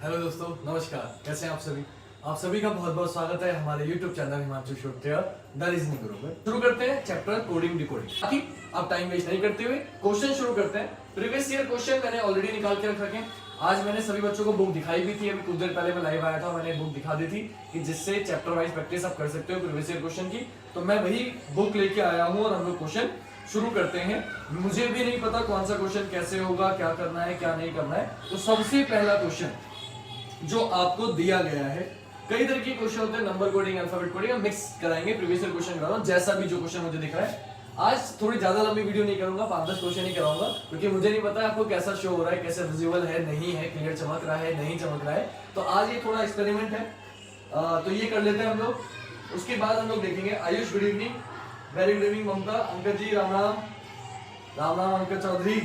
Hello दोस्तों, नमस्कार। कैसे हैं आप सभी? आप सभी का बहुत बहुत स्वागत है हमारे YouTube channel Himanshu Shrotriya the reasoning group में। शुरू करते हैं चैप्टर कोडिंग डिकोडिंग। ताकि आप टाइम वेस्ट नहीं करते हुए क्वेश्चन शुरू करते हैं। प्रीवियस ईयर क्वेश्चन मैंने ऑलरेडी निकाल के रख रखे हैं। आज मैंने सभी बच्चों को बुक दिखाई भी थी, अभी कुछ देर पहले मैं लाइव आया था, मैंने बुक दिखा दी थी कि जिससे चैप्टर वाइज प्रैक्टिस आप कर सकते हो प्रीवियस ईयर क्वेश्चन की। तो मैं वही बुक लेके आया हूँ और हम लोग क्वेश्चन शुरू करते हैं। मुझे भी नहीं पता कौन सा क्वेश्चन कैसे होगा, क्या करना है क्या नहीं करना है। तो सबसे पहला क्वेश्चन जो आपको दिया गया है, कई तरह के क्वेश्चन होते हैं, नंबर कोडिंग, अल्फाबेट कोडिंग, हम मिक्स कराएंगे। प्रीवियस ईयर क्वेश्चन करा रहा हूं, जैसा भी जो क्वेश्चन मुझे दिख रहा है। आज थोड़ी ज्यादा लंबी वीडियो नहीं करूंगा, 5-10 क्वेश्चन ही कराऊंगा, क्योंकि मुझे नहीं पता आपको कैसा शो हो रहा है, कैसे विजुअल है, नहीं है, क्लियर चमक रहा है, नहीं चमक रहा है। तो आज ये थोड़ा एक्सपेरिमेंट है, तो ये कर लेते हैं हम लोग। उसके बाद हम लोग देखेंगे। Ayush good evening, very good evening. Mamta, uncle ji Ram Ram, Ram Ram uncle Chaudhary,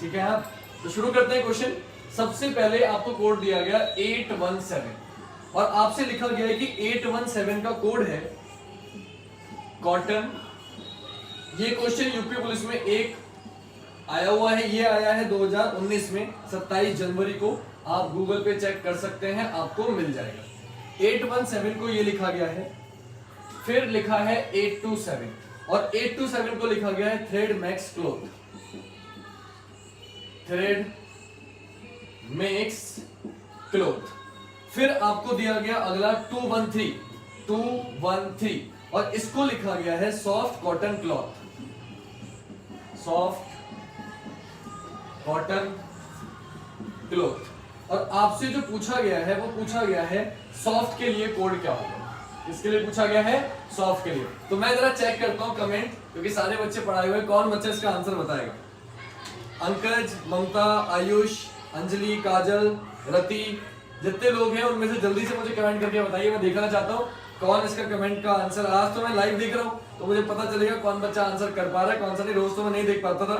ठीक है आप। तो शुरू करते हैं क्वेश्चन। सबसे पहले आपको कोड दिया गया 817 और आपसे लिखा गया है कि 817 का कोड है कॉटन। ये क्वेश्चन यूपी पुलिस में एक आया हुआ है, ये आया है 2019 में 27 जनवरी को। आप गूगल पे चेक कर सकते हैं, आपको मिल जाएगा। 817 को ये लिखा गया है, फिर लिखा है 827 और 827 को लिखा गया है thread max cloth, thread makes cloth. फिर आपको दिया गया अगला 213 और इसको लिखा गया है soft cotton cloth, soft cotton cloth. और आपसे जो पूछा गया है वो पूछा गया है सॉफ्ट के लिए कोड क्या होगा। इसके लिए पूछा गया है सॉफ्ट के लिए। तो मैं जरा चेक करता हूं कमेंट, क्योंकि सारे बच्चे पढ़ाए हुए, कौन बच्चा इसका आंसर बताएगा? अंकज, ममता, आयुष, अंजलि, काजल, रति, जितने लोग हैं उनमें से जल्दी से मुझे कमेंट करके बताइए। मैं देखना चाहता हूँ कौन इसका कमेंट का आंसर। आज तो मैं लाइव देख रहा हूँ तो मुझे पता चलेगा कौन बच्चा आंसर कर पा रहा है, कौन सा नहीं। रोज तो मैं नहीं देख पाता था।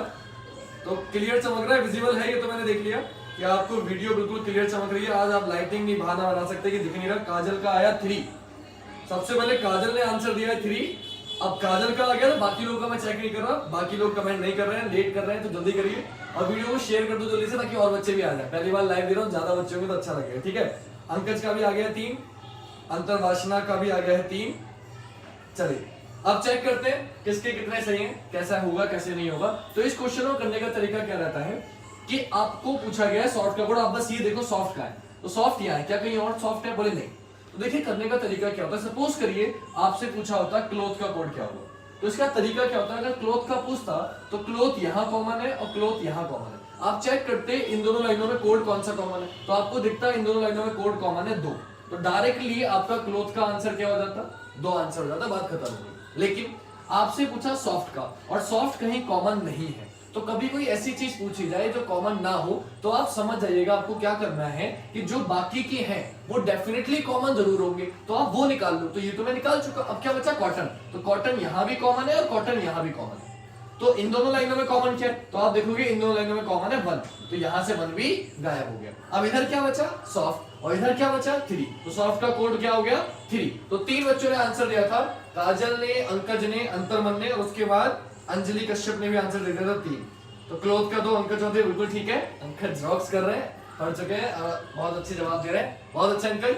तो क्लियर चमक रहा है, विजिबल है, ये तो मैंने देख लिया कि आपको वीडियो बिल्कुल क्लियर चमक रही है। आज आप लाइटिंग नहीं बहाना बना सकते कि दिख नहीं रहा। काजल का आया 3, सबसे पहले काजल ने आंसर दिया है 3। अब काजल का आ गया, तो बाकी लोगों का मैं चेक नहीं कर रहा। बाकी लोग कमेंट नहीं कर रहे हैं, लेट कर रहे हैं, तो जल्दी करिए और वीडियो को शेयर कर दो जल्दी से, ताकि और बच्चे भी आ जाए। पहली बार लाइव दे रहा हूँ, ज्यादा बच्चे होंगे तो अच्छा लगेगा, ठीक है। अंकज का भी आ गया 3, अंतरवासना का भी आ गया है 3। चलिए अब चेक करते हैं किसके कितने सही हैं, कैसा होगा कैसे नहीं होगा। तो इस क्वेश्चन को करने का तरीका क्या रहता है कि आपको पूछा गया है सॉफ्ट का कोड। आप बस ये देखो सॉफ्ट का है, तो सॉफ्ट यहाँ है, क्या कहीं और सॉफ्ट है? बोले नहीं। तो देखिए करने का तरीका क्या होता है। सपोज करिए आपसे पूछा होता क्लॉथ का कोड क्या होगा, तो इसका तरीका क्या होता है। अगर क्लॉथ का पूछता तो क्लॉथ यहाँ कॉमन है और क्लॉथ यहाँ कॉमन है। आप चेक करते इन दोनों लाइनों में कोड कौन सा कॉमन है, तो आपको दिखता है इन दोनों लाइनों में कोड कॉमन है 2। तो डायरेक्टली आपका क्लॉथ का आंसर क्या हो जाता? 2 आंसर हो जाता, बात खत्म हो गई। लेकिन आपसे पूछा सॉफ्ट का, और सॉफ्ट कहीं कॉमन नहीं है। तो कभी कोई ऐसी चीज पूछी जाए जो कॉमन ना हो, तो आप समझ जाइएगा आपको क्या करना है कि जो बाकी के हैं वो डेफिनेटली कॉमन जरूर होंगे, तो आप वो निकाल लो। तो ये तो मैं निकाल चुका। अब क्या बचा? कॉटन। तो कॉटन यहां भी कॉमन है और कॉटन यहां भी कॉमन है। तो इन दोनों लाइनों में कॉमन क्या है? तो आप देखोगे इन दोनों लाइनों में कॉमन है 1, तो यहां से 1 भी गायब हो गया। अब इधर क्या बचा? सॉफ्ट। और इधर क्या बचा? 3। तो सॉफ्ट का कोड क्या हो गया? 3। तो 3 बच्चों ने आंसर दिया था, काजल ने, अंकज ने, अंतरमन ने, और उसके बाद अंजलि कश्यप ने भी आंसर दे दिया था 3। तो क्लॉथ का 2 अंकज चौधरी बिल्कुल ठीक है। अंकज जॉक्स कर रहे हैं, पढ़ चुके हैं, बहुत अच्छे जवाब दे रहे हैं, बहुत अच्छा अंकल।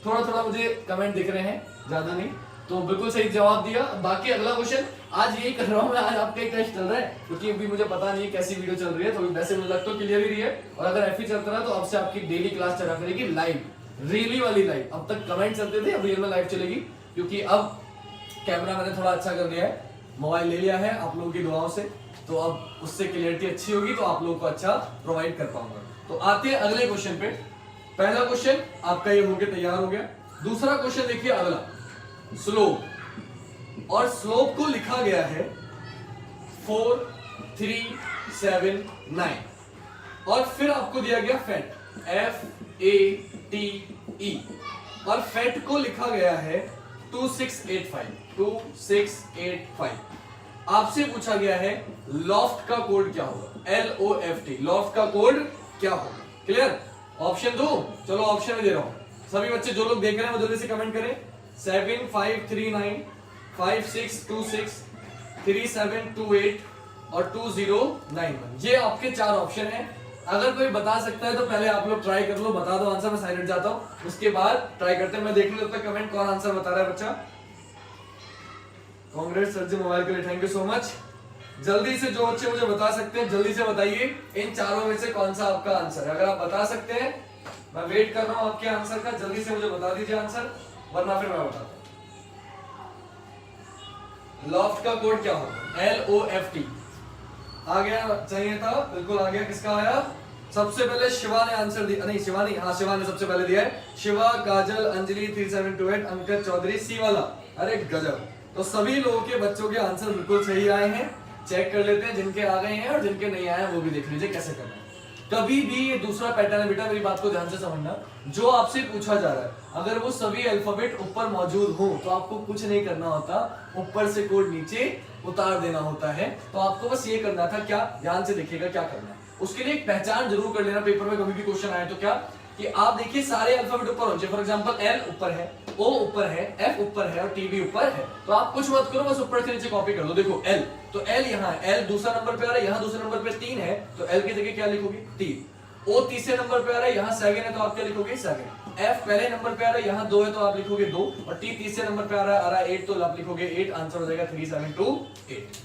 थोड़ा थोड़ा मुझे कमेंट दिख रहे हैं, ज्यादा नहीं, तो बिल्कुल सही जवाब दिया। बाकी अगला क्वेश्चन आज यही कर रहा हूँ मैं। आज आपका एक टेस्ट चल रहा है, क्योंकि अभी मुझे पता नहीं है कैसी वीडियो चल रही है। तो वैसे मुझे लगता है क्लियर ही रही है। और अगर एफई चलता रहा तो आपसे आपकी डेली क्लास चला करेगी लाइव, रियली वाली लाइव। अब तक कमेंट चलते थे, अब रियल में लाइव चलेगी, क्योंकि अब कैमरा मैंने थोड़ा अच्छा कर लिया है, मोबाइल ले लिया है आप लोगों की दुआओं से, तो अब उससे क्लियरिटी अच्छी होगी, तो आप लोगों को अच्छा प्रोवाइड कर पाऊंगा। तो आते हैं अगले क्वेश्चन पे। पहला क्वेश्चन आपका ये होके तैयार हो गया। दूसरा क्वेश्चन देखिए अगला, स्लोप। और स्लोप को लिखा गया है 4, 3, 7, 9 और फिर आपको दिया गया फैट, FATE, और फैट को लिखा गया है 2685। आपसे पूछा गया है लॉफ्ट का कोड क्या होगा, LOFT, लॉफ्ट का कोड क्या होगा? क्लियर? ऑप्शन दो, चलो ऑप्शन में दे रहा हूं। सभी बच्चे जो लोग देख रहे हैं वो जल्दी से कमेंट करें। 7539, 5626, 3728 और 2091, ये आपके 4 ऑप्शन हैं। अगर कोई बता सकता है तो पहले आप लोग ट्राई कर लो, बता दो आंसर, मैं साइलेंट जाता हूं, उसके बाद ट्राई करते हैं। मैं देख लूं तब तक कमेंट कौन आंसर बता रहा है बच्चा। कांग्रेस सर जी मोबाइल के लिए थैंक यू सो मच। जल्दी से जो बच्चे मुझे बता सकते हैं जल्दी से बताइए इन चारों में से कौन सा आपका आंसर है। अगर आप बता सकते हैं मैं वेट कर रहा हूं आपके आंसर का, जल्दी से मुझे बता दीजिए आंसर, वरना फिर मैं बताता हूं। लॉफ्ट का कोड क्या होगा? LOFT आ गया, चाहिए था, बिल्कुल आ गया। किसका आया? सबसे पहले शिवा ने आंसर दिया, नहीं शिवा नहीं, हाँ शिवा ने सबसे पहले दिया है। शिवा, काजल, अंजलि 3728, अंकित चौधरी, सी वाला। अरे गजब, तो सभी लोगों के बच्चों के आंसर बिल्कुल सही आए हैं। चेक कर लेते हैं जिनके आ गए हैं और जिनके नहीं आए हैं वो भी देख लीजिए कैसे करना है। कभी भी ये दूसरा पैटर्न है बेटा, मेरी बात को ध्यान से समझना, जो आपसे पूछा जा रहा है अगर वो सभी अल्फाबेट ऊपर मौजूद हो तो आपको कुछ नहीं करना होता, ऊपर से कोड नीचे उतार देना होता है। तो आपको बस ये करना था, क्या, ध्यान से देखिएगा क्या करना है। उसके लिए एक पहचान जरूर कर लेना, पेपर में कभी भी क्वेश्चन आए तो क्या कि आप देखिए सारे अल्फाबेट ऊपर होंगे। फॉर एग्जांपल L ऊपर है, O ऊपर है, F ऊपर है और T भी ऊपर है, तो आप कुछ मत करो, बस ऊपर से नीचे कॉपी कर लो। देखो L, तो L यहाँ है, L दूसरा नंबर पे आ रहा है, यहाँ दूसरे नंबर पे 3 है, तो L की जगह क्या लिखोगे? 3। O तीसरे नंबर पे आ रहा है, यहाँ 7 है, तो आप क्या लिखोगे? 7। F पहले नंबर पे आ रहा है, यहाँ 2 है, तो आप लिखोगे 2, और T तीसरे नंबर पे आ रहा है 8, तो आप लिखोगे 8। आंसर हो जाएगा 3728।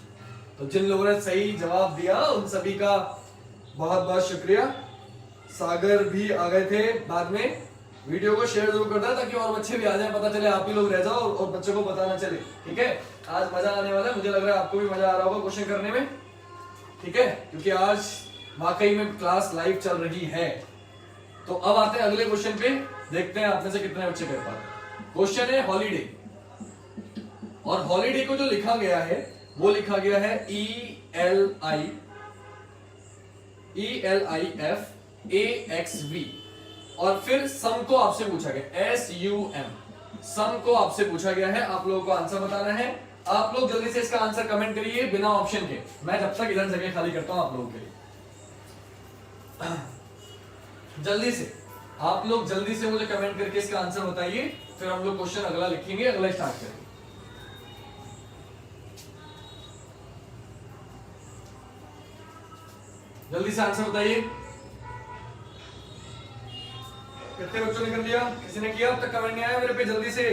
तो जिन लोगों ने सही जवाब दिया उन सभी का बहुत बहुत शुक्रिया। सागर भी आ गए थे बाद में। वीडियो को शेयर जरूर करना ताकि और बच्चे भी आ जाए, पता चले आप ही लोग रह जाओ और बच्चों को पता ना चले। ठीक है, आज मजा आने वाला है, मुझे लग रहा है आपको भी मजा आ रहा होगा क्वेश्चन करने में। ठीक है, क्योंकि आज वाकई में क्लास लाइव चल रही है। तो अब आते हैं अगले क्वेश्चन पे, देखते हैं आप में से कितने बच्चे कर पाते। क्वेश्चन है हॉलीडे, और हॉलीडे को जो लिखा गया है वो लिखा गया है ELIFAXV, और फिर सम को आपसे पूछा गया SUM, सम को आपसे पूछा गया है। आप लोगों को आंसर बताना है। आप लोग जल्दी से इसका आंसर कमेंट करिए बिना ऑप्शन के, मैं जब तक इधर जगह खाली करता हूं आप लोगों के लिए। जल्दी से आप लोग जल्दी से मुझे कमेंट करके इसका आंसर बताइए, फिर हम लोग क्वेश्चन अगला लिखेंगे, अगला स्टार्ट करेंगे। जल्दी से आंसर बताइए। कितने बच्चों ने कर लिया? किसी ने किया? अब तक कमेंट नहीं आया मेरे पे, जल्दी से,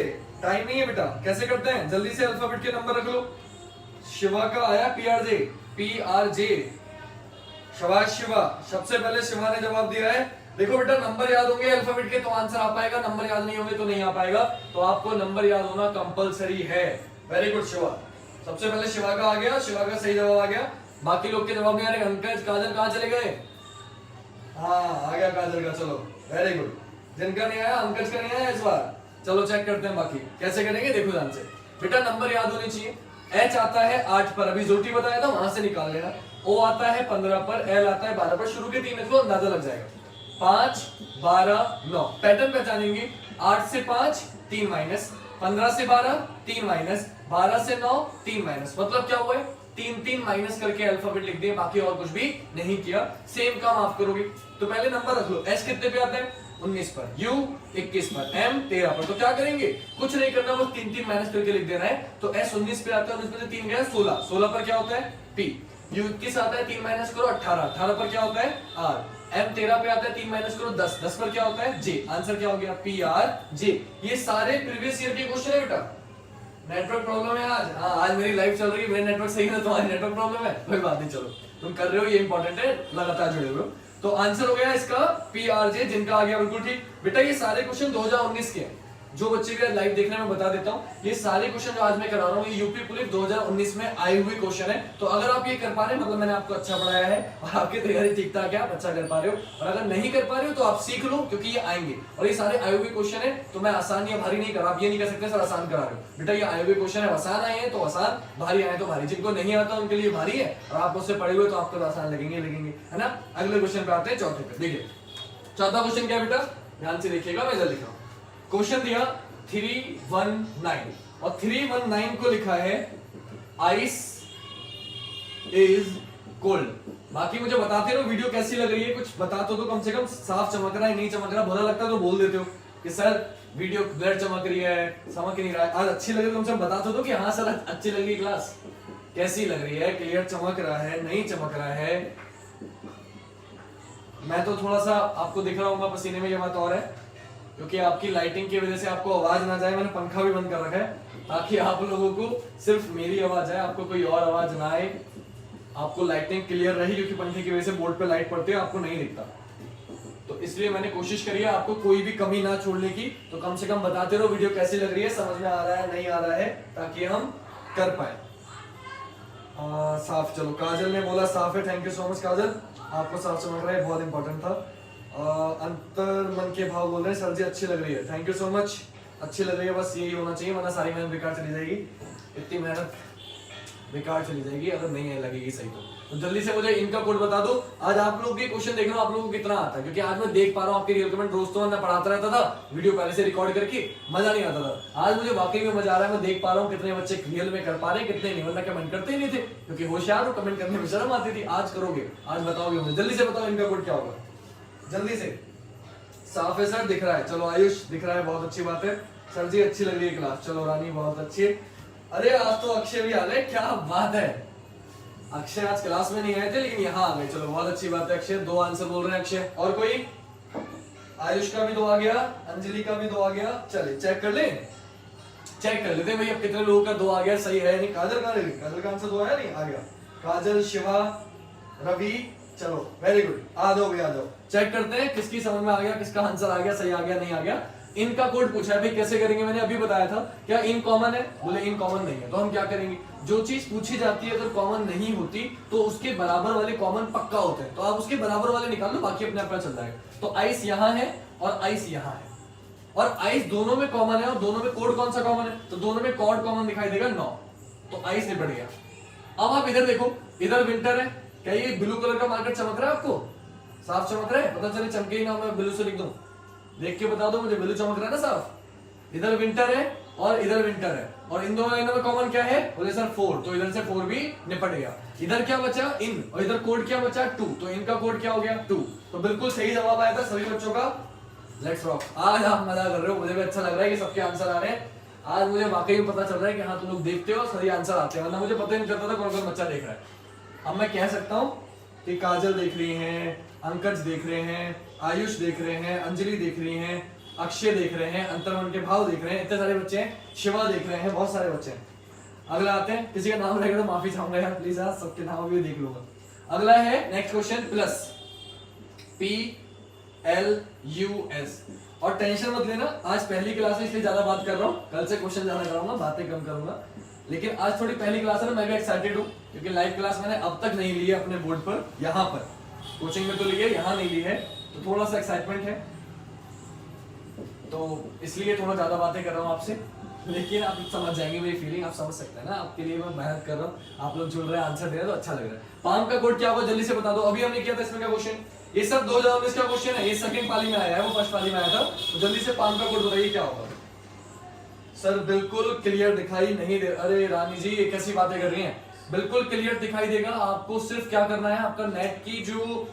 टाइम नहीं है बेटा। कैसे करते हैं? जल्दी से अल्फाबेट के नंबर रख लो। शिवा का आया PRJ, शाबाश शिवा, सबसे पहले शिवा ने जवाब दिया है। देखो बेटा, नंबर याद होंगे अल्फाबेट के तो आंसर आ पाएगा, नंबर याद नहीं होंगे तो नहीं आ पाएगा, तो आपको नंबर याद होना कंपलसरी है। वेरी गुड शिवा, सबसे पहले शिवा का आ गया, शिवा का सही जवाब आ गया। बाकी लोग के जवाब नहीं आ रहे। अंकज, काजल कहां चले गए? हाँ आ गया काजल का, चलो वेरी गुड। जिनका नहीं आया, अंकज का नहीं आया इस बार, चलो चेक करते हैं बाकी कैसे करेंगे। देखो ध्यान से बेटा, नंबर याद होने चाहिए। H आता है 8 पर, अभी जोटी बताया था, वहां से निकाल लेना। O आता है 15 पर, L आता है 12 पर, शुरू के 3 इसको अंदाजा लग जाएगा। 5, 12, 9 पैटर्न पहचानेंगे। 8 से 5 3 माइनस, 15 से 12 3 माइनस, 12 से 9 3 माइनस, मतलब क्या हुआ है? 3 माइनस करके अल्फाबेट लिख दिए, बाकी और कुछ भी नहीं किया। सेम काम आप करोगे। तो पहले नंबर रख लो। S कितने पे आता है? 19 पर, U 21 पर, M 13 पर। तो क्या करेंगे? कुछ नहीं करना, बस 3 माइनस करके लिख देना है। तो S 19 पे आता है, 19 में से 3 गया 16, 16 पर क्या होता है? P। U 21 आता है, 3 माइनस करो 18, 18 पर क्या होता है? R। M 13 पे आता है, 3 माइनस करो 10, 10 पर क्या होता है? J। आंसर क्या हो गया? PRJ। ये सारे प्रीवियस ईयर के क्वेश्चन है बेटा। नेटवर्क प्रॉब्लम है आज? हाँ आज मेरी लाइव चल रही है, मेरा नेटवर्क सही है, तुम्हारी नेटवर्क प्रॉब्लम है, कोई बात नहीं, चलो तुम कर रहे हो, ये इंपॉर्टेंट है, लगातार जुड़े हुए हो। तो आंसर हो गया इसका PRJ, जिनका आ गया बिल्कुल ठीक। बेटा ये सारे क्वेश्चन 2019 के हैं। जो बच्चे भी लाइव देखने में बता देता हूँ, ये सारे क्वेश्चन जो आज मैं करा रहा हूँ ये यूपी पुलिस 2019 में आई हुई क्वेश्चन है। तो अगर आप ये कर पा रहे हैं मतलब मैंने आपको अच्छा पढ़ाया है और आपकी तैयारी ठीक ठाक है, आप अच्छा कर पा रहे हो। और अगर नहीं कर पा रहे हो तो आप सीख लो, क्योंकि ये आएंगे और ये सारे आई हुए क्वेश्चन है। तो मैं आसान या भारी नहीं कर रहा, आप ये नहीं कर सकते सर आसान करा रहे हो। बेटा ये आई हुए क्वेश्चन है, आसान आए हैं तो आसान, भारी आए तो भारी। जिनको नहीं आता उनके लिए भारी है और आप उससे पढ़े हुए तो आपको आसान लगेंगे है ना। अगले क्वेश्चन पे आते हैं, चौथे पे। देखिए चौथा क्वेश्चन क्या है बेटा, ध्यान से देखिएगा, मैं जल्द लिख रहा हूँ। क्वेश्चन दिया 319 और 319 को लिखा है आइस इज कोल्ड। बाकी मुझे बताते रहो वीडियो कैसी लग रही है, कुछ बता तो दो कम से कम, साफ चमक रहा है नहीं चमक रहा, बुरा लगता है तो बोल देते हो कि सर वीडियो ब्लर चमक रही है, चमक नहीं रहा है। आज अच्छी लग रही है कम से कम बता तो दो कि हाँ सर अच्छी लग रही है, क्लास कैसी लग रही है, क्लियर चमक रहा है नहीं चमक रहा है। मैं तो थोड़ा सा आपको दिख रहा हूँ पसीने में, ये बात और है क्योंकि आपकी लाइटिंग की वजह से आपको आवाज ना जाए, मैंने पंखा भी बंद कर रखा है ताकि आप लोगों को सिर्फ मेरी आवाज आए, आपको कोई और आवाज ना आए, आपको लाइटिंग क्लियर रही, क्योंकि पंखे की वजह से बोर्ड पे लाइट पड़ती है आपको नहीं दिखता। तो इसलिए मैंने कोशिश करी है आपको कोई भी कमी ना छोड़ने की। तो कम से कम बताते रहो वीडियो कैसी लग रही है, समझ में आ रहा है नहीं आ रहा है, ताकि हम कर पाए। साफ, चलो काजल ने बोला साफ है, थैंक यू सो मच काजल, आपको साफ समझ रहा है, बहुत इंपॉर्टेंट था। अंतर मन के भाव बोल रहे हैं सर जी अच्छी लग रही है, थैंक यू सो मच, अच्छी लग रही है, बस यही होना चाहिए, वरना सारी मेहनत बेकार चली जाएगी, इतनी मेहनत बेकार चली जाएगी अगर नहीं लगेगी सही तो जल्दी से मुझे इनका कोड बता दो। आज आप लोग के क्वेश्चन देख लो आप लोगों को कितना आता है, क्योंकि आज मैं देख पा रहा हूँ आपके रियल कमेंट, दोस्तों मैं पढ़ाता रहता था वीडियो पहले से रिकॉर्ड करके, मजा नहीं आता था, आज मुझे वाकई में मजा आ रहा है, मैं देख पा रहा हूँ कितने बच्चे रियल में कर पा रहे हैं कितने नहीं, वरना कमेंट करते ही नहीं थे क्योंकि होशियार हो, कमेंट करने में शर्म आती थी। आज करोगे, आज बताओगे मुझे, जल्दी से बताओ इनका कोड क्या होगा, जल्दी से। साफ है सर, दिख रहा है, चलो आयुष दिख रहा है, बहुत अच्छी बात है, सर जी अच्छी लग रही है क्लास, चलो रानी बहुत अच्छी है। अरे आज तो अक्षय भी आ गए, क्या बात है, अक्षय आज क्लास में नहीं आए थे लेकिन यहाँ आ गए, चलो बहुत अच्छी बात है। अक्षय 2 आंसर बोल रहे हैं अक्षय, और कोई? आयुष का भी 2 आ गया, अंजलि का भी 2 आ गया, चलिए चेक कर ले, चेक कर लेते हैं भाई अब कितने लोगों का 2 आ गया, सही है नहीं? काजल का नहीं, काजल का आंसर 2 आया नहीं, आ गया, काजल, शिवा, रवि, चलो वेरी गुड, आ जाओ भाई आ जाओ, चेक करते हैं किसकी समझ में आ गया, किसका आंसर आ गया, सही आ गया नहीं आ गया। इनका कोड पूछा है भाई, कैसे करेंगे, मैंने अभी बताया था, क्या इन कॉमन है, बोले इन कॉमन नहीं है, तो हम क्या करेंगे, जो चीज पूछी जाती है अगर कॉमन नहीं होती तो उसके बराबर वाले कॉमन पक्का होते हैं, तो आप उसके बराबर वाले निकाल लो, बाकी अपने आप चल जाएगा। तो आइस यहाँ है और आइस यहाँ है, और आइस दोनों में कॉमन है, और दोनों में कोड कौन सा कॉमन है, तो दोनों में कोड कॉमन दिखाई देगा 9, तो आइस निपट गया। अब आप इधर देखो, इधर विंटर है, क्या ये ब्लू कलर का मार्कर चमक रहा है आपको, साफ चमक रहा है, पता चले चमके ही ना, मैं ब्लू से लिख दूं, देख के बता दो मुझे, ब्लू चमक रहा है ना साफ, इधर विंटर है और इधर विंटर है, और इन दोनों लाइनों में कॉमन क्या है, बोले सर 4, तो इधर से 4 भी निपट गया। इधर क्या बचा, इन, और इधर कोड क्या बचा 2, तो इनका कोड क्या हो गया 2, तो बिल्कुल सही जवाब आया था सभी बच्चों का। Let's rock. आज आप मजा कर रहे हो, मुझे भी अच्छा लग रहा है कि सबके आंसर आ रहे हैं, आज मुझे वाकई में पता चल रहा है कि हाँ तुम लोग देखते हो सही आंसर आते हैं, वरना मुझे पता ही नहीं चलता था कौन कौन बच्चा देख रहा है। अब मैं कह सकता हूँ कि काजल देख रही हैं, अंकज देख रहे हैं, आयुष देख रहे हैं, अंजलि देख रही हैं, अक्षय देख रहे हैं, अंतर्मन के भाव देख रहे हैं, इतने सारे बच्चे हैं, शिवा देख रहे हैं, बहुत सारे बच्चे हैं। अगला आते हैं, किसी का नाम रहेगा तो माफी चाहूंगा यार प्लीज, यार सबके नाम भी देख लूंगा। अगला है नेक्स्ट क्वेश्चन, प्लस PLUS, और टेंशन मत लेना, आज पहली क्लास है इसलिए ज्यादा बात कर रहा हूँ, कल से क्वेश्चन ज्यादा कराऊंगा, बातें कम करूंगा, लेकिन आज थोड़ी पहली क्लास है ना, मैं भी एक्साइटेड हूँ क्योंकि लाइव क्लास मैंने अब तक नहीं ली है अपने बोर्ड पर, यहाँ पर कोचिंग में तो ली है, यहाँ नहीं ली है, तो थोड़ा सा एक्साइटमेंट है, तो इसलिए थोड़ा ज्यादा बातें कर रहा हूँ आपसे, लेकिन आप समझ जाएंगे मेरी फीलिंग, आप समझ सकते हैं ना, आपके लिए मैं मेहनत कर रहा हूँ, आप लोग जुड़ रहे हैं, आंसर दे रहे हैं तो अच्छा लग रहा है। पाम का कोड क्या होगा जल्दी से बता दो, अभी हमने किया था इसमें का क्वेश्चन, ये सब 2019 का क्वेश्चन है, ये सेकंड पाली में आया है, वो फर्स्ट पाली में आया था, तो जल्दी से पाम का कोड बताइए क्या होगा। सर बिल्कुल क्लियर दिखाई नहीं दे, अरे रानी जी ये कैसी बातें कर रही हैं, बिल्कुल क्लियर दिखाई देगा, आपको सिर्फ क्या करना है, आपका नेट की जो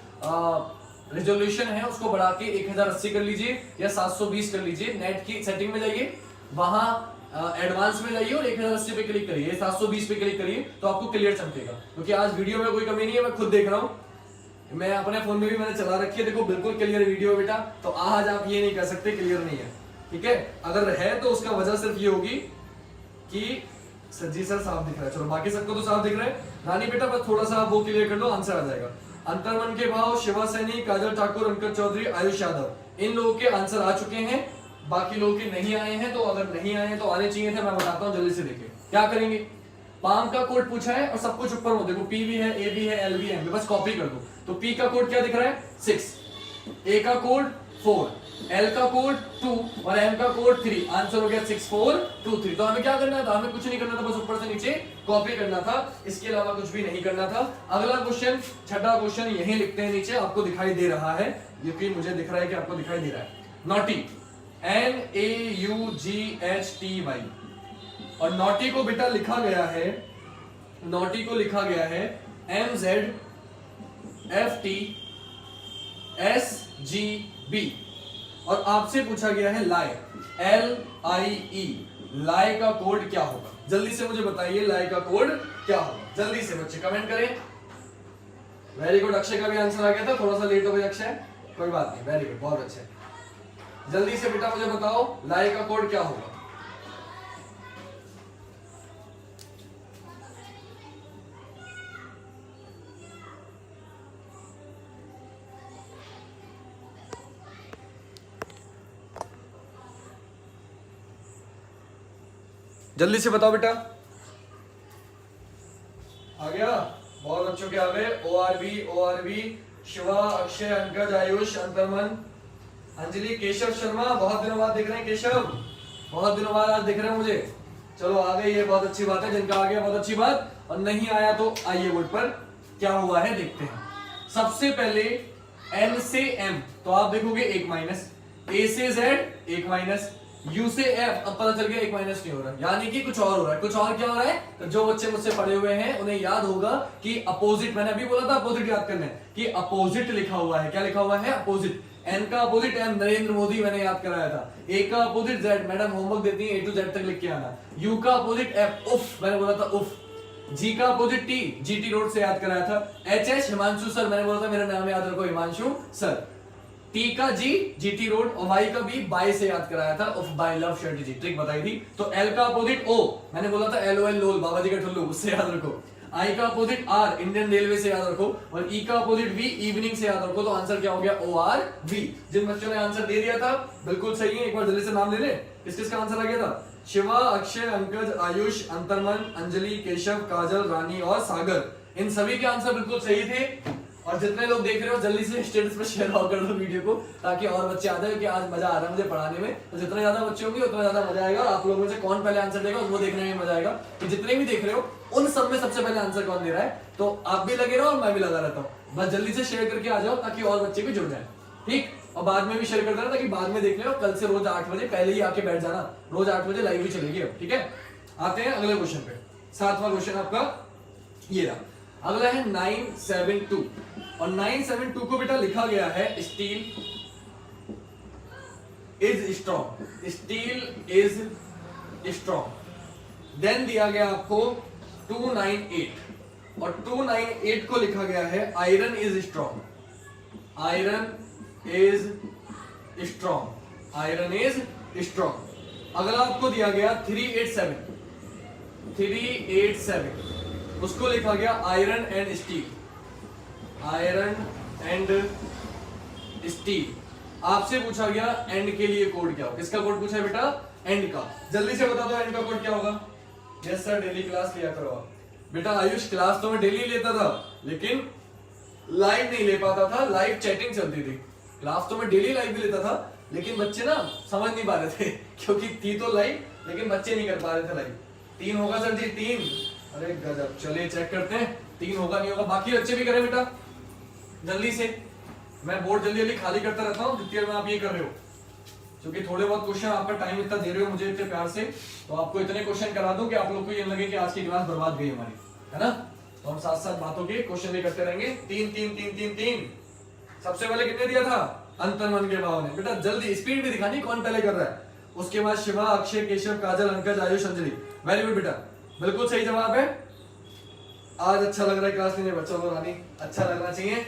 रेजोल्यूशन है उसको बढ़ा के 1080 कर लीजिए या 720 कर लीजिए, नेट की सेटिंग में जाइए, वहां एडवांस में जाइए और 1080 पे क्लिक करिए, 720 पे क्लिक करिए, तो आपको क्लियर चमकेगा, क्योंकि आज वीडियो में कोई कमी नहीं है, मैं खुद देख रहा हूँ, मैं अपने फोन में भी मैंने चला रखी है, देखो बिल्कुल क्लियर वीडियो बेटा, तो आज आप ये नहीं कर सकते क्लियर नहीं है, ठीक है, अगर है तो उसका वजह सिर्फ ये होगी कि सर जी सर साफ दिख रहा है, चलो बाकी सबको तो साफ दिख रहा है, रानी बेटा बस थोड़ा सा वो क्लियर कर लो, आंसर आ जाएगा। अंतर्मन के भाव, शिवा सैनी, काजल ठाकुर, अंकित चौधरी, आयुष यादव, इन लोगों के आंसर आ चुके हैं, बाकी लोगों के नहीं आए हैं, तो अगर नहीं आए हैं तो आने चाहिए थे, मैं बताता हूँ जल्दी से, देखिए क्या करेंगे, पाम का कोड पूछा है और सब कुछ ऊपर हो, देखो P भी है, A भी है, L भी है, बस कॉपी कर दो, तो P का कोड क्या दिख रहा है 6, A का कोड 4, L का कोड 2 और M का कोड 3, आंसर हो गया 6 4 2 3। तो हमें क्या करना था, हमें कुछ नहीं करना था, बस ऊपर से नीचे कॉपी करना था, इसके अलावा कुछ भी नहीं करना था। अगला क्वेश्चन, छठा क्वेश्चन यहीं लिखते हैं नीचे, आपको दिखाई दे रहा है, क्योंकि मुझे दिख रहा है कि आपको दिखाई दे रहा है, नॉटी NAUGHTY, और नॉटी को बेटा लिखा गया है, नॉटी को लिखा गया है MZFTSGB, और आपसे पूछा गया है लाई, LIE, लाई का कोड क्या होगा, जल्दी से मुझे बताइए लाई का कोड क्या होगा, जल्दी से बच्चे कमेंट करें, वेरी गुड, अक्षय का भी आंसर आ गया था, थोड़ा सा लेट हो गया अक्षय, कोई बात नहीं, वेरी गुड, बहुत अच्छे। जल्दी से बेटा मुझे बताओ लाई का कोड क्या होगा। जल्दी से बताओ बेटा, आ गया, बहुत बच्चों के आ गए। ORB, शिवा, अक्षय, अंकज, आयुष, अंतरमन, अंजलि, केशव शर्मा, बहुत दिनों बाद दिख रहे हैं केशव, बहुत दिनों बाद आज दिख रहे हैं मुझे। चलो आ गए, ये बहुत अच्छी बात है, जिनका आ गया बहुत अच्छी बात, और नहीं आया तो आइए बोर्ड पर क्या हुआ है देखते हैं। सबसे पहले N से M, तो आप देखोगे 1 माइनस, A से Z 1 माइनस, U से F, अब पता चल गया 1 माइनस नहीं हो रहा, यानी कि कुछ और हो रहा है। कुछ और क्या हो रहा है, तो जो बच्चे मुझसे पढ़े हुए हैं उन्हें याद होगा कि अपोजिट, मैंने अभी बोला था अपोजिट याद करना है, कि अपोजिट लिखा हुआ है, क्या लिखा हुआ है, अपोजिट। N का अपोजिट M, नरेंद्र मोदी मैंने याद कराया था। A का अपोजिट Z, मैडम होमवर्क देती है A to Z तक लिख के आना। U का अपोजिट F, उफ, मैंने बोला था उफ। G का अपोजिट T, GT रोड से याद कराया था। HS, हिमांशु सर, मैंने बोला था मेरा नाम याद रखो, हिमांशु सर। T का G, GT रोड, और Y का B, बाय से याद कराया था, उफ, बाय लव शर्ट जी, ट्रिक बताई थी। तो L का अपोजिट O, मैंने बोला था LOL लोल, बाबा जी का ठुल्लू, उससे याद रखो। I का अपोजिट R, इंडियन रेलवे से याद रखो, और E का अपोजिट V, इवनिंग से याद रखो। तो आंसर क्या हो गया, ORV। जिन बच्चों ने आंसर दे दिया था बिल्कुल सही है, एक बार जल्दी से नाम ले ले, किस किस का आंसर आ गया था। शिवा, अक्षय, अंकज, आयुष, अंतरमन, अंजलि, केशव, काजल, रानी और सागर, इन सभी के आंसर बिल्कुल सही थे। और जितने लोग देख रहे हो जल्दी से स्टेटस पे शेयर कर दो वीडियो को, ताकि और बच्चे आ जाए, कि आज मजा आ रहा है मुझे पढ़ाने में। तो जितने ज्यादा बच्चे होंगे उतना ज्यादा मजा आएगा। आप लोगों में से कौन पहले आंसर देगा वो देखने में मजा आएगा, कि जितने भी देख रहे हो उन सब में सबसे पहले आंसर कौन दे रहा है। तो आप भी लगे रहो और मैं भी लगा रहता हूँ, बस जल्दी से शेयर करके आ जाओ ताकि और बच्चे भी जुड़ जाए, ठीक। और बाद में भी शेयर कर देना, ताकि बाद में देख लो, कल से रोज 8 बजे पहले ही आके बैठ जाना, रोज 8 बजे लाइव भी चलेगी अब, ठीक है। आते हैं अगले क्वेश्चन पे, 7वां क्वेश्चन आपका ये रहा। अगला है 972, और 972 को बेटा लिखा गया है steel is strong, steel is strong. Then दिया गया आपको 298, और 298 को लिखा गया है iron is strong, iron is strong, iron is strong. अगला आपको दिया गया 387, 387, उसको लिखा गया iron and steel, iron and steel. आपसे पूछा गया एंड के लिए कोड क्या होगा, किसका कोड पूछा है बेटा, एंड का। जल्दी से बता दो एंड का कोड क्या होगा। यस सर, डेली क्लास लिया करो आप। बेटा आयुष, क्लास तो मैं डेली लेता था, लेकिन लाइव नहीं ले पाता था, लाइव चैटिंग चलती थी। क्लास तो मैं डेली लाइव भी लेता था, लेकिन बच्चे ना समझ नहीं पा रहे थे, क्योंकि थी तो लाइव, लेकिन बच्चे नहीं कर पा रहे थे लाइव। 3 होगा सर जी, 3, अरे गजब, चलिए चेक करते हैं 3 होगा नहीं होगा। बाकी बच्चे भी करें बेटा जल्दी से, मैं बोर्ड जल्दी जल्दी खाली करता रहता हूँ जितनी देर में आप ये कर रहे हो, क्योंकि थोड़े बहुत क्वेश्चन, आपका टाइम इतना दे रहे हो मुझे इतने प्यार से, तो आपको इतने क्वेश्चन करा दूं कि आप लोग को ये लगे कि आज की क्लास बर्बाद गई हमारी, है ना। तो हम साथ साथ बातों के क्वेश्चन भी करते रहेंगे। 3 3 3 3 3। सबसे पहले कितने दिया था, अंतर्मन के भाव ने। बेटा जल्दी स्पीड भी दिखानी कौन पहले कर रहा है। उसके बाद शिवा, अक्षय, केशव, काजल, अंकज, आयुष, अंजलि। वेरी गुड बेटा, बिल्कुल सही जवाब है। आज अच्छा लग रहा है क्लास लेने बच्चों को, रानी अच्छा लगना चाहिए।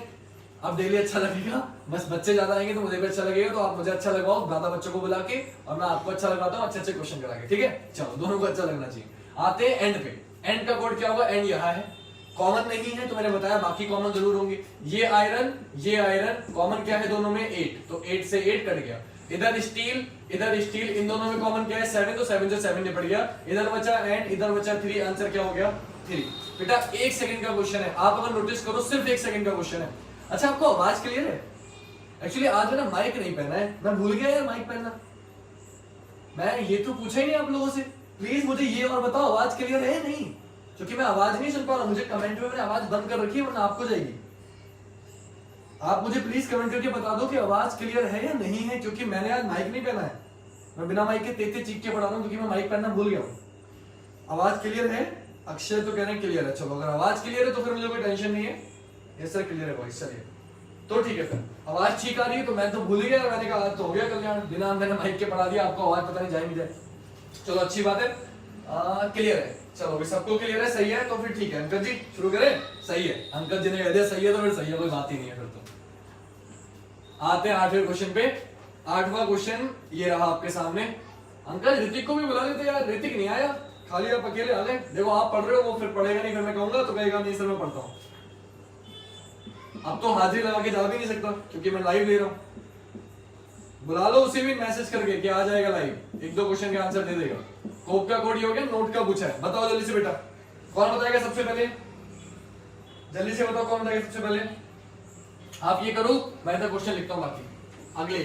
अब डेली अच्छा लगेगा, बस बच्चे ज्यादा आएंगे तो मुझे भी अच्छा लगेगा, तो आप मुझे अच्छा लगवाओ ज्यादा बच्चों को बुला के, और मैं आपको अच्छा लगाता हूँ अच्छे अच्छे क्वेश्चन करा के, ठीक है। चलो दोनों को अच्छा लगना चाहिए। आते हैं एंड पे। एंड का कोड क्या होगा, एंड यहाँ है, कॉमन नहीं है तो मैंने बताया, बाकी कॉमन जरूर होंगे। ये आयरन कॉमन क्या है दोनों में, 8, तो 8 से 8 कट गया। इधर स्टील, इन दोनों में कॉमन क्या है, 7, तो 7 से 7 निपट गया। इधर बचा एंड, इधर बचा 3, आंसर क्या हो गया, 3। बेटा 1 सेकंड का क्वेश्चन है, आप अगर नोटिस करो सिर्फ 1 सेकंड का क्वेश्चन है। अच्छा आपको आवाज क्लियर है। एक्चुअली आज मैंने माइक नहीं पहना है, मैं भूल गया यार माइक पहनना, मैं ये तो पूछा ही नहीं आप लोगों से। प्लीज मुझे ये और बताओ आवाज क्लियर है नहीं, क्योंकि मैं आवाज नहीं सुन पा रहा हूँ। मुझे कमेंट में मैंने आवाज बंद कर रखी है, वरना आपको जाएगी। आप मुझे प्लीज कमेंट करके बता दो कि आवाज क्लियर है या नहीं है, क्योंकि मैंने आज माइक नहीं पहना है। मैं बिना माइक के तेज चीख के पढ़ा रहा हूँ, क्योंकि मैं माइक पहनना भूल गया हूँ। आवाज क्लियर है, अक्षय तो कह रहे हैं क्लियर है। चलो अगर आवाज क्लियर है तो फिर मुझे कोई टेंशन नहीं है। यस सर क्लियर है वॉइस, चलिए तो ठीक है। फिर आवाज ठीक आ रही है तो मैं तो भूल गया, मैंने कहा आज तो हो गया कल्याण, बिना मैंने माइक के पढ़ा दिया, आपको आवाज पता नहीं जाए नहीं जाए। चलो अच्छी बात है, क्लियर है। चलो अभी सबको क्लियर है, सही है तो फिर ठीक है। अंकल जी शुरू करें? सही है, अंकल जी ने कह दिया सही है तो फिर सही है, कोई बात ही नहीं है फिर तो। आते हैं 8वें क्वेश्चन पे। 8वां क्वेश्चन ये रहा आपके सामने। अंकल ऋतिक को भी बुला लेते यार, ऋतिक नहीं आया, खाली आप अकेले आ गए। देखो आप पढ़ रहे हो, वो फिर पढ़ेगा नहीं, फिर मैं कहूंगा तो कहेगा नहीं सर मैं पढ़ता हूँ। अब तो हाजिरी लगा के जा भी नहीं सकता क्योंकि मैं लाइव ले रहा हूँ। बुला लो उसे भी मैसेज करके कि आ जाएगा लाइव, 1-2 क्वेश्चन के आंसर दे देगा। कोप का कोड हो गया, नोट का पूछा है, बताओ जल्दी से बेटा कौन बताएगा सबसे पहले? जल्दी से बताओ कौन बताएगा सबसे पहले? आप ये करो, मैं इधर क्वेश्चन लिखता हूँ बाकी अगले।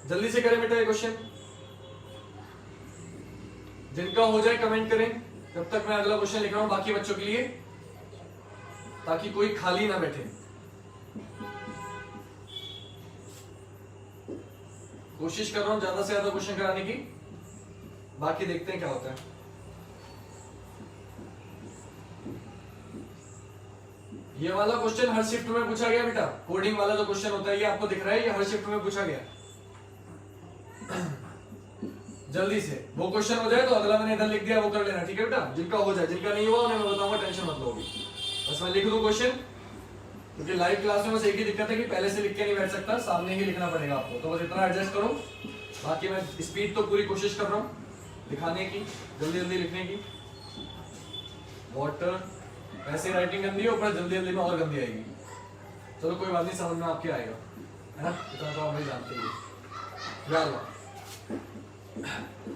जल्दी से करें बेटा ये क्वेश्चन, जिनका हो जाए कमेंट करें, जब तक मैं अगला क्वेश्चन लिख रहा हूं बाकी बच्चों के लिए, ताकि कोई खाली ना बैठे। कोशिश कर रहा हूं ज्यादा से ज्यादा क्वेश्चन कराने की, बाकी देखते हैं क्या होता है। ये वाला क्वेश्चन हर शिफ्ट में पूछा गया बेटा, कोडिंग वाला जो क्वेश्चन होता है ये आपको दिख रहा है, ये हर शिफ्ट में पूछा गया। जल्दी से वो क्वेश्चन हो जाए तो अगला मैंने इधर लिख दिया वो कर लेना, ठीक है बेटा? जिनका हो जाए, जिनका नहीं हुआ उन्हें मैं बताऊंगा, टेंशन मत लो अभी। बस मैं लिख दूं क्वेश्चन, क्योंकि लाइव क्लास में बस एक ही दिक्कत है कि पहले से लिख के नहीं बैठ सकता, सामने ही लिखना पड़ेगा आपको, तो बस इतना एडजस्ट करो। बाकी मैं स्पीड तो पूरी कोशिश कर रहा हूँ दिखाने की, जल्दी जल्दी लिखने की। वाटर ऐसे राइटिंग गंदी है, ऊपर जल्दी जल्दी में और गंदी आएगी। चलो कोई बात नहीं, समझ में आपके आएगा, है ना? इतना तो आप नहीं जानते ही। यार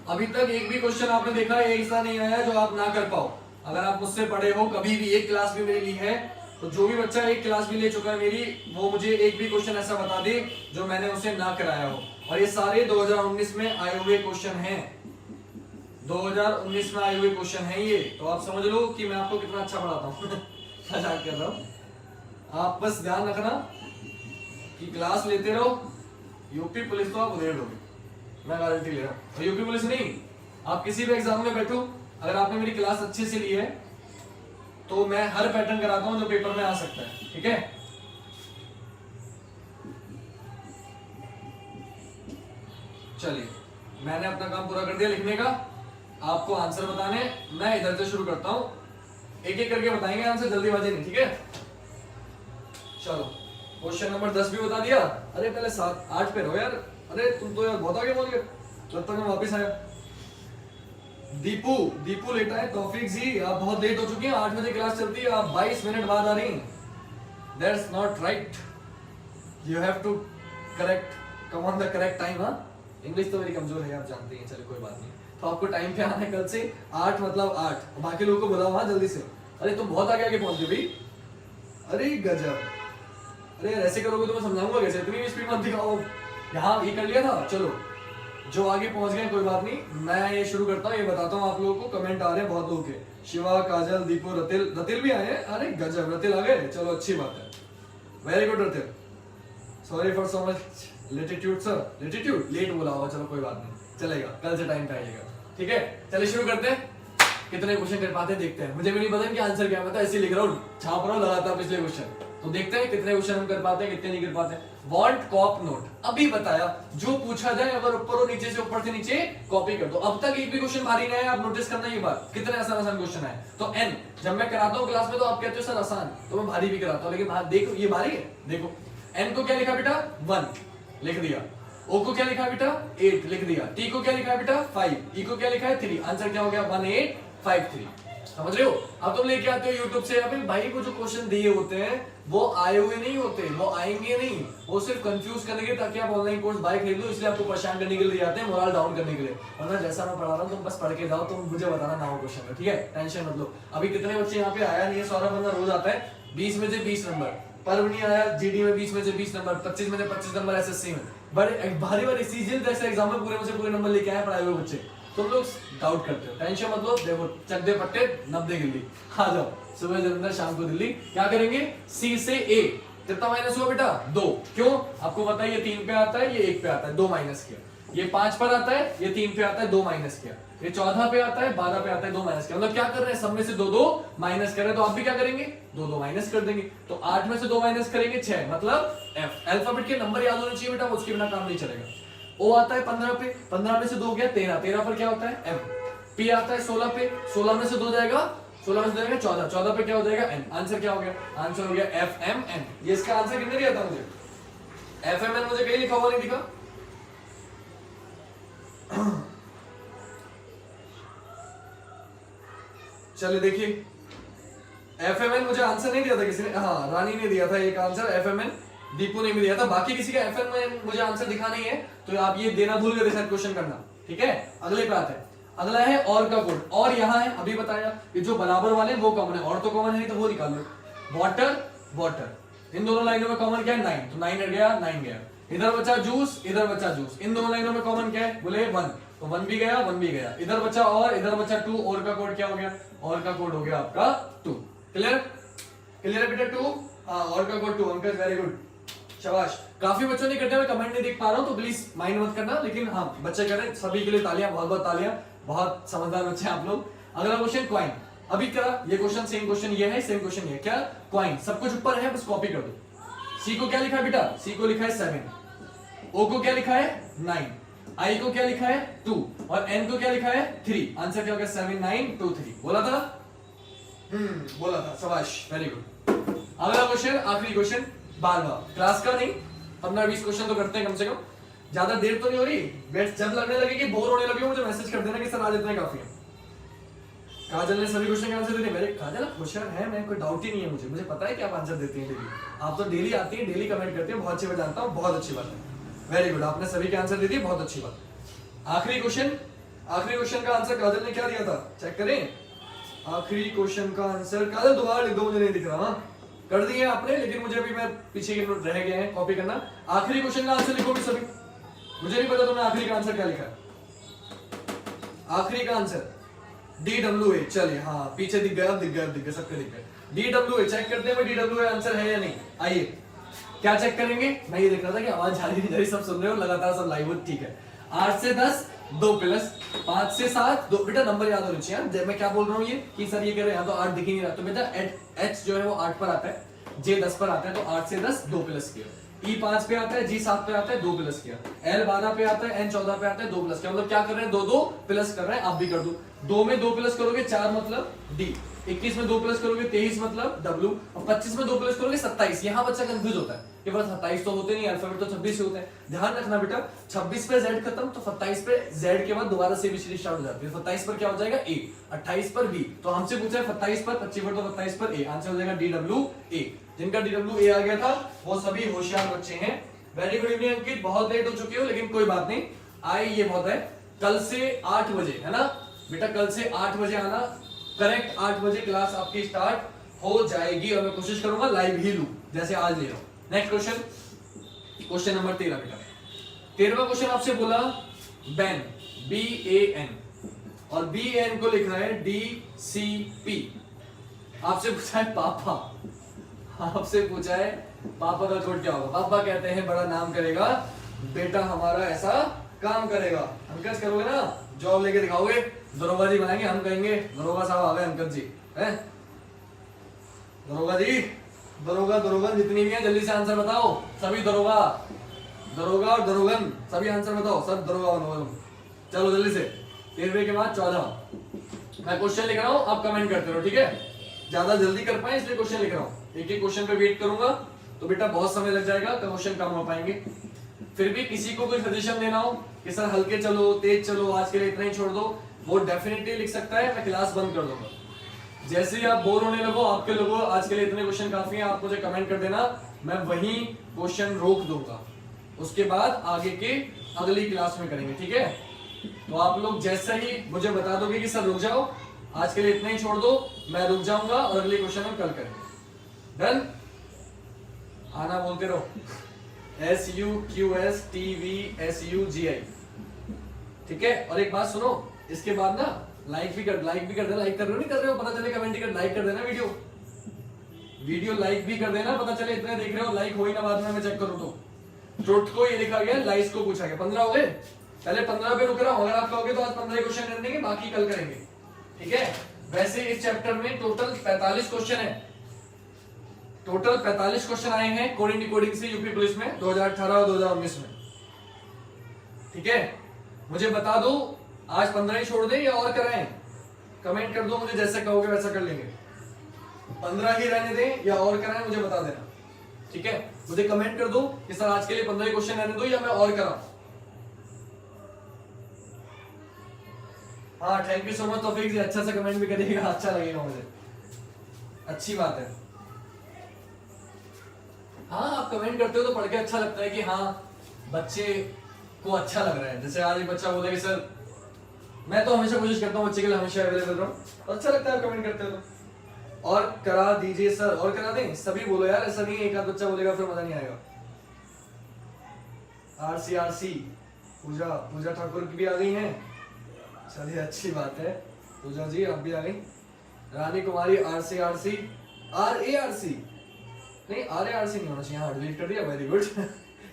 अभी तक एक भी क्वेश्चन आपने देखा है ऐसा नहीं आया जो आप ना कर पाओ। अगर आप मुझसे पढ़े हो, कभी भी एक क्लास भी मेरी ली है, तो जो भी बच्चा एक क्लास भी ले चुका है मेरी, वो मुझे एक भी क्वेश्चन ऐसा बता दे जो मैंने उसे ना कराया हो। और ये सारे 2019 में आए हुए क्वेश्चन हैं, 2019 में आए हुए क्वेश्चन हैं ये, तो आप समझ लो कि मैं आपको कितना अच्छा पढ़ाता हूँ। मजाक कर रहा हूँ, आप बस ध्यान रखना कि क्लास लेते रहो। यूपी पुलिस तो आप उधेड़ दोगे, मैं गारंटी ले रहा हूँ। और यूपी पुलिस नहीं, आप किसी भी एग्जाम में बैठो, अगर आपने मेरी क्लास अच्छे से ली है तो मैं हर पैटर्न कराता हूँ जो पेपर में आ सकता है, ठीक है? चलिए मैंने अपना काम पूरा कर दिया लिखने का, आपको आंसर बताने। मैं इधर से शुरू करता हूँ, एक एक करके बताएंगे आंसर, जल्दीबाजी नहीं, ठीक है? चलो क्वेश्चन नंबर 10 भी बता दिया। अरे पहले 7-8 पे रहो यार, अरे तुम तो यार बहुत आगे बोल गए, जब तक मैं वापस आया। दीपू लेटा है। तौफीक जी आप बहुत लेट हो चुकी हैं, 8 बजे क्लास चलती है, आप 22 मिनट बाद आ रही हैं। That's not right, you have to correct come on the correct time. हाँ इंग्लिश तो मेरी कमजोर है, आप जानते हैं, चलो कोई बात नहीं। तो आपको टाइम पे आना है कल से, 8 मतलब 8। बाकी लोगों को बुलाओ हाँ जल्दी से। अरे तुम बहुत आगे पहुंच गए भाई, अरे गजब। अरे ऐसे करोगे तो मैं समझाऊंगा कैसे, इतनी स्पीड मत दिखाओ। यहाँ ये कर लिया था, चलो जो आगे पहुंच गए कोई बात नहीं। मैं ये शुरू करता हूँ, ये बताता हूँ आप लोगों को। कमेंट आ रहे हैं बहुत लोगों के, शिवा, काजल, दीपू, रतिल भी आए हैं। अरे गजब, रतिल आ गए, चलो अच्छी बात है, very good Ratil. Sorry for so much latitude sir, latitude late बोला होगा, चलो कोई बात नहीं, चलेगा, कल से टाइम पे आइएगा, ठीक है? चलिए शुरू करते हैं। कितने क्वेश्चन कर पाते हैं देखते हैं, मुझे भी नहीं पता कि आंसर क्या है, ऐसे लिख रहा हूँ, छाप रहा हूँ लगातार पिछले क्वेश्चन, तो देखते हैं कितने क्वेश्चन हम कर पाते हैं कितने नहीं कर पाते हैं। वांट कॉप नोट, अभी बताया जो पूछा जाए अगर ऊपर और नीचे से ऊपर से नीचे कॉपी कर दो। अब तक एक भी क्वेश्चन भारी नहीं आया, आप नोटिस करना ये बात, कितने आसान क्वेश्चन है। तो एन जब मैं कराता हूँ क्लास में तो आप कहते हो सर आसान, तो मैं भारी भी कराता हूँ, लेकिन देखो ये भारी है। देखो एन को क्या लिखा बेटा 1 लिख दिया, ओ को क्या लिखा है बेटा 8 लिख दिया, टी को क्या लिखा है बेटा 5, ई को क्या लिखा है 3। आंसर क्या हो गया 1853। समझ रहे हो? अब तुम लेके आते हो यूट्यूब से, अबे भाई वो जो क्वेश्चन दिए होते हैं वो आए हुए नहीं होते, वो आएंगे नहीं, वो सिर्फ कंफ्यूज करने के ताकि आप ऑनलाइन कोर्स बाय खरीद लो, इसलिए आपको परेशान करने के लिए आते हैं, मोरल डाउन करने के लिए। वरना जैसा मैं पढ़ा रहा हूँ तुम बस पढ़ के जाओ, तुम मुझे बताना ना हो क्वेश्चन में, ठीक है? टेंशन मत लो। अभी कितने बच्चे यहाँ पे आया नहीं है, सौरभ बंदा रोज आता है, 20 में से 20 नंबर, पर्व नहीं आया जीडी में 20 में से 20 नंबर, 25 में से 25 नंबर एसएससी में, बड़े भारी सीजन जैसे एग्जाम में पूरे में से पूरे नंबर लेके आए पढ़ाए हुए बच्चे। तुम लोग डाउट करते हो, टेंशन मत लो, देखो चक दे पट्टे 90 गिल्ली, आ जाओ सुबह जलंधर शाम को दिल्ली। क्या करेंगे सी से ए, कितना माइनस हुआ बेटा 2, क्यों आपको पता है ये 3 पे आता है, ये 1 पे आता है, 2 माइनस किया, ये 5 पर आता है, ये 3 पे आता है, 2 माइनस किया, ये 14 पे आता है, 12 पे आता है, 2 माइनस किया। मतलब क्या कर रहे हैं, सब में से 2 माइनस कर रहे हैं, तो आप भी क्या करेंगे 2 माइनस कर देंगे। तो 8 में से 2 माइनस करेंगे 6, मतलब एफ। अल्फाबेट के नंबर याद होने चाहिए बेटा, उसके बिना काम नहीं चलेगा। ओ आता है 15 पे, 15 में से 2 गया 13, 13 पर क्या होता है एम। P आता है 16 पे, 16 में से 2 जाएगा, 16 में से 2 जाएगा 14, 14 पे क्या हो जाएगा N। आंसर क्या हो गया? आंसर हो गया FMN। ये इसका आंसर कितने दिया था मुझे? FMN मुझे कहीं लिखा हुआ नहीं दिखा। चलिए देखिए, FMN मुझे आंसर नहीं दिया था किसी ने, हाँ रानी ने दिया था एक आंसर, FMN दीपू ने भी दिया था, बाकी किसी का FMN मुझे आंसर दिखा नहीं है, तो आप ये देना भूल गए थे शायद क्वेश्चन करना। ठीक है, अगले पे आते हैं। अगला है और का कोड, और यहाँ है अभी बताया, ये जो बराबर वाले वो कॉमन है, और तो कॉमन है नहीं तो वो निकाल लो। वाटर वाटर, इन दोनों लाइनों में कॉमन क्या है? 9, तो 9 गया, 9 गया। इधर बचा जूस, इधर बचा जूस, इन दोनों लाइनों में कॉमन क्या है? बोले 1, तो 1 भी गया, 1 भी गया। इधर बचा और, इधर बचा 2, और का कोड क्या हो गया? और का कोड हो गया आपका 2। क्लियर? क्लियर है बेटा 2? हाँ, और का कोड 2। अंकल वेरी गुड, शाबाश। काफी बच्चों ने करते हैं, मैं कमेंट नहीं देख पा रहा हूं तो प्लीज माइंड मत करना, लेकिन हाँ बच्चे कर रहे हैं, सभी के लिए तालियां, बहुत बहुत तालियां, बहुत समझदार बच्चे हैं आप लोग। अगला क्वेश्चन क्वाइन, अभी करा ये क्वेश्चन, सेम क्वेश्चन ये है, सेम क्वेश्चन ये क्या? क्वाइन, सब कुछ ऊपर है, बस कॉपी कर दो। सी को क्या लिखा है बेटा? सी को लिखा है 7, ओ को क्या लिखा है? 9, आई को क्या लिखा है? 2, और एन को क्या लिखा है? 3। आंसर क्या होगा? 7 9 2 3। बोला था? बोला था, शाबाश, वेरी गुड। अगला क्वेश्चन, आखिरी क्वेश्चन 12वां, क्लास का नहीं, 15-20 क्वेश्चन तो करते हैं कम से कम, ज्यादा देर तो नहीं हो रही। बेट जब लगने लगे कि बोर होने लगे मुझे मैसेज कर देना कि सर आज इतना काफी है। काजल ने सभी क्वेश्चन के आंसर दे दिए। मेरे काजल आप होशियार है, मैं कोई डाउट ही नहीं है, मुझे पता है कि आप आंसर देती हैं डेली, आप तो डेली आती हैं, डेली कमेंट करती हैं, बहुत अच्छी बात जानता हूँ, बहुत अच्छी बात है, वेरी गुड। आपने सभी के आंसर दे दिए, बहुत अच्छी बात। आखिरी क्वेश्चन का आंसर काजल ने क्या दिया था, चेक करें। आखिरी क्वेश्चन का आंसर काजल दोबारा लिख दो, मुझे नहीं दिख रहा। कर दिए आपने, लेकिन मुझे अभी मैं पीछे के नोट रह गए हैं कॉपी करना। आखिरी क्वेश्चन का आंसर लिखोगे सभी, मुझे नहीं पता तुमने आखिरी का आंसर क्या लिखा है। आखिरी का आंसर DWA, चलिए हाँ पीछे दिख गया, दिख गया, सबके दिख गया। DWA चेक करते हैं DWA आंसर है या नहीं। आइए क्या चेक करेंगे, मैं ये देख रहा था कि आवाज जा रही, सब सुन रहे हो लगातार, सब लाइव हो, ठीक है। 8 से 10 2 प्लस, 5 से 7 2, बेटा नंबर याद होने चाहिए। जब मैं क्या बोल रहा हूँ ये कि सर ये कह रहे हैं तो 8 दिख ही नहीं रहा, तो बेटा H जो है वो 8 पर आता है, J 10 पर आता है, तो 8 से 10 2 प्लस किया। E 5 पे आता है, G 7 पे आता है, 2 प्लस किया। L 12 पे आता है, N 14 पे आता है, 2 प्लस किया। मतलब क्या कर रहे हैं, 2 प्लस कर रहे हैं, आप भी कर दो। 2 में 2 प्लस करोगे 4 मतलब D, 21 में 2 प्लस करोगे 23 मतलब W, और 25 में 2 प्लस करोगे 27। यहाँ बच्चा कंफ्यूज होता है कि बस 27 तो होते नहीं, अल्फाबेट तो 26 से होते हैं। ध्यान रखना बेटा, 26 पे Z खत्म, तो 27 पे Z के बाद दोबारा से ABCD स्टार्ट हो जाती है। 27 पर क्या हो जाएगा A, 28 पर B, तो हमसे पूछा है 27 पर, 25 पर, तो 27 पर A, आंसर हो जाएगा DWA। जिनका DWA आ गया था वो सभी होशियार बच्चे हैं। वेरी गुड इवनिंग अंकित, बहुत लेट हो चुके हो, लेकिन कोई बात नहीं, आए ये बहुत है। कल से 8 बजे है ना बेटा, कल से 8 बजे आना, करेक्ट 8 बजे क्लास आपकी स्टार्ट हो जाएगी, और मैं कोशिश करूंगा लाइव ही लूं जैसे आज ले रहा हूं। नेक्स्ट क्वेश्चन नंबर 13 बेटा। 13वां क्वेश्चन आपसे बोला बैन, BAN, और BAN को लिख रहा है DCP। आपसे पूछा है पापा, आपसे पूछा है पापा का कोड क्या होगा। पापा कहते हैं बड़ा नाम करेगा, बेटा हमारा ऐसा काम करेगा। अंकज करोगे ना, जॉब लेके दिखाओगे, दरोगा जी बनाएंगे, हम कहेंगे दरोगा साहब आ गए अंकज जी, हैं दरोगा जी, दरोगा जितनी भी हैं जल्दी से आंसर बताओ, सभी दरोगा और दरोगन सभी आंसर बताओ, सब दरोगा बनो, चलो जल्दी से। 13वें के बाद 14, मैं क्वेश्चन लिख रहा हूँ, आप कमेंट करते रहो, ठीक है, ज्यादा जल्दी कर पाए इसलिए क्वेश्चन लिख रहा हूँ। एक एक क्वेश्चन पे वेट करूंगा तो बेटा बहुत समय लग जाएगा, क्वेश्चन कम हो पाएंगे। फिर भी किसी को कोई सजेशन देना हो कि सर हल्के चलो, तेज चलो, आज के लिए इतना ही छोड़ दो, वो डेफिनेटली लिख सकता है, मैं क्लास बंद कर दूंगा। जैसे ही आप बोर होने लगो, आपके लोगों आज के लिए इतने क्वेश्चन काफी हैं, आप मुझे कमेंट कर देना, मैं वही क्वेश्चन रोक दूंगा, उसके बाद आगे के अगली क्लास में करेंगे, ठीक है। तो आप लोग जैसे ही मुझे बता दोगे कि सर रुक जाओ, आज के लिए इतना ही छोड़ दो, मैं रुक जाऊंगा और अगले क्वेश्चन हम कल करेंगे। डन, आना बोलते रहो, SUQSTVSUGI, ठीक है। और एक बात सुनो, इसके बाद ना लाइक भी कर देना, लाइक कर रहे हो नहीं कर रहे हो पता चले, कमेंट कर लाइक कर देना, वीडियो लाइक भी कर देना, पता चले इतने देख रहे हो, लाइक हो ही ना बाद में मैं चेक करूं तो। ट्रुथ को ये लिखा गया, लाइक्स को पूछा गया। 15 हो गए, पहले 15 पे रुक रहा हूं, अगर आप कहोगे तो आज 15 क्वेश्चन कर देंगे, बाकी कल करेंगे, ठीक है। वैसे इस चैप्टर में टोटल 45 क्वेश्चन है, टोटल 45 क्वेश्चन आए हैं कोडिंग डिकोडिंग से यूपी पुलिस में 2018 और 2019 में, ठीक है। मुझे बता दो आज 15 ही छोड़ दें या और कराएं? कमेंट कर दो, मुझे जैसे कहोगे वैसा कर लेंगे। 15 ही रहने दें या और कराएं, मुझे बता देना, ठीक है? मुझे कमेंट कर दो कि सर आज के लिए 15 ही क्वेश्चन रहने दो या मैं और कराऊं। हाँ, थैंक यू सो मच तौफीक जी, अच्छा सा कमेंट भी करिएगा, अच्छा लगेगा मुझे, अच्छी बात है। हाँ, आप कमेंट करते हो तो पढ़ के अच्छा लगता है कि हाँ बच्चे को अच्छा लग रहा है। जैसे आज एक बच्चा बोला कि सर, मैं तो हमेशा कोशिश करता हूँ बच्चे के लिए हमेशा अवेलेबल रहूं, तो अच्छा लगता है कमेंट करते हो तो। और करा दीजिए सर, और करा दें, सभी बोलो यार, ऐसा नहीं एक आध बच्चा बोलेगा फिर मजा नहीं आएगा। आरसी पूजा ठाकुर की भी आ गई हैं, चलिए अच्छी बात है। पूजा जी आप भी आ गई। रानी कुमारी आरसी RARC नहीं, RARC नहीं होना चाहिए, हाँ डिलीट कर दिया, वेरी गुड।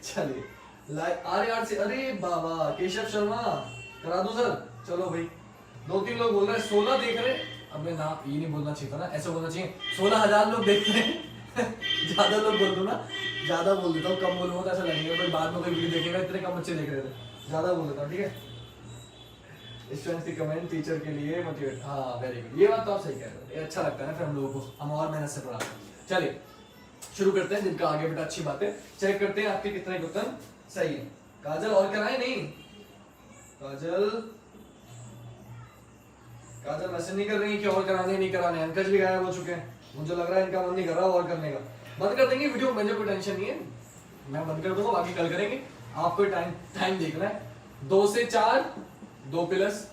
चलिए RARC, अरे बाबा केशव शर्मा करा दो सर। चलो भाई, 2-3 लोग बोल रहे हैं, 16 देख रहे हैं। अब मैं ना ये नहीं बोलना चाहिए था ना, ऐसे बोलना चाहिए 16,000 लोग देख रहे हैं। ज्यादा लोग बोल दो ना, ज्यादा बोल देता हूँ, कम बोलूंगा तो ऐसा लगेगा कोई बाद में कोई वीडियो देखेगा इतने कम बच्चे देख रहे थे, ज्यादा बोल देता हूँ, ठीक है? स्टूडेंट्स की कमेंट टीचर के लिए मोटिवेट, हाँ वेरी गुड, ये बात तो आप सही कह रहे हो, ये अच्छा लगता है ना, फिर हम लोगों को हम और मेहनत से पढ़ाते हैं। चलिए शुरू करते हैं, जिनका आगे बेटा अच्छी बात है। चेक करते हैं आपके कितने उत्तर सही है। काजल और कराए नहीं? काजल मैसेज नहीं कर रही कि और कराने नहीं कराने। अंकज भी गायब हो चुके हैं, मुझे लग रहा है इनका मन नहीं कर रहा और करने का। बंद कर देंगे वीडियो, मुझे कोई टेंशन नहीं है, मैं बंद कर दूंगा, बाकी कल करेंगे। आपको टाइम देखना है। 2 से 4 2 प्लस,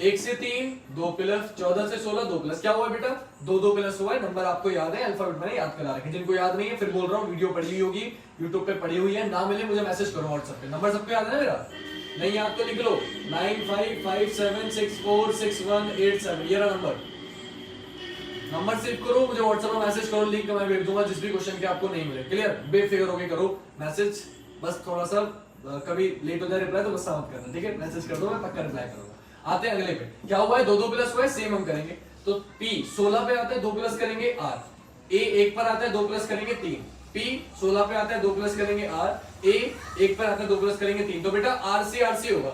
1 से 3 2 प्लस, 14 से 16 2 प्लस। क्या हुआ बेटा? 2 प्लस हुआ है। नंबर आपको याद है, अल्फाबेट मैंने याद करा रखे। जिनको याद नहीं है फिर बोल रहा हूँ, वीडियो पढ़ी हुई होगी, यूट्यूब पे पढ़ी हुई है, ना मिले मुझे मैसेज करो व्हाट्सएप पे। नंबर सबको याद है ना मेरा? नहीं याद तो लिख लो, 9557646187, ये रहा नंबर सेव करो, मुझे व्हाट्सएप पे मैसेज करो, लिंक मैं भेज दूंगा जिस भी क्वेश्चन के आपको नहीं मिले। क्लियर? बेफिक्र होके करो मैसेज, बस थोड़ा सा कभी लेट हो जाए रिप्लाई तो गुस्सा मत करना, ठीक है? मैसेज कर दो, मैं पक्का रिप्लाई करूंगा। आते हैं अगले पे। क्या हुआ है? 2 प्लस हुआ है, सेम हम करेंगे। तो P 16 पे आता है, 2 प्लस करेंगे R। A 1 पर आता है, 2 प्लस करेंगे 3। P 16 पे आता है, 2 प्लस करेंगे R। A 1 पर आता है, 2 प्लस करेंगे 3। तो बेटा RC होगा,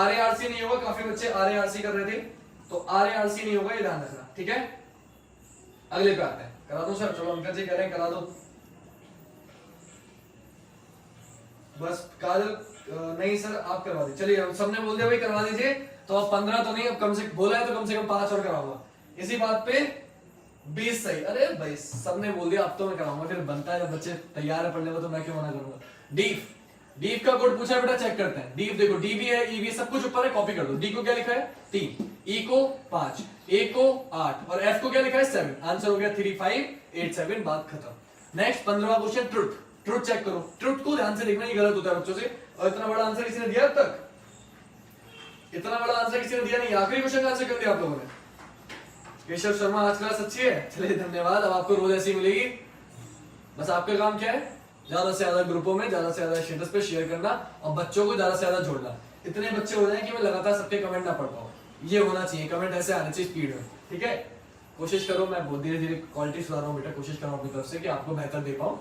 RARC नहीं होगा। काफी बच्चे RARC कर रहे थे, तो RARC नहीं होगा, ये ध्यान रखना, ठीक है? अगले पे आते हैं। करा दो सर, चलो अंकल जी कह रहे हैं करा दो। बस काजल नहीं सर आप करवा दीजिए। चलिए सबने बोल दिया भाई करवा दीजिए, तो अब 15 तो नहीं, अब कम से बोला है तो कम से कम 5 और कराऊंगा। इसी बात पे 20 सही। अरे भाई सबने बोल दिया, अब तो मैं कराऊंगा। फिर बनता है जब बच्चे तैयार है पढ़ने को, तो मैं क्यों मना करूंगा। डीफ का कोड पूछा है बेटा, चेक करते हैं। डीफ देखो, डी भी है, ई भी, सब कुछ ऊपर है, कॉपी कर दो। डी को क्या लिखा है? 3, ई को 5, ए को 8 और एफ को क्या लिखा है? 7। आंसर हो गया 3587, बात खत्म। नेक्स्ट 15वां क्वेश्चन, ट्रुथ चेक करो। ट्रुथ को ध्यान से देखना, ये गलत होता है बच्चों से। और इतना बड़ा आंसर किसी ने दिया अब तक? इतना बड़ा आंसर किसी ने दिया नहीं। आखिरी क्वेश्चन का आंसर कर दिया आप लोगों ने। केशव शर्मा आज क्लास अच्छी है, चलिए धन्यवाद। अब आपको रोज ऐसी मिलेगी। बस आपका काम क्या है? ज्यादा से ज्यादा ग्रुपों में, ज्यादा से ज्यादा स्टेटस पे शेयर करना और बच्चों को ज्यादा से ज्यादा जोड़ना। इतने बच्चे हो जाए कि मैं लगातार सबके कमेंट ना पढ़ पाऊं, ये होना चाहिए। कमेंट ऐसे आने चाहिए स्पीड में, ठीक है? कोशिश करो, मैं बहुत धीरे धीरे क्वालिटी सुधार रहा हूँ बेटा, कोशिश कर रहा हूँ अपनी तरफ से कि आपको बेहतर दे पाऊँ।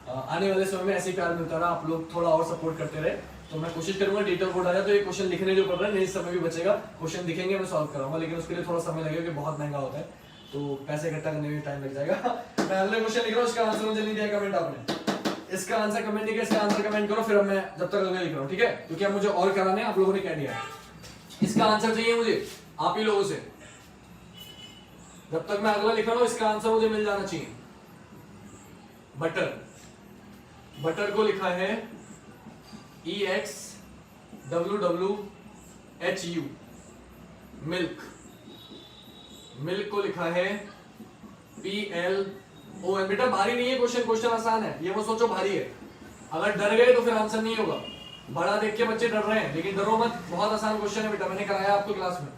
आने वाले समय में ऐसे प्यार मिलता रहा, आप लोग थोड़ा और सपोर्ट करते रहे, तो मैं कोशिश करूंगा डिजिटल बोर्ड आ जाए तो ये क्वेश्चन लिखने जो पड़ रहा है नहीं, समय भी बचेगा, क्वेश्चन दिखेंगे, मैं सॉल्व कराऊंगा। लेकिन उसके लिए थोड़ा समय लगेगा, बहुत महंगा होता है, तो पैसे इकट्ठा करने में टाइम लग जाएगा। मैं अगले क्वेश्चन लिख रहा हूँ, इसका आंसर मुझे नहीं दिया कमेंट आपने, इसका आंसर कमेंट नहीं किया, इसका आंसर कमेंट करो, फिर अब मैं जब तक अगले लिख रहा हूँ, ठीक है? क्योंकि अब मुझे और कराने आप लोगों ने कह दिया है, इसका आंसर चाहिए मुझे आप ही लोगों से। जब तक मैं अगला लिख रहा हूँ इसका आंसर मुझे मिल जाना चाहिए। बटर को लिखा है EXWWHU, मिल्क को लिखा है PLON। बेटा भारी नहीं है क्वेश्चन आसान है, ये मत सोचो भारी है। अगर डर गए तो फिर आंसर नहीं होगा। बड़ा देख के बच्चे डर रहे हैं, लेकिन डरो मत, बहुत आसान क्वेश्चन है बेटा, मैंने कराया आपको क्लास में।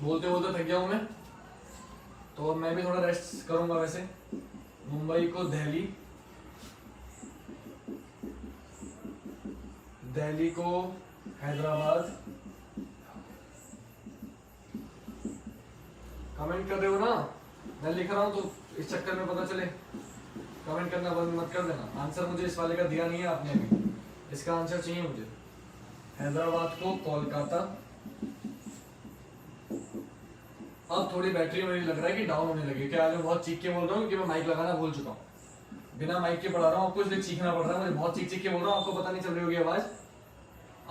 बोलते बोलते थक गया हूं मैं, तो अब मैं भी थोड़ा रेस्ट करूंगा। वैसे मुंबई को दिल्ली, दिल्ली को हैदराबाद। कमेंट कर रहे हो ना, मैं लिख रहा हूं तो इस चक्कर में पता चले। कमेंट करना बंद मत कर देना। आंसर मुझे इस वाले का दिया नहीं है आपने अभी, इसका आंसर चाहिए मुझे। हैदराबाद को कोलकाता। अब थोड़ी बैटरी मेरी लग रहा है कि डाउन होने लगी। क्या मैं बहुत चीख के बोल रहा हूँ क्योंकि मैं माइक लगाना भूल चुका हूँ। बिना माइक के पढ़ा रहा हूँ आपको, इसलिए चीखना पड़ रहा है मुझे। बहुत चीख चीख के बोल रहा हूँ, आपको पता नहीं चल रही होगी आवाज।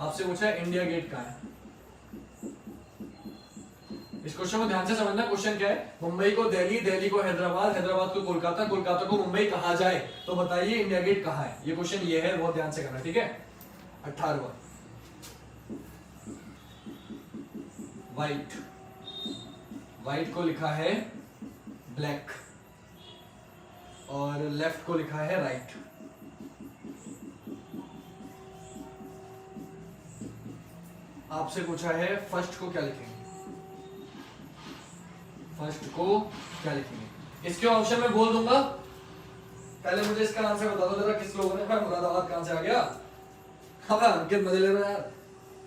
आपसे पूछा है इंडिया गेट कहाँ है। इस क्वेश्चन को ध्यान से समझना। क्वेश्चन क्या है, मुंबई को दिल्ली, दिल्ली को हैदराबाद, हैदराबाद को कोलकाता, कोलकाता को मुंबई कहा जाए तो बताइए इंडिया गेट कहाँ है। ये क्वेश्चन ये है, बहुत ध्यान से करना, ठीक है। 18वां व्हाइट, व्हाइट को लिखा है ब्लैक और लेफ्ट को लिखा है राइट। आपसे पूछा है फर्स्ट को क्या लिखेंगे, फर्स्ट को क्या लिखेंगे। इसके ऑप्शन में बोल दूंगा, पहले मुझे इसका आंसर बता दो जरा। किस लोगों ने, भाई मुरादाबाद कहां से आ गया। हाँ अंकित मजे ले रहा है यार,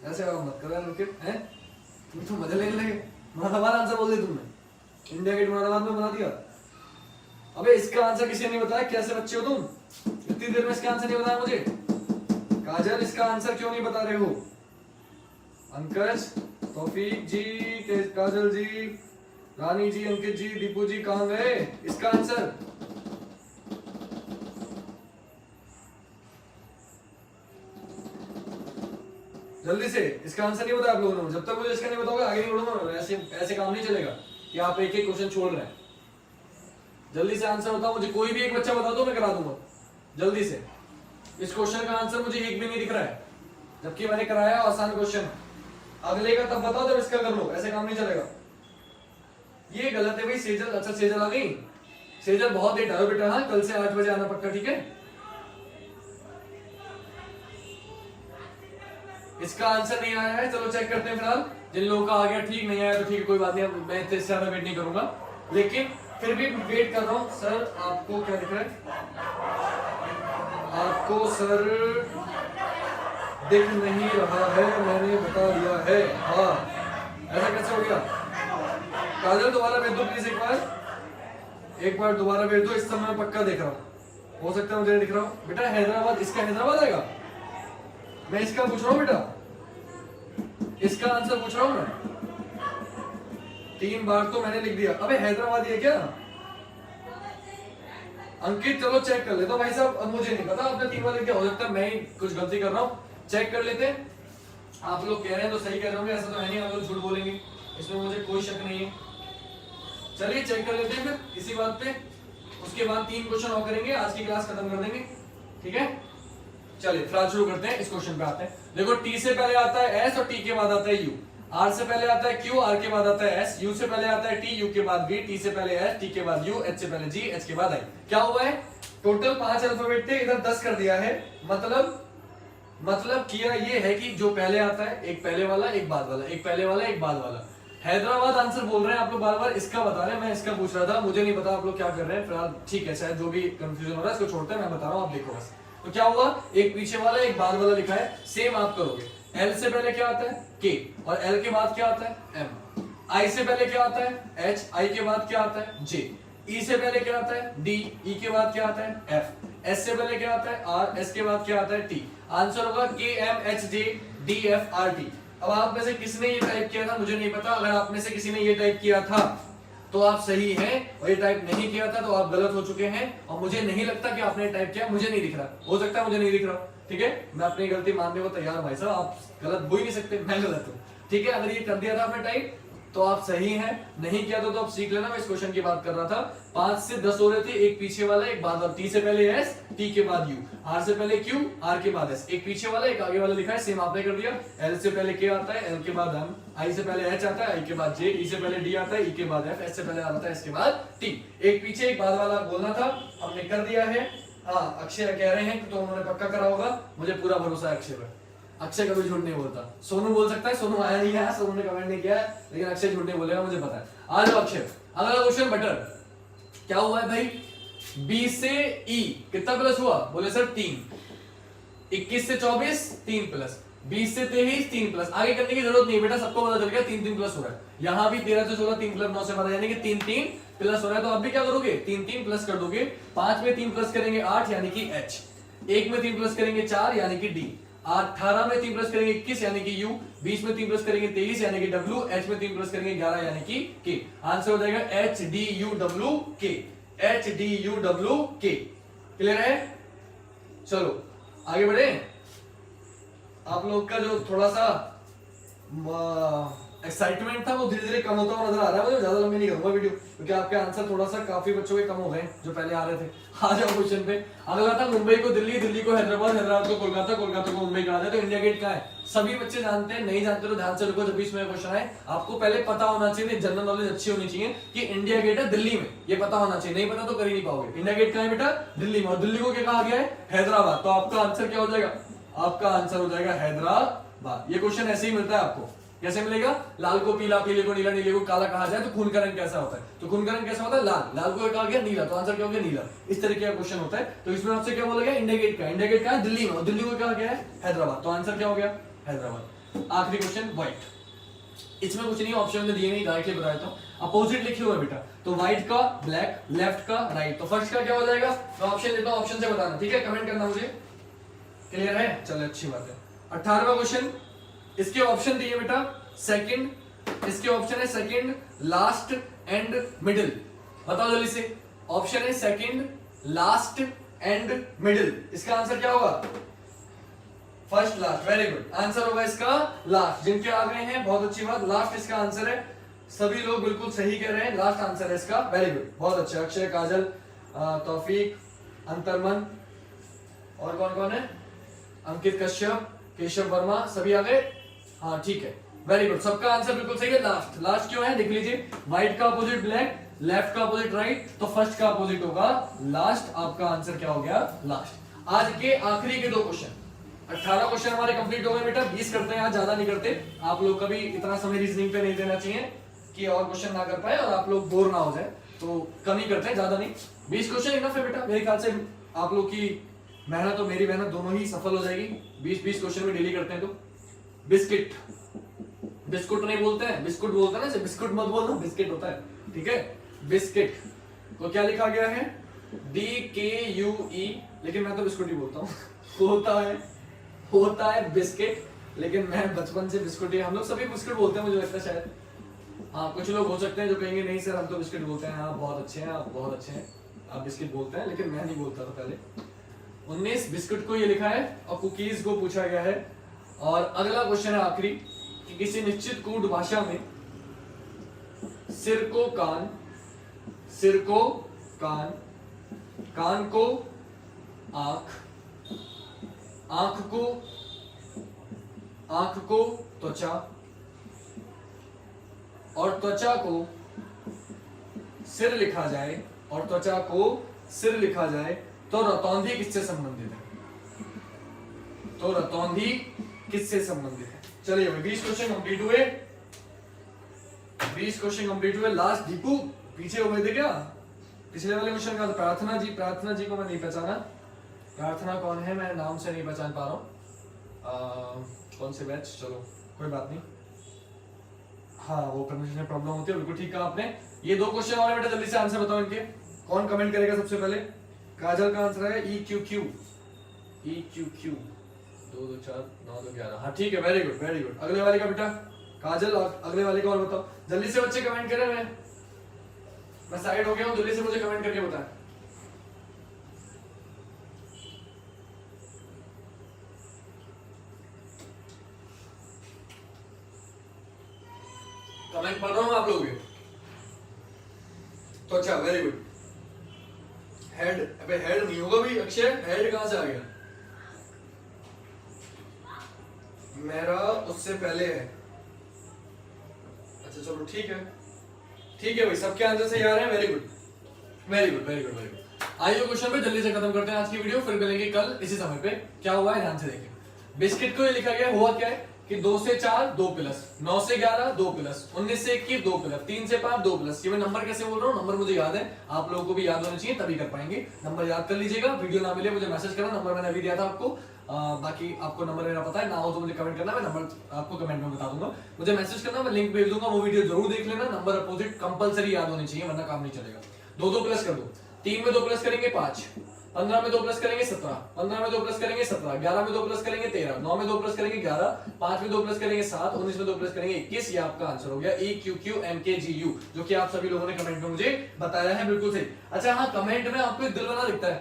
ऐसे मत करो यार अंकित, हैं तुम तो मजे लेने लगे। मुरादाबाद आंसर बोल दिया तुमने, इंडिया गेट मुरादाबाद में बना दिया। अबे इसका आंसर किसी ने नहीं बताया, कैसे बच्चे हो तुम, इतनी देर में इसका आंसर नहीं बताया मुझे। काजल इसका आंसर क्यों नहीं बता रहे हो। अंकज, तौफीक जी, काजल जी, रानी जी, अंकित जी, दीपू जी कहां गए। इसका आंसर जल्दी से, इसका आंसर नहीं बताया आप लोगों ने। जब तक मुझे इसका नहीं बताओगे आगे नहीं बढ़ूंगा। ऐसे ऐसे काम नहीं चलेगा कि आप एक एक क्वेश्चन छोड़ रहे हैं। जल्दी से आंसर बताओ मुझे, कोई भी एक बच्चा बता दो मैं करा दूंगा जल्दी से। इस क्वेश्चन का आंसर मुझे एक भी नहीं दिख रहा है, जबकि मैंने कराया आसान क्वेश्चन। अगले का तब बताओ जब इसका कर लो, ऐसे काम नहीं चलेगा। ये गलत है भाई। सेजल, अच्छा सेजल आ गई। सेजल बहुत लेट आयो बेटा, हाँ कल से 8 बजे आना पक्का, ठीक है। इसका आंसर नहीं आया है, चलो चेक करते हैं फिलहाल। जिन लोगों का आ गया ठीक, नहीं आया तो ठीक है, कोई बात नहीं। मैं इससे ज्यादा वेट नहीं करूंगा, लेकिन फिर भी वेट कर रहा हूं। सर आपको क्या दिख रहा है, आपको सर दिख नहीं रहा है, मैंने बता दिया है। हाँ ऐसा कैसे हो गया। काजल दोबारा भेज दो प्लीज, एक बार दोबारा भेज दो। इस समय मैं पक्का देख रहा हूँ, हो सकता है मुझे दिख रहा हूँ। बेटा हैदराबाद, इसका हैदराबाद आएगा। मैं इसका पूछ रहा हूँ बेटा, इसका आंसर पूछ रहा हूँ मैं। 3 बार तो मैंने लिख दिया। अबे हैदराबाद है क्या अंकित, चलो चेक कर लेता हूँ भाई साहब। अब मुझे नहीं पता आपने 3 बार लिख दिया, हो सकता है मैं ही कुछ गलती कर रहा हूँ। चेक कर लेते हैं। आप लोग कह रहे हैं तो सही कह रहे होंगे, ऐसा तो है नहीं आप लोग झूठ बोलेंगे, इसमें मुझे कोई शक नहीं है। चलिए चेक कर लेते हैं फिर इसी बात पे। उसके बाद 3 क्वेश्चन और करेंगे, आज की क्लास खत्म कर देंगे, ठीक है। चलिए फिलहाल शुरू करते हैं, इस क्वेश्चन पे आते हैं। देखो टी से पहले आता है एस और टी के बाद आता है यू। आर से पहले आता है क्यू, आर के बाद आता है एस। यू से पहले आता है टी, यू के बाद वी, टी से पहले एस, टी के बाद यू, एच से पहले जी, एच के बाद आई। क्या हुआ है, टोटल 5 अल्फाबेट थे, इधर 10 कर दिया है। मतलब किया ये है कि जो पहले आता है, एक पहले वाला एक बाद वाला, एक पहले वाला एक बाद वाला। हैदराबाद आंसर बोल रहे हैं आप लोग बार बार, इसका बता रहे हैं। मैं इसका पूछ रहा था, मुझे नहीं पता आप लोग क्या कर रहे हैं फिलहाल, ठीक है। शायद जो भी कंफ्यूजन हो रहा है इसको छोड़ते हैं, मैं बता रहा हूँ, आप देखो बस। तो क्या हुआ, एक पीछे वाला एक बाद वाला लिखा है, सेम आप करोगे। एल से पहले क्या आता है के, और एल के बाद क्या आता है एम। आई से पहले क्या आता है एच, आई के बाद क्या आता है जे। ई से पहले क्या आता है डी, ई के बाद क्या आता है एफ। एस से पहले क्या आता है आर, एस के बाद क्या आता है टी। आंसर होगा K M H J D F R T. अब आप में से किसने ये टाइप किया था मुझे नहीं पता। अगर आप में से किसी ने ये टाइप किया था तो आप सही हैं, और ये टाइप नहीं किया था तो आप गलत हो चुके हैं। और मुझे नहीं लगता कि आपने टाइप किया, मुझे नहीं दिख रहा, हो सकता है मुझे नहीं दिख रहा, ठीक है। मैं अपनी गलती मानने को तैयार भाई साहब, आप गलत हो ही नहीं सकते, मैं गलत हूँ, ठीक है। अगर ये कर दिया था आपने टाइप तो आप सही हैं, नहीं किया तो आप सीख लेना। मैं इस क्वेश्चन की बात कर रहा था। 5 से 10 हो रहे थे, एक पीछे वाला एक बाद वाला। टी से पहले एस, टी के बाद यू। आर से पहले क्यू, आर के बाद एस। एक पीछे वाला एक आगे वाला लिखा है, सेम आपने कर दिया। एल से पहले के आता है, एल के बाद एम। आई से पहले एच आता है, आई के बाद जे। ई से पहले डी आता है, ई के बाद एफ। एस से पहले आता है, एस के बाद टी। एक पीछे एक बाद वाला बोलना था, हमने कर दिया है। हाँ अक्षय कह रहे हैं तो उन्होंने पक्का करा होगा, मुझे पूरा भरोसा है अक्षय पर। अक्षय कभी झूठ नहीं बोलता। सोनू बोल सकता है, सोनू आया नहीं है, सोनू ने कमेंट नहीं किया है, लेकिन अक्षय झूठ नहीं बोलेगा, मुझे पता है। आ जाओ अक्षय। अगला क्वेश्चन बटर। क्या हुआ है भाई, बी से ई कितना प्लस हुआ, बोले सर 3। 21 से 24 3 प्लस, 20 से 23 3 प्लस। आगे करने की जरूरत नहीं बेटा, सबको पता चल गया 3 3 प्लस हो रहा है। यहाँ भी 13 से 16 3 प्लस 9 से 12 यानी कि 3 3 प्लस हो रहा है। तो आप भी क्या करोगे, 3 3 प्लस कर दोगे। 5 में 3 प्लस करेंगे 8 यानी कि एच। 1 में 3 प्लस करेंगे 4 यानी कि डी। 18 में 3 प्लस करेंगे 21 यानी कि U, 20 में 3 प्लस करेंगे 23 यानी कि W, H में 3 प्लस करेंगे 11 यानी कि K। आंसर हो जाएगा HDUWK, HDUWK। क्लियर है? चलो आगे बढ़े। आप लोग का जो थोड़ा सा एक्साइटमेंट था वो धीरे धीरे कम होता हुआ नजर आ रहा है मुझे। ज्यादा लंबी नहीं करूंगा वीडियो क्योंकि आपके आंसर थोड़ा सा काफी बच्चों के कम हो गए जो पहले आ रहे थे। आ जाओ क्वेश्चन पे। अगला था मुंबई को दिल्ली, दिल्ली को हैदराबाद, हैदराबाद को कोलकाता, कोलकाता को मुंबई कहा जाए तो इंडिया गेट कहाँ है? सभी बच्चे जानते हैं, नहीं जानते तो ध्यान से रुको। जब भी इसमें क्वेश्चन आए आपको पहले पता होना चाहिए, जनरल नॉलेज अच्छी होनी चाहिए कि इंडिया गेट है दिल्ली में, ये पता होना चाहिए। नहीं पता तो कर ही नहीं पाओगे। इंडिया गेट कहाँ है बेटा? दिल्ली में। और दिल्ली को क्या कहा गया है? हैदराबाद। तो आपका आंसर क्या हो जाएगा? आपका आंसर हो जाएगा हैदराबाद। ये क्वेश्चन ऐसे ही मिलता है आपको। कैसे मिलेगा? लाल को पीला, पीले को नीला, नीले को काला कहा जाए तो खून का रंग कैसा होता है? तो खून का रंग कैसा होता है? लाल। लाल को कहा गया नीला, तो आंसर क्या हो गया? नीला। इस तरीके का क्वेश्चन होता है। तो इसमें आपसे क्या बोला गया? इंडिया गेट का। इंडिया गेट का है दिल्ली में, और दिल्ली को कहा गया है हैदराबाद। तो आंसर क्या हो गया? हैदराबाद। आखिरी क्वेश्चन व्हाइट। इसमें कुछ नहीं, ऑप्शन में दिए नहीं, डायरेक्टली बता देता हूं। अपोजिट लिखे हुए बेटा, तो व्हाइट का ब्लैक, लेफ्ट का राइट। तो फर्स्ट का क्या हो जाएगा? मैं ऑप्शन देता हूं, ऑप्शन से बताना, ठीक है? कमेंट करना मुझे। क्लियर है? चलो अच्छी बात है। 18वां क्वेश्चन, इसके ऑप्शन दिए बेटा सेकंड, इसके ऑप्शन है सेकंड, लास्ट एंड मिडिल। बताओ जल्दी से। ऑप्शन है सेकंड, लास्ट एंड मिडिल। इसका आंसर क्या होगा? First, last. Very good. Answer होगा इसका लास्ट। जिनके आ गए हैं बहुत अच्छी बात, लास्ट इसका आंसर है। सभी लोग बिल्कुल सही कह रहे हैं, लास्ट आंसर है इसका। वेरी गुड, बहुत अच्छा। अक्षय, काजल, तौफीक, अंतरमन, और कौन कौन है? अंकित कश्यप, केशव वर्मा, सभी आ गए। हाँ ठीक है, वेरी गुड। सबका आंसर बिल्कुल सही है, लास्ट। लास्ट क्यों है देख लीजिए। व्हाइट का अपोजिट ब्लैक, लेफ्ट का अपोजिट राइट, तो फर्स्ट का अपोजिट होगा लास्ट। आपका आंसर क्या हो गया? लास्ट। आज के आखिरी के 2 क्वेश्चन। 18 क्वेश्चन हमारे कंप्लीट हो गए बेटा। 20 करते हैं आज, ज्यादा नहीं करते। आप लोग का भी इतना समय रीजनिंग पे नहीं देना चाहिए कि और क्वेश्चन ना कर पाए और आप लोग बोर ना हो जाए, तो कम ही करते हैं, ज्यादा नहीं। 20 क्वेश्चन इनफ है बेटा। मेरे ख्याल से आप लोग की मेहनत और मेरी मेहनत दोनों ही सफल हो जाएगी। 20-20 क्वेश्चन में डेली करते हैं तो। बिस्किट, बिस्कुट नहीं बोलते हैं, बिस्कुट बोलते हैं ना, बिस्कुट मत बोलना, बिस्किट होता है, ठीक है? बिस्किट को क्या लिखा गया है? DKUE, लेकिन मैं तो बिस्कुट ही बोलता हूँ। होता है बिस्किट, लेकिन मैं बचपन से बिस्कुट ही, हम लोग सभी बिस्कुट बोलते हैं मुझे लगता है शायद। हाँ कुछ लोग हो सकते हैं जो कहेंगे नहीं सर हम तो बिस्किट बोलते हैं। हाँ बहुत अच्छे हैं आप, बहुत अच्छे हैं, आप बिस्किट बोलते हैं, लेकिन मैं नहीं बोलता था पहले। 19 बिस्कुट को ये लिखा है और कुकीज को पूछा गया है। और अगला क्वेश्चन है आखिरी कि किसी निश्चित कूट भाषा में सिर को कान, सिर को कान, कान को आंख, आंख को त्वचा और त्वचा को सिर लिखा जाए, और त्वचा को सिर लिखा जाए तो रतौंधी किससे संबंधित है? तो रतौंधी किससे संबंधित है? चलिए 20 क्वेश्चन कंप्लीट हुए। 20 क्वेश्चन कंप्लीट हुए। लास्ट दीपू पीछे हो गए थे क्या? पिछले वाले क्वेश्चन का प्रार्थना जी, प्रार्थना जी को मैं नहीं पहचाना। प्रार्थना कौन है? मैं नाम से नहीं पहचान पा रहा हूँ। कौन से बैच? चलो कोई बात नहीं। हाँ वो प्रमोशन में प्रॉब्लम होती है, बिल्कुल ठीक कहा आपने। ये 2 क्वेश्चन और बेटा जल्दी से आंसर बताओ इनके। कौन कमेंट करेगा सबसे पहले? काजल का आंसर है EQQ, EQQ 2 2 4 9 2 11। हाँ ठीक है, वेरी गुड वेरी गुड। अगले वाले का बेटा काजल, अगले वाले का और बताओ जल्दी से बच्चे, कमेंट करें। मैं साइड हो गया हूँ, जल्दी से मुझे कमेंट करके बताएं। कमेंट पढ़ रहा हूँ आप लोगों के। तो अच्छा वेरी गुड। हेड, अबे हेड नहीं होगा भाई अक्षय, हेड कहां से आ गया? मेरा उससे पहले है। अच्छा चलो ठीक है, ठीक है भाई, सबके आंसर सही आ रहे हैं। Very good very good very good very good. आइए क्वेश्चन पे जल्दी से खत्म करते हैं आज की वीडियो, फिर मिलेंगे कल इसी समय पे। क्या हुआ है ध्यान से देखिए। बिस्किट को ये लिखा गया, हुआ क्या है कि 2 से 4 2 प्लस, 9 से 11 2 प्लस, 19 से 21 2 प्लस, 3 से 5 2 प्लस। ये मैं नंबर कैसे बोल रहा हूँ? नंबर मुझे याद है, आप लोगों को भी याद होना चाहिए तभी कर पाएंगे। नंबर याद कर लीजिएगा। वीडियो ना मिले मुझे मैसेज करना, नंबर मैंने अभी दिया था आपको। बाकी आपको नंबर मेरा पता है, ना हो तो मुझे कमेंट करना, मैं नंबर आपको कमेंट में बता दूंगा। मुझे मैसेज करना, मैं लिंक भेज दूंगा, वो वीडियो जरूर देख लेना। नंबर अपोजिट कंपलसरी याद होनी चाहिए, वरना काम नहीं चलेगा। 2 2 प्लस कर दो, 3 में 2 प्लस करेंगे 5, 15 में 2 प्लस करेंगे 17, 15 में 2 प्लस करेंगे 17, 11 में 2 प्लस करेंगे 13, 9 में 2 प्लस करेंगे 11, 5 में 2 प्लस करेंगे 7, 19 में 2 प्लस करेंगे 21। ये आपका आंसर हो गया EQQMKGU, जो कि आप सभी लोगों ने कमेंट में मुझे बताया है, बिल्कुल सही। अच्छा हाँ, कमेंट में आपको एक दिल बना दिखता है,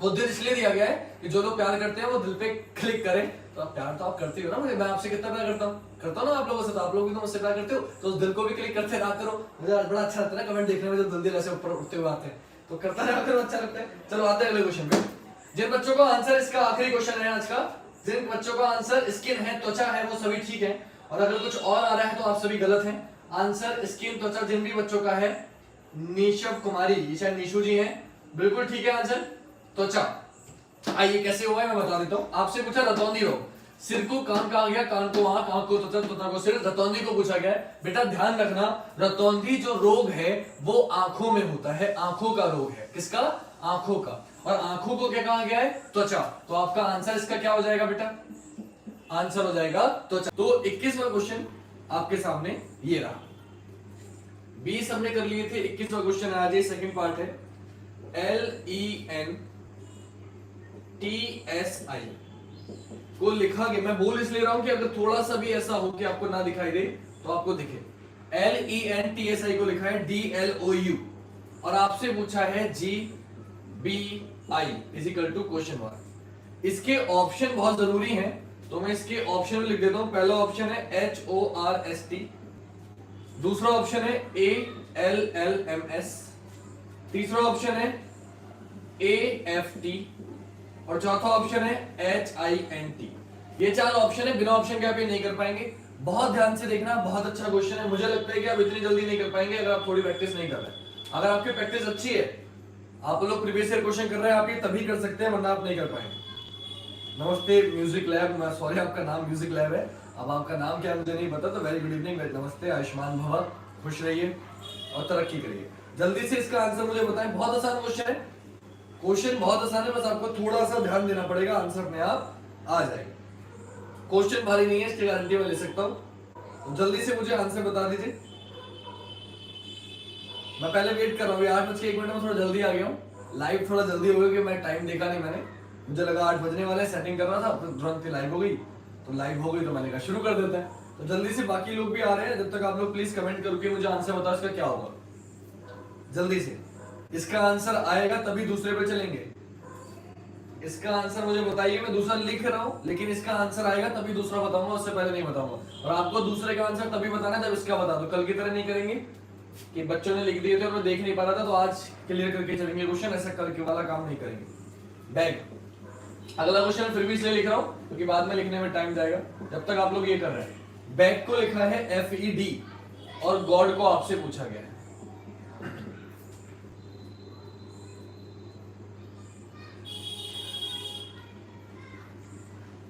वो दिल इसलिए दिया गया है कि जो लोग प्यार करते हैं वो दिल पे क्लिक करें। तो आप प्यार तो आप करते हो ना मुझे, मैं आपसे कितना प्यार करता हूँ ना आप लोगों से, तो आप लोग भी तो मुझसे प्यार करते हो, तो उस दिल को भी क्लिक करते रहा करो। मुझे बड़ा अच्छा लगता है कमेंट देखने में, जब दिल ऐसे ऊपर उठते हुए आते हैं, तो करता रहा करो, अच्छा लगता है। चलो आते हैं अगले क्वेश्चन पे। जिन बच्चों का आंसर, इसका आखिरी क्वेश्चन है आज का, जिन बच्चों का आंसर स्किन है, त्वचा है, वो सभी ठीक है, और अगर कुछ और आ रहा है तो आप सभी गलत हैं। आंसर स्किन, त्वचा जिन भी बच्चों का है, निशव कुमारी, ये शायद निशु जी हैं, बिल्कुल ठीक है आंसर त्वचा। आइए कैसे हुआ है मैं बता देता हूँ। आपसे पूछा रतौंधी रोग, सिर को कान का आ गया, कान को आंख, आंख को त्वचा, त्वचा को सिर, रतौंधी को पूछा गया है। बेटा ध्यान रखना, रतौंधी जो रोग है वो आंखों में होता है, आंखों का रोग है। किसका? आंखों का। और आंखों को क्या कहा गया है? त्वचा। तो आपका आंसर इसका क्या हो जाएगा बेटा? आंसर हो जाएगा त्वचा। तो 21वां क्वेश्चन आपके सामने ये रहा। 20 हमने कर लिए थे, 21वां क्वेश्चन आज ये सेकंड पार्ट है। LENTSI को लिखा गया, मैं बोल इसलिए रहा हूं कि अगर थोड़ा सा भी ऐसा हो कि आपको ना दिखाई दे तो आपको दिखे। LENTSI को लिखा है DLOU, और आपसे पूछा है GBI is equal to question mark. इसके ऑप्शन बहुत जरूरी हैं, तो मैं इसके ऑप्शन में लिख देता हूं। पहला ऑप्शन है HORST, दूसरा ऑप्शन है ALLMS, तीसरा ऑप्शन है AFT, और चौथा ऑप्शन है HINT। ये 4 ऑप्शन है, बिना ऑप्शन के आप ये नहीं कर पाएंगे। बहुत ध्यान से देखना, बहुत अच्छा क्वेश्चन है। मुझे लगता है कि आप इतनी जल्दी नहीं कर पाएंगे अगर आप थोड़ी प्रैक्टिस नहीं कर रहे। अगर आपकी प्रैक्टिस अच्छी है, आप लोग प्रीवियस ईयर क्वेश्चन कर रहे हैं, आप ये तभी कर सकते हैं, वरना आप नहीं कर पाएंगे। नमस्ते म्यूजिक लैब, मैं सॉरी आपका नाम म्यूजिक लैब है, अब आपका नाम क्या मुझे नहीं पता, तो वेरी गुड इवनिंग, नमस्ते, आयुष्मान भव, खुश रहिए और तरक्की करिए। जल्दी से इसका आंसर मुझे बताएं। बहुत आसान क्वेश्चन है, क्वेश्चन बहुत आसान है, बस आपको थोड़ा सा ध्यान देना पड़ेगा, आंसर में आप आ जाएगा। क्वेश्चन भारी नहीं है, इसकी गारंटी मैं ले सकता हूं। तो जल्दी से मुझे आंसर बता दीजिए। मैं पहले वेट कर रहा हूँ, 8:01 में थोड़ा जल्दी आ गया हूँ। लाइव थोड़ा जल्दी हो गया कि मैं टाइम देखा नहीं मैंने, मुझे लगा 8 बजने वाले, सेटिंग कर रहा था, तो तुरंत ही लाइव हो गई। तो लाइव हो गई तो मैंने कहा शुरू कर देते हैं। तो जल्दी से बाकी लोग भी आ रहे हैं, जब तक आप लोग प्लीज कमेंट करो कि मुझे आंसर बताओ इसका क्या होगा। जल्दी से इसका आंसर आएगा तभी दूसरे पे चलेंगे। इसका आंसर मुझे बताइए, मैं दूसरा लिख रहा हूं, लेकिन इसका आंसर आएगा तभी दूसरा बताऊंगा, उससे पहले नहीं बताऊंगा। और आपको दूसरे का आंसर तभी बताना है जब इसका बता दो। कल की तरह नहीं करेंगे कि बच्चों ने लिख दिए थे और मैं देख नहीं पा रहा था, तो आज क्लियर करके चलेंगे क्वेश्चन, ऐसा कल के वाला काम नहीं करेंगे। बैग अगला क्वेश्चन फिर भी इसलिए लिख रहा हूं क्योंकि बाद में लिखने में टाइम जाएगा, जब तक आप लोग ये कर रहे हैं। बैग को लिखा है FED, और गॉड को आपसे पूछा गया है।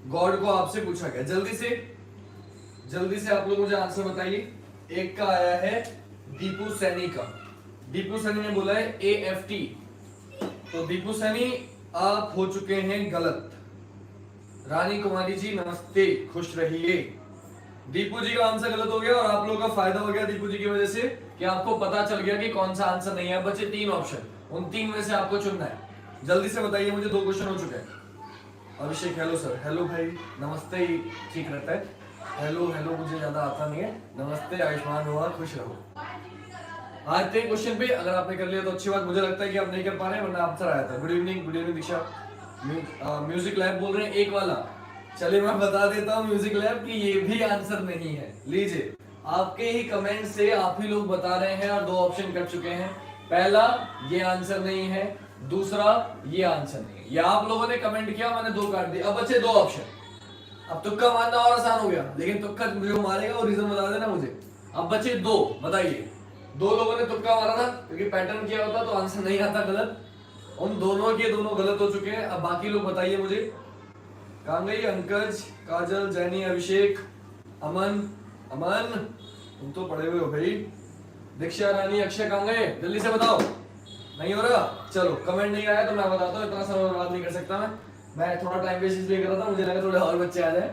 गॉड को आपसे पूछा गया। जल्दी से आप लोग मुझे आंसर बताइए। एक का आया है दीपू सैनी का, दीपू सैनी ने बोला है AFT, तो दीपू सैनी आप हो चुके हैं गलत। रानी कुमारी जी नमस्ते, खुश रहिए। दीपू जी का आंसर गलत हो गया, और आप लोगों का फायदा हो गया दीपू जी की वजह से कि आपको पता चल गया कि कौन सा आंसर नहीं है। बचे 3 ऑप्शन, उन 3 में से आपको चुनना है। जल्दी से बताइए मुझे, 2 क्वेश्चन हो चुके हैं। अभिषेक हेलो सर, हेलो भाई, नमस्ते ही ठीक रहता है, हेलो मुझे ज्यादा आता नहीं है। नमस्ते, आयुष्मान हुआ, खुश रहो। आज के क्वेश्चन पे अगर आपने कर लिया तो अच्छी बात, मुझे लगता है कि आप नहीं कर पा रहे हैं, वरना आंसर आया था। गुड इवनिंग दीक्षा। म्यूजिक लैब बोल रहे हैं एक वाला, चलिए मैं बता देता हूँ म्यूजिक लैब कि ये भी आंसर नहीं है। लीजिए, आपके ही कमेंट से आप ही लोग बता रहे हैं, और 2 ऑप्शन कर चुके हैं। पहला ये आंसर नहीं है, दूसरा ये आंसर नहीं है। ये आप लोगों ने कमेंट किया, मैंने 2 काट दिए। अब बचे 2 ऑप्शन। अब तुक्का मारना और आसान हो गया, लेकिन तुक्का जो मारेगा वो रीजन बता देना मुझे। अब बचे 2, बताइए। 2 लोगों ने तुक्का मारा था, क्योंकि पैटर्न किया होता तो आंसर नहीं आता गलत। उन दोनों के दोनों गलत हो चुके हैं। अब बाकी लोग बताइए मुझे। कांगई, अंकज, काजल, जैनी, अभिषेक, अमन, तुम तो पढ़े हुए हो भाई। दीक्षा रानी, अक्षय, कांगई, जल्दी से बताओ। नहीं हो रहा? चलो, कमेंट नहीं आया तो मैं बताता हूँ, इतना समय बर्बाद नहीं कर सकता मैं थोड़ा टाइम वेस्ट इसलिए कर रहा था, मुझे लगा थोड़े और बच्चे आ जाए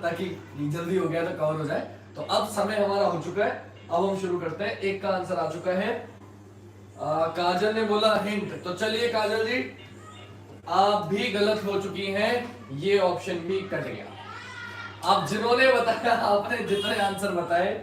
ताकि जल्दी हो गया तो कवर हो जाए। तो अब समय हमारा हो चुका है, अब हम शुरू करते हैं। एक का आंसर आ चुका है काजल ने बोला हिंट, तो चलिए काजल जी आप भी गलत हो चुकी हैं, ये ऑप्शन भी कट गया। आप जिन्होंने बताया, आपने जितने आंसर बताए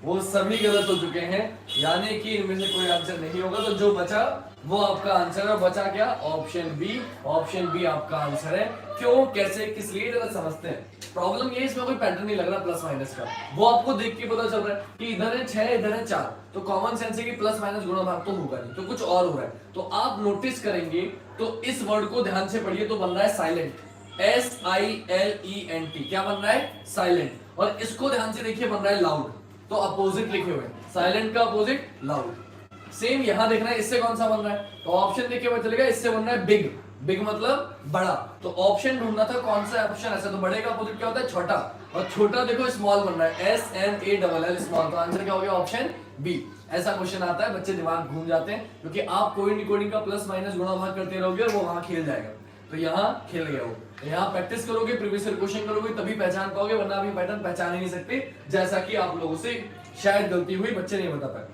वो सभी गलत हो चुके हैं, यानी कि इनमें से कोई आंसर नहीं होगा। तो जो बचा वो आपका आंसर है। बचा क्या? Option B. ऑप्शन बी आपका आंसर है। क्यों, कैसे, किस लिए, जरा समझते हैं। प्रॉब्लम ये, इसमें कोई पैटर्न नहीं लग रहा प्लस माइनस का, वो आपको देख के पता चल रहा है कि इधर है 6 इधर है 4, तो कॉमन सेंस है कि प्लस माइनस गुणा भाग तो होगा नहीं, तो कुछ और हो रहा है। तो आप नोटिस करेंगे तो इस वर्ड को ध्यान से पढ़िए, तो बन रहा है साइलेंट, SILENT। क्या बन रहा है? साइलेंट। और इसको ध्यान से देखिए, बन रहा है लाउड। तो अपोजिट लिखे हुए, साइलेंट का अपोजिट लाउड। सेम यहां देखना है, इससे कौन सा बन रहा है, तो ऑप्शन देखिए पता चलेगा, इससे बन रहा है बिग। बिग मतलब बड़ा, तो ऑप्शन ढूंढना था कौन सा ऑप्शन ऐसा, तो बड़े का अपोजिट क्या होता है? छोटा, और छोटा देखो स्मॉल बन रहा है, SMALL स्मॉल, तो आंसर क्या हो गया? Option B. ऐसा क्वेश्चन आता है, बच्चे दिमाग घूम जाते हैं, क्योंकि आप कोई कोडिंग का प्लस माइनस गुणा भाग करते रहोगे और वो वहां खेल जाएगा। तो यहाँ खेल गया वो, यहाँ प्रैक्टिस करोगे, प्रीवियस ईयर क्वेश्चन करोगे, तभी पहचान पाओगे, वरना अभी पैटर्न पहचान ही नहीं सकते, जैसा कि आप लोगों से शायद गलती हुई, बच्चे नहीं बता पाए।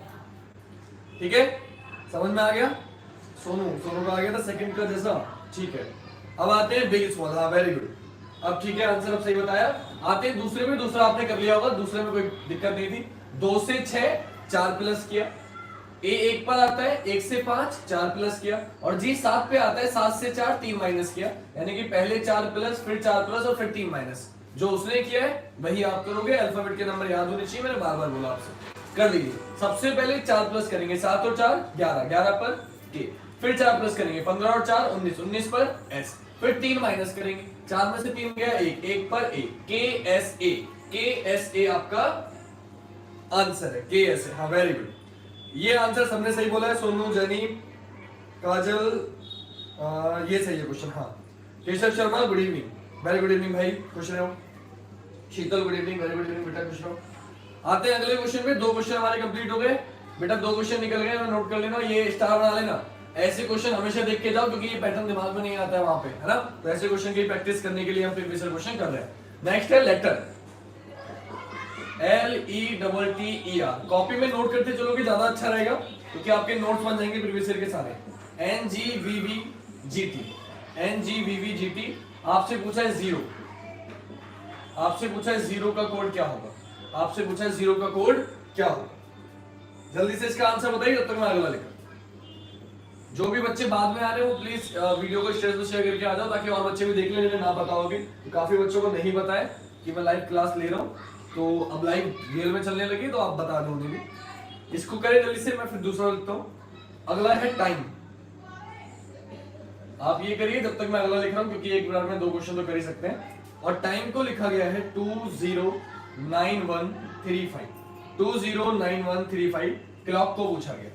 ठीक है, समझ में आ गया? सोनू का आ गया था सेकंड का जैसा। ठीक है, अब आते हैं बिग स्मॉल। हाँ वेरी गुड, अब ठीक है, आंसर अब सही बताया। आते हैं दूसरे में, दूसरा आपने कर लिया होगा, दूसरे में कोई दिक्कत नहीं थी। 2 से 6 4 प्लस किया, ए 1 पर आता है, 1 से 5 4 प्लस किया, और जी 7 पे आता है, 7 से 4 3 माइनस किया, यानी कि पहले 4 प्लस, फिर 4 प्लस और फिर 3 माइनस। जो उसने किया है वही आप करोगे। अल्फाबेट के नंबर याद होने चाहिए, मैंने बार बार बोला आपसे, कर लीजिए। सबसे पहले 4 प्लस करेंगे, 7 और 4 11, 11 पर के, फिर 4 प्लस करेंगे, 15 और 4 19, 19 पर एस, फिर 3 माइनस करेंगे, 4 में से 3 गया 1, 1 पर ए, KSA आपका आंसर है, KSA। हाँ वेरी गुड, ये आंसर सबने सही बोला है, सोनू, जनी, काजल, ये सही है क्वेश्चन। हाँ, Keshav Sharma good evening, very good evening भाई, खुश रहो। Sheetal good evening, very good evening बेटा, खुश रहो। आते हैं अगले क्वेश्चन पे। 2 क्वेश्चन हमारे कंप्लीट हो गए बेटा, 2 क्वेश्चन निकल गए, नोट कर लेना, ये स्टार बना लेना। ऐसे क्वेश्चन हमेशा देख के जाओ, क्योंकि ये पैटर्न दिमाग में नहीं आता है वहां पे, है ना। तो ऐसे क्वेश्चन की प्रैक्टिस करने के लिए हम प्रीवियस क्वेश्चन कर रहे हैं। नेक्स्ट है लेटर, LETTER। कॉपी में नोट करते चलोगे ज्यादा अच्छा रहेगा, क्योंकि आपके नोट्स बन जाएंगे प्रीवियस ईयर के सारे। NGVVGT। आपसे पूछा है जीरो, आपसे पूछा है जीरो का कोड क्या होगा, आपसे पूछा है जीरो का कोड क्या होगा। जल्दी से इसका आंसर बताइए, जब तक मैं अगला लिखा। जो भी बच्चे बाद में आ रहे हो प्लीज वीडियो को शेयर करके आ जाओ, ताकि और बच्चे भी देख लें जिन्हें ना पता होगी। तो काफी बच्चों को नहीं पता है कि मैं लाइव क्लास ले रहा हूँ, तो अब लाइव रियल में चलने लगी, तो आप बता दो उन्हें भी। इसको करें जल्दी से, मैं फिर दूसरा लिखता हूँ। अगला है टाइम, आप ये करिए जब तक मैं अगला लिख रहा हूँ, क्योंकि एक बार में 2 क्वेश्चन तो कर ही सकते हैं। और टाइम को लिखा गया है 209135, 209135 क्लॉक को पूछा गया।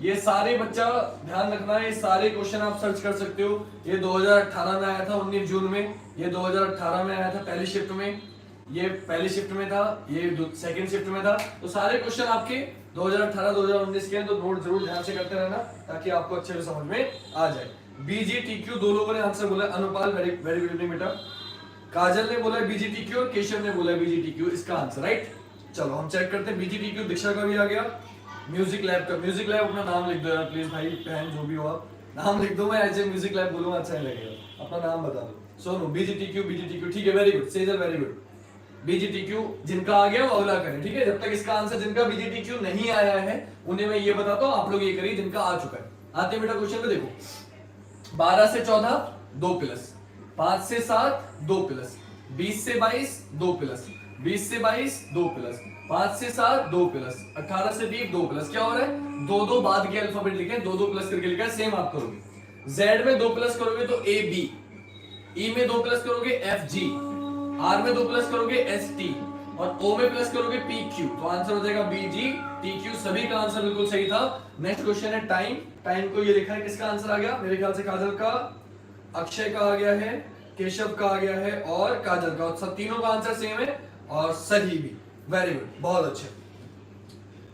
ये सारे बच्चा ध्यान रखना है, ये सारे क्वेश्चन आप सर्च कर सकते हो। ये 2018 में आया था 19 जून में, ये 2018 में आया था पहली शिफ्ट में, ये पहली शिफ्ट में था, ये सेकंड शिफ्ट में था। तो सारे क्वेश्चन आपके 2018-2019 के हैं, तो नोट जरूर ध्यान से करते रहना, ताकि आपको अच्छे से समझ में आ जाए। BGTQ 2 लोगों ने आंसर बोला। अनुपाल वेरी गुड इवनिंग बेटा। काजल ने बोला BGTQ और केशव ने बोला BGTQ इसका आंसर, राइट। चलो हम चेक करते हैं। BGTQ दीक्षा का भी आ गया। म्यूजिक लैब का, म्यूजिक लैब अपना नाम लिख दो यार प्लीज भाई, बहन जो भी हो आप नाम लिख दो। मैं ऐसे म्यूजिक लैब बोलूंगा अच्छा नहीं लगेगा, अपना नाम बता दो। सोनू BGTQ, ठीक है very good. Sejal very good. BGTQ जिनका आ गया वो अगला करें, ठीक है। जब तक इसका आंसर जिनका BGTQ नहीं आया है उन्हें मैं ये बताता हूँ, आप लोग ये करिए जिनका आ चुका है। आते बेटा क्वेश्चन पे देखो, 12 से 14 2 प्लस, 5 से 7 2 प्लस, 20 से 22 2 प्लस, 20 से 22 2 प्लस, 5 से 7 2 प्लस, 18 से 20 2 प्लस। क्या हो रहा है? 2 बाद के अल्फाबेट लिखे, 2 प्लस करके लिखा है। सेम आप करोगे। Z में 2 प्लस करोगे तो AB, E में 2 प्लस करोगे FG, R में 2 प्लस करोगे ST, और O में प्लस करोगे PQ। तो आंसर हो जाएगा BGTQ। सभी का आंसर बिल्कुल सही था। नेक्स्ट क्वेश्चन है टाइम। टाइम को ये लिखा है, किसका आंसर आ गया? मेरे ख्याल से काजल का, अक्षय का आ गया है, केशव का आ गया है और काजल का। सब तीनों का आंसर सेम है और सही भी। वेरी गुड, बहुत अच्छे।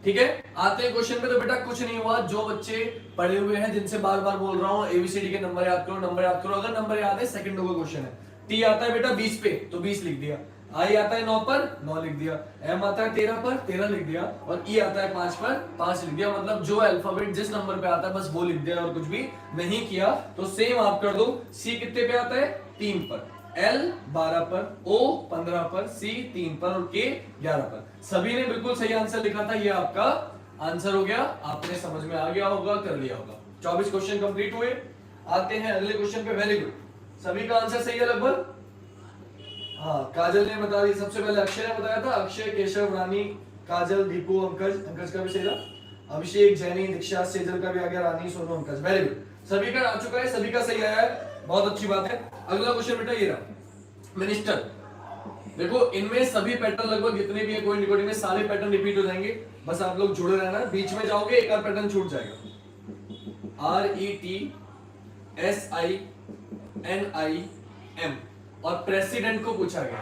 ठीक है, आते हैं क्वेश्चन पे। तो बेटा कुछ नहीं हुआ, जो बच्चे पढ़े हुए हैं, जिनसे बार बार बोल रहा हूँ ABCD के नंबर याद करो, नंबर याद करो। अगर नंबर याद है, सेकंड का क्वेश्चन है। T आता है बेटा 20 पे, तो 20 लिख दिया। आई आता है 9 पर 9 लिख दिया, एम आता है 13 पर 13 लिख दिया, और ई आता है 5 पर 5 लिख दिया। मतलब जो अल्फाबेट जिस नंबर पे आता है बस वो लिख दिया और कुछ भी नहीं किया। तो सेम आप कर दो, सी कितने पे आता है 3 पर, एल 12 पर, ओ 15 पर, सी 3 पर और के 11 पर। सभी ने बिल्कुल सही आंसर लिखा था, ये आपका आंसर हो गया, आपने समझ में आ गया होगा, कर लिया होगा। 24 क्वेश्चन कंप्लीट हुए। आते हैं अगले क्वेश्चन पे। वेरी गुड, सभी का आंसर सही है लगभग। हाँ, काजल ने बता दी, सबसे पहले अक्षय ने बताया था, अक्षय, केशव, रानी, काजल, दीपू, अंकज, अंकज का भी सही था, अभिषेक, जैनी, दीक्षा, सेजल का भी आ गया, रानी, सोनू, अंकज। वेरी गुड, सभी का आ चुका है, सभी का सही आया है, बहुत अच्छी बात है। अगला क्वेश्चन बेटा ये रहा, मिनिस्टर। देखो इनमें सभी पैटर्न लगभग जितने भी है कोई रिकॉर्डिंग में सारे पैटर्न रिपीट हो जाएंगे, बस आप लोग जुड़े रहना, बीच में जाओगे एक आध पैटर्न छूट जाएगा। RETSINIM और प्रेसिडेंट को पूछा गया,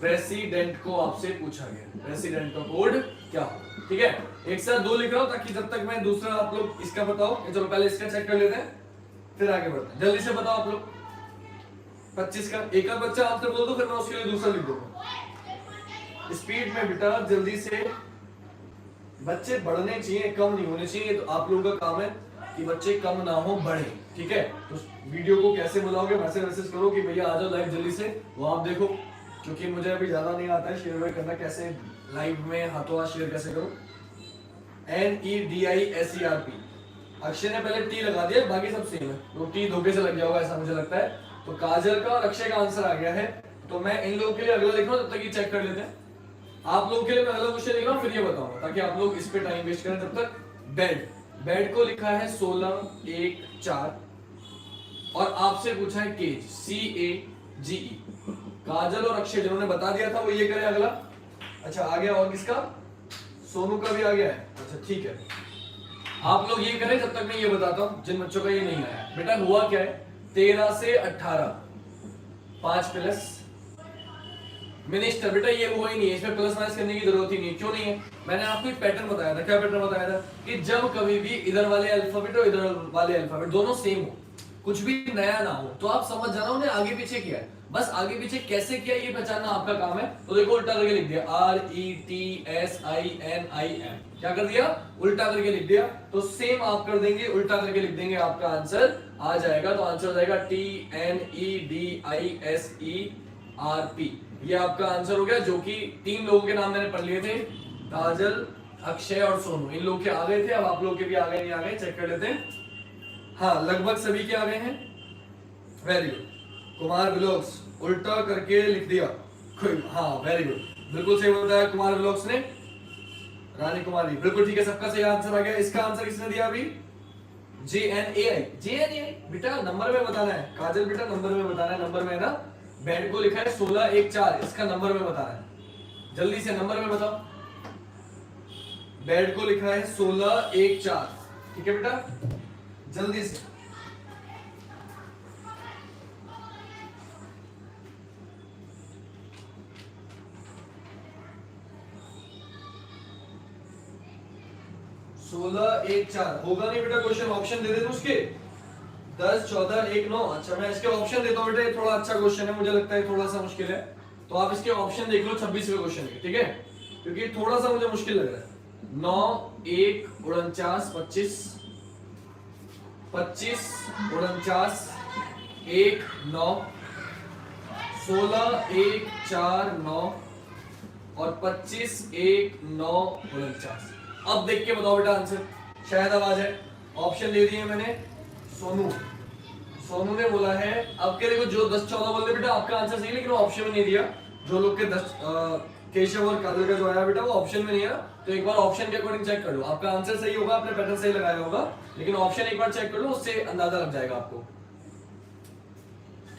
प्रेसिडेंट को आपसे पूछा गया, प्रेसिडेंट का कोड क्या हो, ठीक है। एक साथ दो लिख रहा हूं ताकि जब तक मैं दूसरा आप लोग इसका बताओ, चलो पहले इसका चेक कर लेते हैं फिर आगे बढ़ते हैं। जल्दी से बताओ आप लोग, 25 का एक आध बच्चा आंसर बोल दो, फिर मैं उसके लिए दूसरा लिख दूंगा। स्पीड में बेटा जल्दी से, बच्चे बढ़ने चाहिए, कम नहीं होने चाहिए। तो आप लोगों का काम है कि बच्चे कम ना हो, बढ़े, ठीक है। तो वीडियो को कैसे बुलाओगे, मैसेज करो कि भैया आ जाओ लाइव जल्दी से, वो आप देखो, क्योंकि मुझे अभी ज्यादा नहीं आता है शेयर करना, कैसे लाइव में हाथों हाथ शेयर कैसे करो। NEDISERP, अक्षय ने पहले टी लगा दिया, बाकी सब सेम है, तो टी धोखे से लग गया होगा ऐसा मुझे लगता है। तो काजल का और अक्षय का आंसर आ गया है, तो मैं इन लोगों के लिए अगला लिख रहा हूं, तब तक ये चेक कर लेते हैं। आप लोगों के लिए मैं अगला क्वेश्चन लिख रहा हूं, फिर ये बताऊंगा ताकि आप लोग इस पे टाइम वेस्ट करें तब तक। बेड, बेड को लिखा है 16 1 4 और आपसे पूछा है केज, CAGE। काजल और अक्षय जिन्होंने बता दिया था वो ये करें अगला। अच्छा आ गया, और किसका, सोनू का भी आ गया है, अच्छा ठीक है। आप लोग ये करें जब तक मैं ये बताता हूं जिन बच्चों का ये नहीं आया। बेटा हुआ क्या है, 13 से 18 5 प्लस मिनिस्टर, बेटा ये हुआ ही नहीं है, इसमें प्लस माइनस करने की जरूरत ही नहीं है। क्यों नहीं है, मैंने आपको एक पैटर्न बताया था। क्या पैटर्न बताया था, कि जब कभी भी इधर वाले अल्फाबेट और इधर वाले अल्फाबेट दोनों सेम हो, कुछ भी नया ना हो, तो आप समझ जाना उन्हें आगे पीछे किया है। बस आगे पीछे कैसे किया ये पहचानना आपका काम है। तो देखो उल्टा करके लिख दिया, RETSINIM, क्या कर दिया, उल्टा करके लिख दिया। तो सेम आप कर देंगे, उल्टा करके लिख देंगे, आपका आंसर आ जाएगा। तो आंसर हो जाएगा TNEDISERP, ये आपका आंसर हो गया। जो कि 3 लोगों के नाम मैंने पढ़ लिए थे, काजल, अक्षय और सोनू, इन लोग के आ गए थे। अब आप लोग के भी आ गए नहीं आ गए, चेक कर लेते हैं। हाँ लगभग सभी के आ गए हैं, वेरी गुड। कुमार व्लॉग्स उल्टा करके लिख दिया, हाँ वेरी गुड, बिल्कुल सही बताया कुमार व्लॉग्स ने। रानी कुमारी बिल्कुल ठीक है, सबका सही आंसर आ गया। इसका आंसर किसने दिया अभी, JNAI बेटा नंबर में बताना है, काजल बेटा नंबर में बताना है, नंबर में ना। बेड को लिखा है 16 1 4, इसका नंबर में बताना है, जल्दी से नंबर में बताओ। बेड को लिखा है 16 1 4, ठीक है बेटा जल्दी से। सोलह 1 4 होगा नहीं बेटा, क्वेश्चन ऑप्शन दे दे उसके, 10 14 1 9। अच्छा मैं इसके ऑप्शन देता हूँ बेटा, ये थोड़ा अच्छा क्वेश्चन है, मुझे लगता है थोड़ा सा मुश्किल है, तो आप इसके ऑप्शन देख लो 26वें क्वेश्चन के, ठीक है, क्योंकि थोड़ा सा मुझे मुश्किल लग रहा है। 9 1 49 25 25 49 1 9 16 1 4 9 और 25 1 9 49। अब देख के बताओ बेटा आंसर, शायद आवाज है। ऑप्शन दे दिए मैंने, सोनू, सोनू ने बोला है। अब के देखो जो 10 14 बोल रहे बेटा आपका आंसर सही, लेकिन ऑप्शन में नहीं दिया। जो लोग के 10 केशव और काजल का जो आया बेटा वो ऑप्शन में नहीं है ना, तो एक बार ऑप्शन के अकॉर्डिंग चेक कर लो, आपका आंसर सही होगा, आपने पैटर्न सही लगाया होगा, लेकिन ऑप्शन एक बार चेक कर लो, उससे अंदाजा लग जाएगा आपको,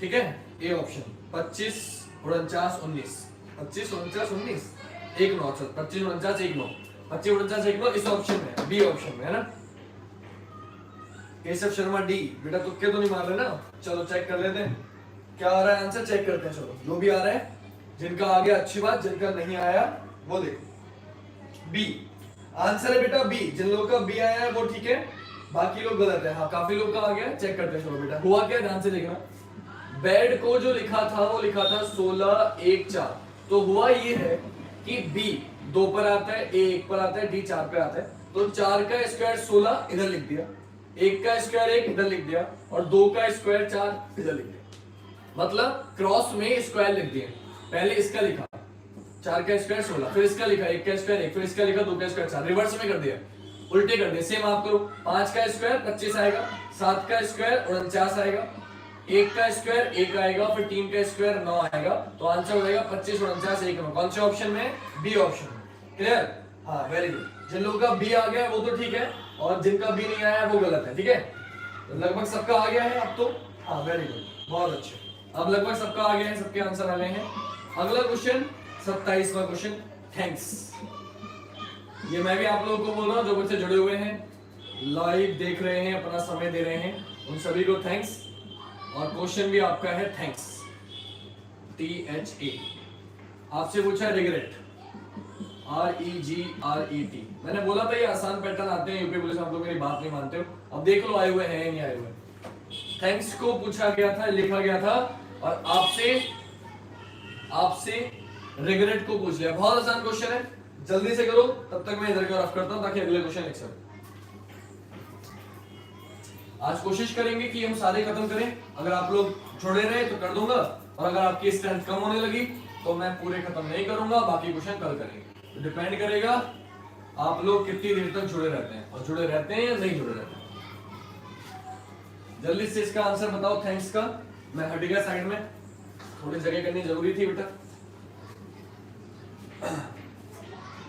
ठीक है। ए ऑप्शन 25 49 19 25 49 19 1 9 25 49 1 9 25 49 1 9 इस ऑप्शन में, बी ऑप्शन में है ना। केशव शर्मा डी, बेटा तुक्के तो नहीं मार रहे ना, चलो चेक कर लेते हैं क्या आ रहा है आंसर, चेक करते हैं। चलो जो भी आ रहा है, जिनका आ गया अच्छी बात, जिनका नहीं आया वो देखो। बी आंसर है बेटा, बी, जिन लोगों का बी आया है वो ठीक है, बाकी लोग गलत है। हाँ काफी लोग का आ गया, चेक करते हैं। चलो बेटा हुआ क्या, ध्यान से देखना। बेड को जो लिखा था वो लिखा था 16 1 4। तो हुआ ये है कि बी 2 पर आता है, ए 1 पर आता है, डी 4 पे आता है। तो 4 का स्क्वायर 16 इधर लिख दिया, 1 का स्क्वायर 1 इधर लिख दिया और 2 का स्क्वायर 4 इधर लिख दिया। मतलब क्रॉस में स्क्वायर लिख दिए। पहले इसका लिखा 4 का स्क्वायर 16, फिर इसका लिखा 1 का स्क्वायर 1, फिर इसका लिखा 2 का स्क्वायर 4, रिवर्स में कर दिया, उल्टे कर दिए। सेम आप करो, 5 का स्क्वायर 25 आएगा, 7 का स्क्वायर 49 आएगा, 1 का स्क्वायर 1 आएगा, फिर 3 का स्क्वायर 9 आएगा। तो आंसर हो जाएगा 25 49 1 9। कौन से ऑप्शन में? बी ऑप्शन में। क्लियर? हाँ वेरी गुड। जिन लोगों का बी आ गया है वो तो ठीक है, और जिनका बी नहीं आया है वो गलत है। ठीक है, तो लगभग सबका आ गया है अब तो। हाँ वेरी गुड, बहुत अच्छे। अब लगभग सबका आ गया है, सबके आंसर आ गए हैं। अगला क्वेश्चन 27वां क्वेश्चन। थैंक्स। ये मैं भी आप लोगों को बोल रहा हूँ, जो बच्चे जुड़े हुए हैं, लाइव देख रहे हैं, अपना समय दे रहे हैं, उन सभी को थैंक्स। और क्वेश्चन भी आपका है थैंक्स, THA। आपसे पूछा है रिग्रेट, REGRET। मैंने बोला था ये आसान पैटर्न आते हैं यूपी पुलिस, आप लोग मेरी बात नहीं मानते हो। अब देख लो आए हुए हैं या नहीं आए हुए। थैंक्स को पूछा गया था, लिखा गया था, और आपसे रिग्रेट को पूछ लिया। बहुत आसान क्वेश्चन है, जल्दी से करो, तब तक मैं इधर का रफ करता हूं ताकि अगले क्वेश्चन लिख सकूं। आज कोशिश करेंगे कि हम सारे खत्म करें। अगर आप लोग जुड़े रहे तो कर दूंगा, और अगर आपकी स्ट्रेंथ कम होने लगी तो मैं पूरे खत्म नहीं करूंगा, बाकी क्वेश्चन कल करेंगे। तो डिपेंड करेगा आप लोग कितनी देर तक जुड़े रहते हैं, और जुड़े रहते हैं या नहीं जुड़े रहते हैं। जल्दी से इसका आंसर बताओ थैंक्स का। मैं हट गया साइड में, थोड़ी जगह करनी जरूरी थी बेटा।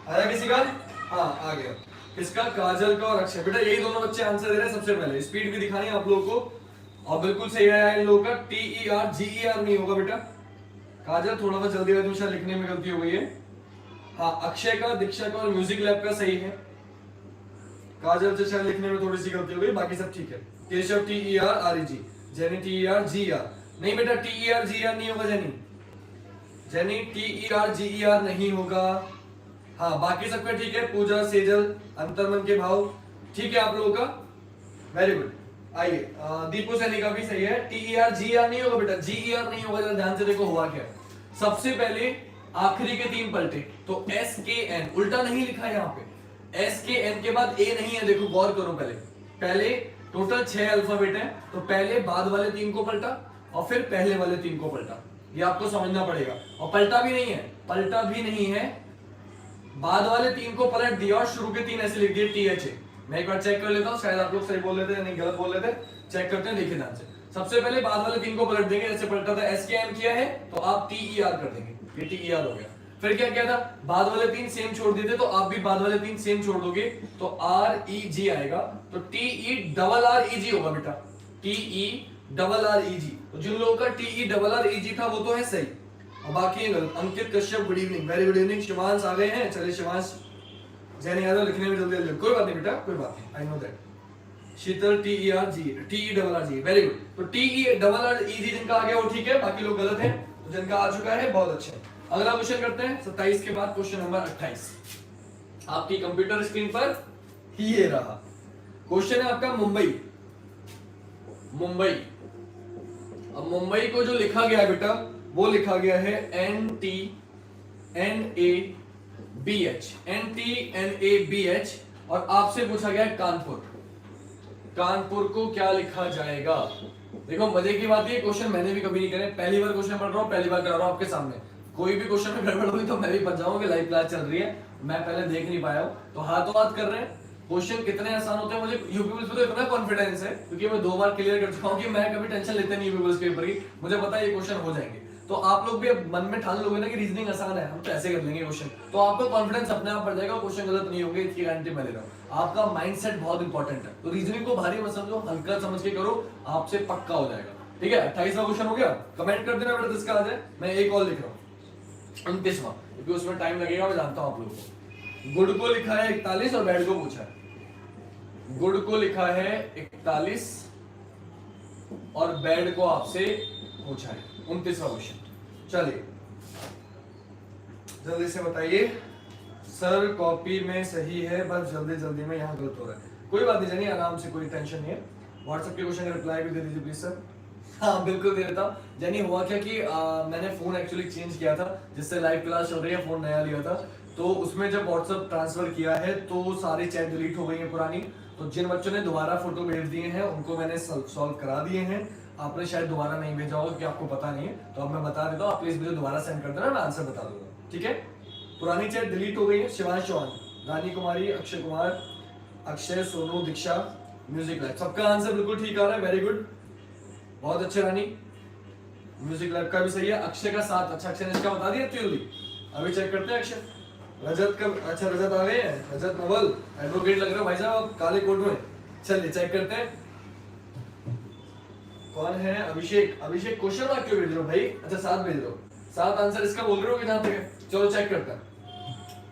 आया किसी का? हाँ आ गया। किसका? काजल का और अक्षय। बेटा यही दोनों बच्चे आंसर दे रहे हैं। सबसे पहले स्पीड भी दिखानी है आप लोगों को, और बिल्कुल सही आया इन लोगों का। TERGER नहीं होगा बेटा। काजल थोड़ा सा जल्दी शायद लिखने में गलती हो गई है। हाँ अक्षय का, दीक्षा का और म्यूजिक लैब का सही है। काजल से शायद लिखने में थोड़ी सी गलती हो गई, बाकी सब ठीक है। Keshav TERREG, jenny TERGER। नहीं बेटा TERGER नहीं होगा जेनी, जेनी TERGER नहीं होगा। हाँ बाकी सबका ठीक है। पूजा, सेजल, अंतर्मन के भाव, ठीक है आप लोगों का, वेरी गुड। आइए दीपू सैनी का भी सही है। TERGER नहीं होगा बेटा, GER नहीं होगा। जरा ध्यान से देखो हुआ क्या। सबसे पहले आखिरी के 3 पलटे, तो SKN उल्टा नहीं लिखा है यहाँ पे। SKN के बाद A नहीं है, देखो गौर करो। पहले टोटल 6 अल्फाबेट है, तो पहले बाद वाले 3 को पलटा और फिर पहले वाले 3 को पलटा। ये आपको समझना पड़ेगा। और पलटा भी नहीं है, बाद वाले 3 को पलट दिया और शुरू के 3 ऐसे लिख दिए THA। मैं एक बार चेक कर लेता हूं, शायद आप लोग सही बोल लेते हैं, नहीं गलत बोल लेते। चेक करते हैं, देखिए ध्यान से। सबसे पहले बाद वाले 3 को पलट देंगे, जैसे पलटा था SKN किया है तो आप TER कर देंगे, ये TER हो गया। फिर क्या किया था, बाद वाले 3 सेम छोड़ दिए थे, तो आप भी बाद वाले 3 सेम छोड़ दोगे, तो REG आएगा। तो TERREG होगा बेटा, TERREG। तो जिन लोगों का TERREG था वो तो है सही, और बाकी है गलत। Ankit Kashyap good evening, very good evening. Shivansh आ गए हैं, चलिए शिवांश। जैन यादव लिखने में जल्दी, कोई बात नहीं बेटा, कोई बात नहीं, I know that. Sheetal TERRG, very good. तो TERREG जिनका आ गया वो ठीक है, बाकी लोग गलत हैं। तो जिनका आ चुका है बहुत अच्छे। अगला क्वेश्चन करते हैं 27 के बाद क्वेश्चन नंबर 28 आपकी कंप्यूटर स्क्रीन पर ये रहा। क्वेश्चन है आपका मुंबई। अब मुंबई को जो लिखा गया है बेटा, वो लिखा गया है NTNABH, और आपसे पूछा गया है कानपुर को क्या लिखा जाएगा। देखो मजे की बात है, क्वेश्चन मैंने भी कभी नहीं करे, पहली बार क्वेश्चन पढ़ रहा हूं, पहली बार कर रहा हूं आपके सामने। कोई भी क्वेश्चन में गड़बड़ हुई तो मैं भी बच जाऊंगा, लाइव क्लास चल रही है, मैं पहले देख नहीं पाया हूं। तो हाथों हाथ कर रहे हैं। क्वेश्चन कितने आसान होते हैं मुझे यूपी पुलिस पे तो इतना कॉन्फिडेंस है, क्योंकि मैं 2 बार क्लियर कर चुका हूं कि मैं कभी टेंशन लेते नहीं यूपी पुलिस पेपर की। मुझे पता है ये क्वेश्चन हो जाएंगे। तो आप लोग भी अब मन में ठान लोगे ना कि रीजनिंग आसान है, हम तो ऐसे कर लेंगे क्वेश्चन, तो आपका कॉन्फिडेंस अपने आप बढ़ जाएगा, क्वेश्चन गलत नहीं होंगे, इसकी गारंटी मैं ले रहा हूं। आपका माइंडसेट बहुत इंपॉर्टेंट है, तो रीजनिंग को भारी मत समझो, हल्का समझ के करो, आपसे पक्का हो जाएगा। ठीक है, 28वां क्वेश्चन हो गया। कमेंट कर देना बेटा जिसका आ जाए। मैं एक और लिख रहा हूँ 29वां, क्योंकि उसमें टाइम लगेगा, मैं जानता हूं आप लोगों को। गुड को लिखा है 41 और बैड को पूछा है। गुड को लिखा है 41 और बैड को आपसे पूछा है 29वां क्वेश्चन। चलिए जल्दी से बताइए। सर कॉपी में सही है, बस जल्दी में यहाँ गलत हो रहा है। कोई बात नहीं जानिए, आराम से, कोई टेंशन नहीं है। व्हाट्सएप के क्वेश्चन का रिप्लाई भी दे दीजिए प्लीज सर। हाँ बिल्कुल दे देता हूँ। यानी हुआ क्या कि मैंने फोन एक्चुअली चेंज किया था, जिससे लाइव क्लास चल रही है, फोन नया लिया था, तो उसमें जब व्हाट्सएप ट्रांसफर किया है तो सारी चैट डिलीट हो गई है पुरानी। तो जिन बच्चों ने दोबारा फोटो भेज दिए हैं उनको मैंने सॉल्व करा दिए हैं। आपने शायद दोबारा नहीं भेजा होगा क्योंकि आपको पता नहीं है, तो अब मैं बता देता हूँ, आप प्लीज मुझे दोबारा सेंड कर देना, मैं आंसर बता दूंगा, ठीक है। पुरानी चैट डिलीट हो गई है। शिवांश चौहान, रानी कुमारी, अक्षय कुमार, अक्षय, सोनू, दीक्षा, म्यूजिक लाइव, सबका आंसर बिल्कुल ठीक आ रहा है, वेरी गुड, बहुत अच्छे रानी। म्यूजिक लाइव का भी सही है। अक्षय का 7, अच्छा अक्षय ने इसका बता दिया जल्दी, अभी चेक करते हैं। अक्षय, रजत का, अच्छा रजत आ गए हैं, रजत नवल, एडवोकेट लग रहे हो भाई साहब काले कोट में। चलिए चेक करते हैं कौन है। अभिषेक, अभिषेक क्वेश्चन मार्क क्यों भेज रहे हो भाई? अच्छा 7 भेज रहे हो, 7 आंसर इसका बोल रहे हो कि जहां तक है। चलो चेक करते हैं,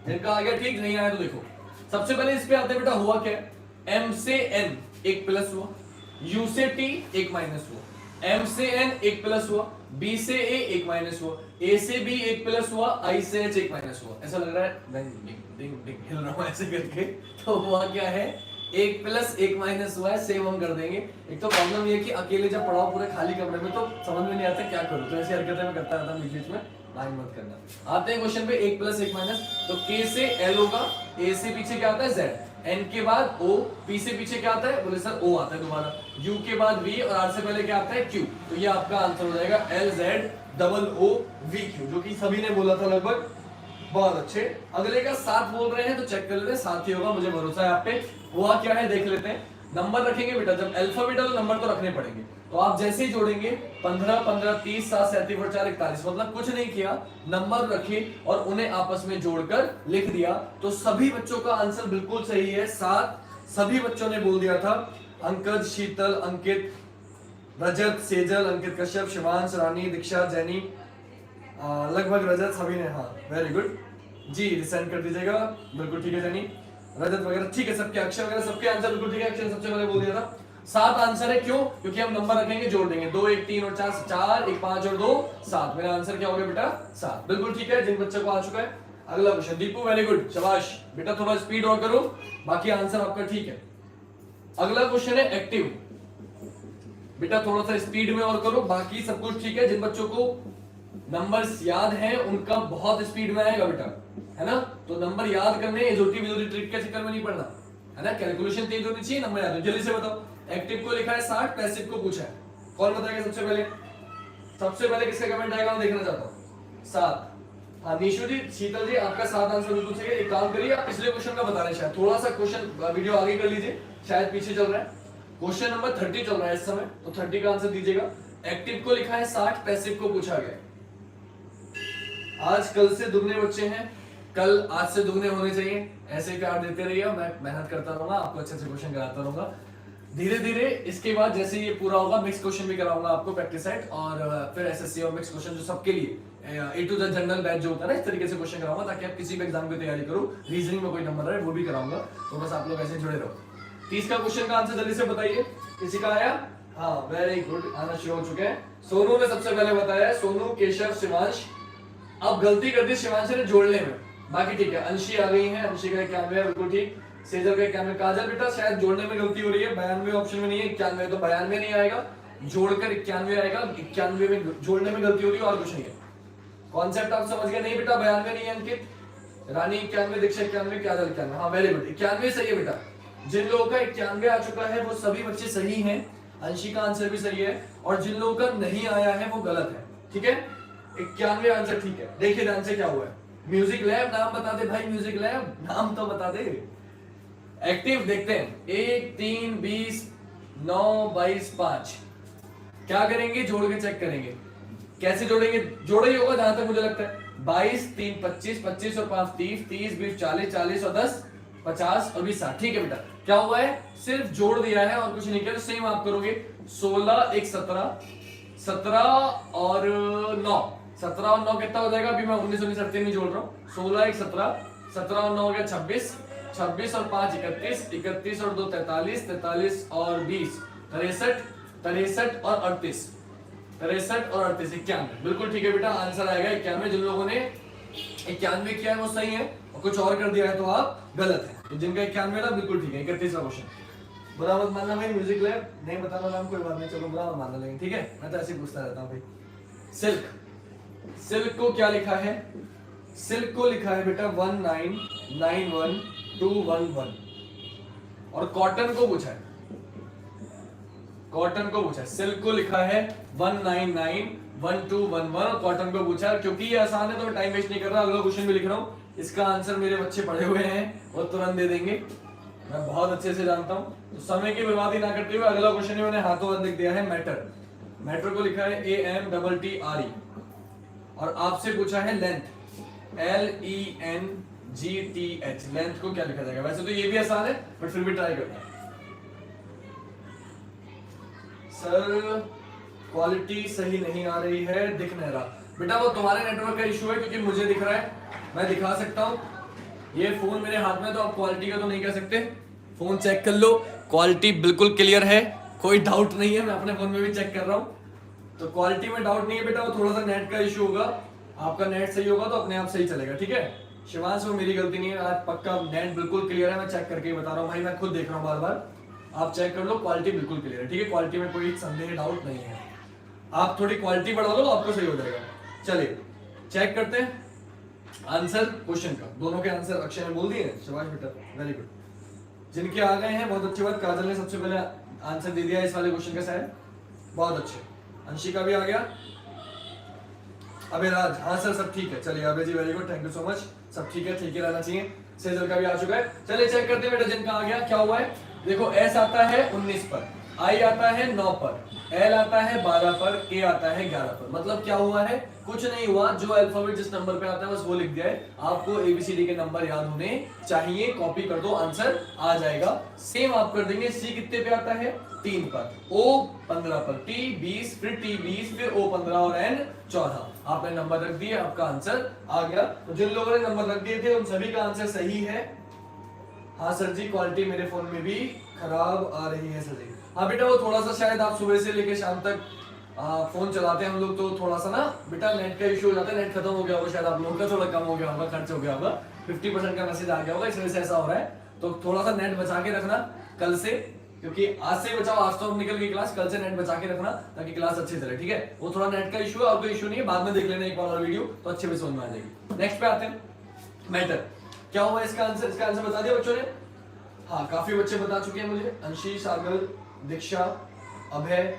इनका आ गया ठीक, नहीं आया तो देखो। सबसे पहले इस पे आते बेटा, हुआ क्या, m से n एक प्लस हुआ, u से t एक माइनस हुआ, m से n एक प्लस हुआ, b से a एक माइनस हुआ, a से b एक प्लस हुआ, i से h एक माइनस हुआ। ऐसा लग रहा है डिंग डिंग डिंग हिल रहा हूं ऐसे करके। तो हुआ क्या है, एक प्लस एक माइनस हुआ है, सेम हम कर देंगे। एक तो प्रॉब्लम ये है कि अकेले जब पढ़ाओ पूरे खाली कमरे में तो समझ में नहीं आता क्या करूं, तो ऐसी हरकतें मैं करता रहता हूं बीच में, माइंड मत करना। आते हैं क्वेश्चन पे, एक प्लस एक माइनस, तो k से l होगा, a से पीछे क्या आता है z, n के बाद o, p से पीछे क्या आता है, बोले सर o आता है दोबारा, u के बाद v और r से पहले क्या आता है q, तो ये आपका आंसर हो जाएगा LZ double O V Q, जो कि सभी ने बोला था लगभग। बहुत अच्छे। अगले का 7 बोल रहे हैं तो चेक कर लेते हैं, 7 ही होगा, मुझे भरोसा है आप पे। हुआ क्या है देख लेते हैं। नंबर रखेंगे बेटा, जब अल्फाबेट नंबर तो रखने पड़ेंगे, तो आप जैसे ही जोड़ेंगे 15 15 30 7 37 और 4 41, मतलब कुछ नहीं किया, नंबर रखे और उन्हें आपस में जोड़कर लिख दिया, तो सभी बच्चों का आंसर बिल्कुल सही है 7। सभी बच्चों ने बोल दिया था, अंकज, शीतल, अंकित, रजत, सेजल, अंकित कश्यप, शिवांश, रानी, दीक्षा, जैनी, लगभग रजत सभी ने, हाँ वेरी गुड जी, सेंड कर दीजिएगा, बिल्कुल ठीक है जैनी, रजत वगैरह ठीक है सबके, अक्षय वगैरह सबके आंसर बिल्कुल ठीक है। अक्षय सबसे पहले बोल दिया था। 7 आंसर है, क्यों? क्योंकि हम नंबर रखेंगे, जोड़ देंगे, 2 1 3 और 4 4 1 5 और 2 7, मेरा आंसर क्या हो गया बेटा 7, बिल्कुल ठीक है। जिन बच्चों को आ चुका है। अगला क्वेश्चन, दीपू वेरी गुड, शाबाश बेटा, थोड़ा स्पीड और करो, बाकी आंसर आपका ठीक है। अगला क्वेश्चन है एक्टिव, बेटा थोड़ा सा स्पीड में और करो, बाकी सब कुछ ठीक है। जिन बच्चों को नंबर्स याद हैं उनका बहुत स्पीड में आएगा बेटा, है ना, तो नंबर याद करने जोटी बिजोटी ट्रिक के चक्कर में नहीं पड़ना, है ना, कैलकुलेशन तेज होनी चाहिए, नंबर याद हो। जल्दी से बताओ, एक्टिव को लिखा है 60, पैसिव को पूछा है, कौन बताएगा सबसे पहले? सबसे पहले किसका कमेंट आएगा मैं देखना चाहता हूँ। 7, हाँ निशु जी, शीतल जी, आपका 7 आंसर बिल्कुल सही है। एक काम करिए, आप पिछले क्वेश्चन का बता रहे हैं, शायद थोड़ा सा क्वेश्चन वीडियो आगे कर लीजिए, शायद पीछे चल रहा है, क्वेश्चन नंबर 30 चल रहा है इस समय, तो 30 का आंसर दीजिएगा। एक्टिव को लिखा है 60, पैसिव को पूछा गया। आज कल से दुगने बच्चे हैं, कल आज से दुगने होने चाहिए, ऐसे प्यार देते रहिए, मैं मेहनत करता रहूंगा, आपको अच्छे से क्वेश्चन कराता रहूंगा धीरे धीरे। इसके बाद जैसे ये पूरा होगा, मिक्स क्वेश्चन भी कराऊंगा आपको प्रैक्टिस सेट, और फिर एसएससी और मिक्स क्वेश्चन जो सबके लिए ए टू द जनरल बैच जो होता है ना, इस तरीके से क्वेश्चन कराऊंगा, ताकि आप किसी भी एग्जाम की तैयारी करो, रीजनिंग में कोई नंबर रहे वो भी कराऊंगा, तो बस आप लोग ऐसे जुड़े रहो। 30 का क्वेश्चन का आंसर जल्दी से बताइए, किसी का आया? हाँ वेरी गुड, आना शुरू हो चुके हैं। सोनू ने सबसे पहले बताया, सोनू, केशव, शिवांश। अब गलती कर दी शिवांश ने जोड़ने में, बाकी ठीक है। अंशी आ गई है, अंशी का 91 बिल्कुल ठीक, सेजल का 91। काजल बेटा शायद जोड़ने में गलती हो रही है, 92 ऑप्शन में नहीं है, 91, तो 92 नहीं आएगा, जोड़कर 91 आएगा, 91 में जोड़ने में गलती हो रही है, और कुछ नहीं है। कॉन्सेप्ट आप समझ गए? नहीं बेटा 92 नहीं है अंकित, रानी 91, दीक्षा 91, काजल 91, हाँ वेरी गुड, 91 सही है बेटा। जिन लोगों का 91 आ चुका है वो सभी बच्चे सही हैं, अंशी का आंसर भी सही है, और जिन लोगों का नहीं आया है वो गलत है, ठीक है। 91 आंसर ठीक है। देखिए ध्यान से क्या हुआ है, म्यूजिक लैब, नाम बता दे भाई, म्यूजिक लैब नाम तो बता दे। एक्टिव देखते हैं, 1 3 20 9 22 5, क्या करेंगे? जोड़ के चेक करेंगे, कैसे जोड़ेंगे? जोड़ा ही होगा जहां तक मुझे लगता है। 22 3 25, 25 और 5 30, 30 20 40, 40 और 10 50 और 20 60, ठीक है बेटा। क्या हुआ है? सिर्फ जोड़ दिया है और कुछ नहीं किया, तो सेम आप करोगे। 16 1 17, 17 और 9, 17 और 9 कितना हो जाएगा? अभी मैं 19 19 38 नहीं जोड़ रहा हूँ। 16 1 17, 17 और 9 हो गया 26, 26 और 5 31, 31 और 2 43, 43 और 20 63, 63 और 38, 63 और 38 91, बिल्कुल ठीक है बेटा, आंसर आएगा 91। जिन लोगों ने 91 किया है वो सही है, और कुछ और कर दिया है तो आप गलत है। तो जिनका 91 था बिल्कुल ठीक है। 31वां क्वेश्चन, बुरा मत मानना भाई, म्यूजिक लैब नहीं बताना नाम, कोई बात नहीं, चलो बुरा मत मानना, लेकिन ठीक है, मैं तो ऐसे ही पूछता रहता हूँ भाई। सिल्क, सिल्क को क्या लिखा है? सिल्क को लिखा है बेटा 1991211। और कॉटन को पूछा है, कॉटन को पूछा है, सिल्क को लिखा है 1991211 और कॉटन को पूछा है। क्योंकि ये आसान है तो मैं टाइम वेस्ट नहीं कर रहा, अगला क्वेश्चन भी लिख रहा हूँ। इसका आंसर मेरे बच्चे पढ़े हुए हैं और तुरंत दे देंगे, मैं बहुत अच्छे से जानता हूँ। तो समय की बर्बादी ना करते हुए अगला क्वेश्चन मैंने हाथों हाथ लिख दिया है, मैटर। मैटर को लिखा है AMTTRE और आपसे पूछा है लेंथ, LENGTH। लेंथ को क्या लिखा जाएगा? वैसे तो ये भी आसान है बट फिर भी ट्राई करते हैं। सर क्वालिटी सही नहीं आ रही है, दिख नहीं रहा बेटा, वो तुम्हारे नेटवर्क का इशू है, क्योंकि मुझे दिख रहा है, मैं दिखा सकता हूँ। ये फोन मेरे हाथ में, तो आप क्वालिटी का तो नहीं कह सकते। फोन चेक कर लो, क्वालिटी बिल्कुल क्लियर है, कोई डाउट नहीं है, मैं अपने फोन में भी चेक कर रहा हूँ, तो क्वालिटी में डाउट नहीं है बेटा। वो थोड़ा सा नेट का इशू होगा, आपका नेट सही होगा तो अपने आप सही चलेगा, ठीक है शिवांश, वो मेरी गलती नहीं है, आज पक्का नेट बिल्कुल क्लियर है, मैं चेक करके बता रहा हूँ भाई, मैं खुद देख रहा हूँ बार बार, आप चेक कर लो, क्वालिटी बिल्कुल क्लियर है, ठीक है, क्वालिटी में कोई संदेह डाउट नहीं है। आप थोड़ी क्वालिटी बढ़ा लो तो आपको सही हो जाएगा। चलिए चेक करते हैं आंसर क्वेश्चन का, दोनों के आंसर अक्षय ने बोल दिए, शाबाश बेटा, वेरी गुड। जिनके आ गए हैं बहुत अच्छी बात, काजल ने सबसे पहले आंसर दे दिया इस वाले क्वेश्चन का शायद, बहुत अच्छे। अंशिका भी आ गया, अबे राज, हाँ सर सब ठीक है, चलिए अबे जी very good, thank you so much, सब ठीक है, ठीक ही रहना चाहिए। सेजल का भी आ चुका है, चलिए चेक करते हैं बेटा जिनका आ गया क्या हुआ है। देखो एस आता है 19 पर, आई आता है 9 पर, एल आता है 12 पर, ए आता है 11 पर। मतलब क्या हुआ है? कुछ नहीं हुआ, जो अल्फाबेट जिस नंबर पे आता है बस वो लिख दिया है। आपको एबीसीडी के नंबर याद होने चाहिए, कॉपी कर दो, आंसर आ जाएगा। सेम आप कर देंगे, सी कितने पे आता है? 3 पर, ओ 15 पर, टी 20, फिर टी 20, फिर ओ 15 और एन 14। आपने नंबर रख दिए, आपका आंसर आ गया। तो जिन लोगों ने नंबर रख दिए थे उन सभी का आंसर सही है। हाँ सर जी, क्वालिटी मेरे फोन में भी खराब आ रही है सर जी। हाँ बेटा, वो थोड़ा सा शायद आप सुबह से लेके शाम तक फोन चलाते हैं हम लोग, तो थोड़ा सा ना बेटा नेट का इशू हो जाता है, नेट खत्म हो गया होगा, शायद आप लोगों का थोड़ा कम हो गया होगा, खर्च हो गया होगा, 50% का मैसेज आ गया होगा, इस वजह से ऐसा हो रहा है। तो थोड़ा सा नेट बचा के रखना कल से, क्योंकि आज से बचाओ, आज तो निकल गई क्लास, कल से नेट बचा के रखना ताकि क्लास अच्छी चले, ठीक है। वो थोड़ा नेट का इशू है और कोई इशू नहीं है, बाद में देख लेना एक और वीडियो, तो अच्छे से समझ में आ जाएगी। नेक्स्ट पे आते हैं, मैटर क्या हुआ इसका आंसर, इसका आंसर बता दिया बच्चों ने? हाँ काफी बच्चे बता चुके हैं मुझे, अंशी, सागर, दीक्षा, अभय,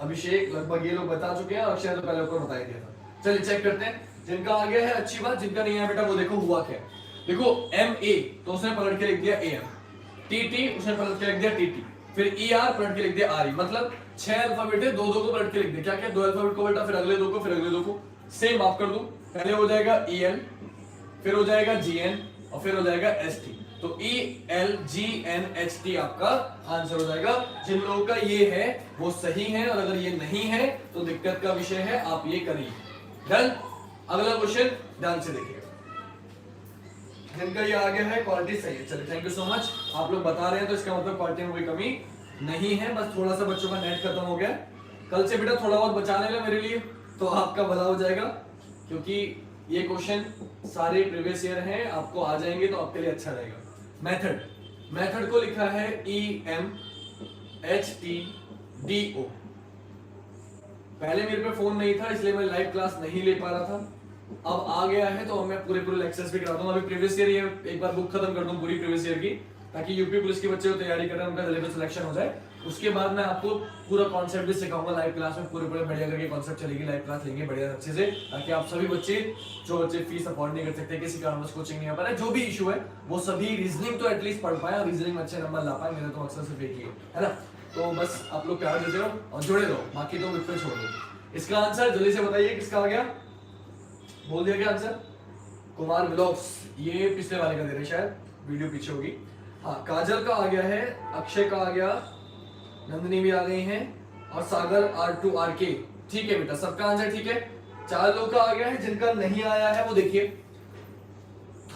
अभिषेक, लगभग ये लोग बता चुके हैं, और अक्षय तो पहले ऊपर बता ही दिया था। चलिए चेक करते हैं, जिनका आ गया है अच्छी बात, जिनका नहीं है बेटा वो देखो हुआ क्या। देखो एम ए तो उसने पलट के लिख दिया ए एम, टी टी उसने पलट के लिख दिया टी टी, फिर ई आर पलट के लिख दिया आर ई। मतलब 6 अल्फाबेट है, दो को पलट के लिख दिया। क्या क्या? 2 अल्फाबेट को पलटा, फिर अगले दो को, फिर अगले दो को। सेम आप कर दो, पहले हो जाएगा ई एल, फिर हो जाएगा जी एन, और फिर हो जाएगा एस टी। तो E L G N H T आपका आंसर हो जाएगा। जिन लोगों का ये है वो सही है, और अगर ये नहीं है तो दिक्कत का विषय है, आप ये करिए। डन। अगला क्वेश्चन ध्यान से देखिएगा, जिनका ये आ गया है क्वालिटी सही है। चलिए थैंक यू सो मच, आप लोग बता रहे हैं तो इसका मतलब क्वालिटी में कोई कमी नहीं है, बस थोड़ा सा बच्चों का नेट खत्म हो गया। कल से बेटा थोड़ा बहुत बचा लेना मेरे लिए, तो आपका भला हो जाएगा, क्योंकि ये क्वेश्चन सारे प्रीवियस ईयर हैं, आपको आ जाएंगे तो आपके लिए अच्छा रहेगा। मेथड, मेथड को लिखा है EMHTDO। पहले मेरे पे फोन नहीं था इसलिए मैं लाइव क्लास नहीं ले पा रहा था, अब आ गया है तो मैं पूरे लेक्चर्स भी करा दूंगा। अभी प्रीवियस ईयर ये एक बार बुक खत्म कर दूं पूरी प्रीवियस ईयर की, ताकि यूपी पुलिस के बच्चे तैयारी कर रहे हैं उनका सिलेबस सिलेक्शन हो जाए। उसके बाद मैं आपको पूरा कॉन्सेप्ट भी सिखाऊंगा लाइव क्लास में, पूरे बढ़िया करके कॉन्सेप्ट चलेगी, लाइव क्लास लेंगे बढ़िया अच्छे से, ताकि आप सभी बच्चे, जो बच्चे फीस अफोर्ड नहीं कर सकते, किसी कारणवश कोचिंग नहीं आ पा रहा है, जो भी इशू है, वो सभी रीजनिंग तो एटलीस्ट पढ़ पाए और रीजनिंग में अच्छे नंबर ला पाए। मेरा तो मकसद सिर्फ एक ही है ना। तो बस आप लोग प्यार देते रहो और जुड़े रहो, बाकी तो मुझ पे छोड़ दो। इसका आंसर जल्दी से बताइए, किसका आ गया? बोल दिया क्या आंसर? कुमार व्लॉग्स, ये पिछले वाले का दे रहे शायद, वीडियो पीछे होगी। हाँ काजल का आ गया है, अक्षय का आ गया, नंदिनी भी आ गई हैं, और सागर R2RK। ठीक है बेटा, सबका आंसर ठीक है। 4 लोगों का आ गया है, जिनका नहीं आया है वो देखिए,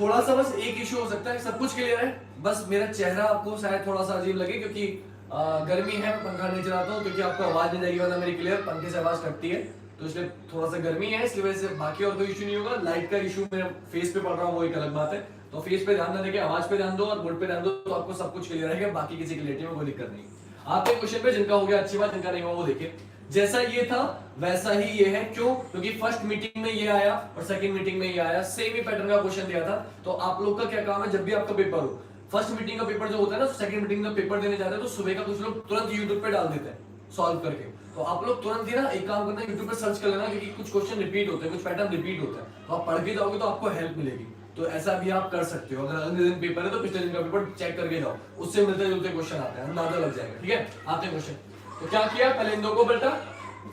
थोड़ा सा बस एक इशू हो सकता है, सब कुछ क्लियर है, बस मेरा चेहरा आपको शायद थोड़ा सा अजीब लगे, क्योंकि गर्मी है, मैं पंखा नहीं चलाता हूँ, क्योंकि आपको आवाज नहीं जाएगी, वरना मेरी क्लियर पंखे से आवाज कटती है, तो इसलिए थोड़ा सा गर्मी है, इसलिए वजह से। बाकी और कोई इशू नहीं होगा। लाइट का इशू मेरे फेस पे पड़ रहा है वो एक अलग बात है, तो फेस पे ध्यान ना देके आवाज पे ध्यान दो और बोर्ड पे ध्यान दो, तो आपको सब कुछ क्लियर रहेगा, बाकी किसी क्लियरिटी में कोई दिक्कत नहीं। आपके क्वेश्चन पे जिनका हो गया अच्छी बात, जिनका नहीं हुआ वो देखिए। जैसा ये था वैसा ही ये है, क्यों? क्योंकि फर्स्ट मीटिंग में ये आया और सेकंड मीटिंग में ये आया, सेम ही पैटर्न का क्वेश्चन दिया था। तो आप लोग का क्या काम है, जब भी आपका पेपर हो, फर्स्ट मीटिंग का पेपर जो होता है ना, सेकंड मीटिंग का पेपर देने जाते हैं तो सुबह का कुछ लोग तुरंत यूट्यूब पे डाल देते हैं सॉल्व करके। तो आप लोग तुरंत ही ना एक काम करना, यूट्यूब पे सर्च कर लेना, क्योंकि कुछ क्वेश्चन रिपीट होते हैं, कुछ पैटर्न रिपीट होता है, तो आप पढ़ के जाओगे तो आपको हेल्प मिलेगी। तो ऐसा भी आप कर सकते हो। अगर अगले दिन पेपर है तो पिछले दिन का पेपर चेक करके जाओ, उससे मिलते जुलते क्वेश्चन आते हैं, अंदाजा लग जाएगा। ठीक है, आते हैं क्वेश्चन। तो क्या किया, पहले इन दो को पलटा,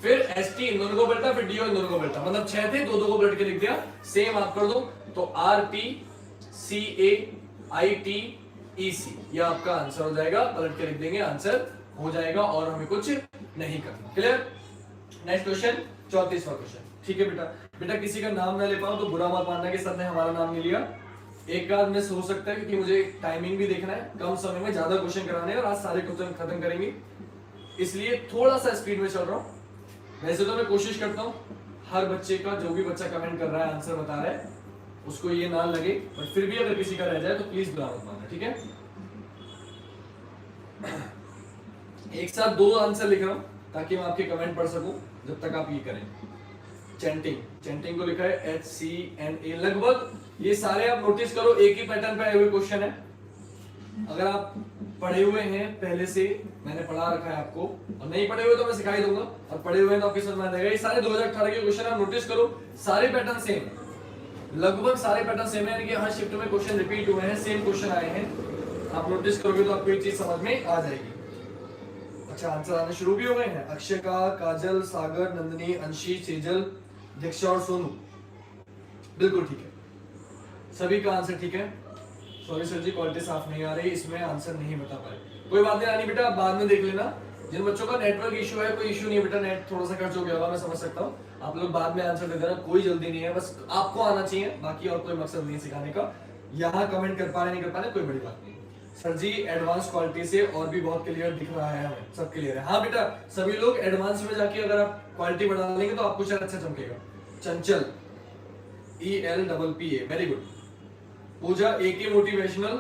फिर एस टी इन दोनों को पलटा, फिर डी इन दोनों को पलटा, मतलब 6 थे, दो को पलट के लिख दिया। सेम आप कर दो, तो R P C A I T E C, ये आपका आंसर हो जाएगा। पलट के लिख देंगे, आंसर हो जाएगा और हमें कुछ नहीं करना। क्लियर? नेक्स्ट क्वेश्चन, 34वां क्वेश्चन। ठीक है बेटा, बेटा किसी का नाम ना ले पाऊं तो बुरा मत मानना कि सर ने हमारा नाम नहीं लिया। एक आध मिस हो सकता है, क्योंकि मुझे टाइमिंग भी देखना है, कम समय में ज्यादा क्वेश्चन कराने हैं और आज सारे क्वेश्चन खत्म करेंगे, इसलिए थोड़ा सा स्पीड में चल रहा हूँ। वैसे तो मैं कोशिश करता हूँ हर बच्चे का, जो भी बच्चा कमेंट कर रहा है, आंसर बता रहा है, उसको ये ना लगे, बट फिर भी अगर किसी का रह जाए तो प्लीज बुरा मत मानना। ठीक है, एक साथ 2 आंसर लिख रहा हूं ताकि मैं आपके कमेंट पढ़ सकूं जब तक आप ये करें। चैंटिंग, चैंटिंग को लिखा है HCNA। लगभग ये सारे आप नोटिस करो, एक ही पैटर्न पे आए हुए क्वेश्चन है। अगर आप पढ़े हुए हैं पहले से, मैंने पढ़ा रखा है आपको, और नहीं पढ़े हुए तो मैं सिखा ही दूंगा, और पढ़े हुए हैं तो आपके समझ में आ जाएगा। ये सारे 2018 के क्वेश्चन आप नोटिस करो, सारे पैटर्न सेम है, लगभग सारे पैटर्न सेम है, यानी कि हर शिफ्ट में क्वेश्चन रिपीट हुए हैं, सेम क्वेश्चन आए हैं। आप नोटिस करोगे तो आपको ये चीज समझ में आ जाएगी। अच्छा, आंसर आने शुरू भी हो गए हैं। अक्षयका, काजल, सागर, नंदनी, अंशी, सेजल, दीक्षा और सोनू, बिल्कुल ठीक है, सभी का आंसर ठीक है। सॉरी सर जी, क्वालिटी साफ नहीं आ रही, इसमें आंसर नहीं बता पाए। कोई बात नहीं रानी बेटा, आप बाद में देख लेना। जिन बच्चों का नेटवर्क इशू है, कोई इशू नहीं है बेटा, नेट थोड़ा सा खर्च हो गया होगा, मैं समझ सकता हूँ। आप लोग बाद में आंसर दे देना, कोई जल्दी नहीं है, बस आपको आना चाहिए, बाकी और कोई मकसद नहीं सिखाने का। यहाँ कमेंट कर पा रहे नहीं कर पा रहे, कोई बड़ी बात नहीं। सर जी एडवांस क्वालिटी से और भी बहुत क्लियर दिख रहा है, हमें सब क्लियर है। हाँ बेटा, सभी लोग एडवांस में जाके अगर आप क्वालिटी बढ़ा लेंगे तो आपको शायद अच्छा चमकेगा। चंचल, ELPPA, वेरी गुड। पूजा, AK motivational,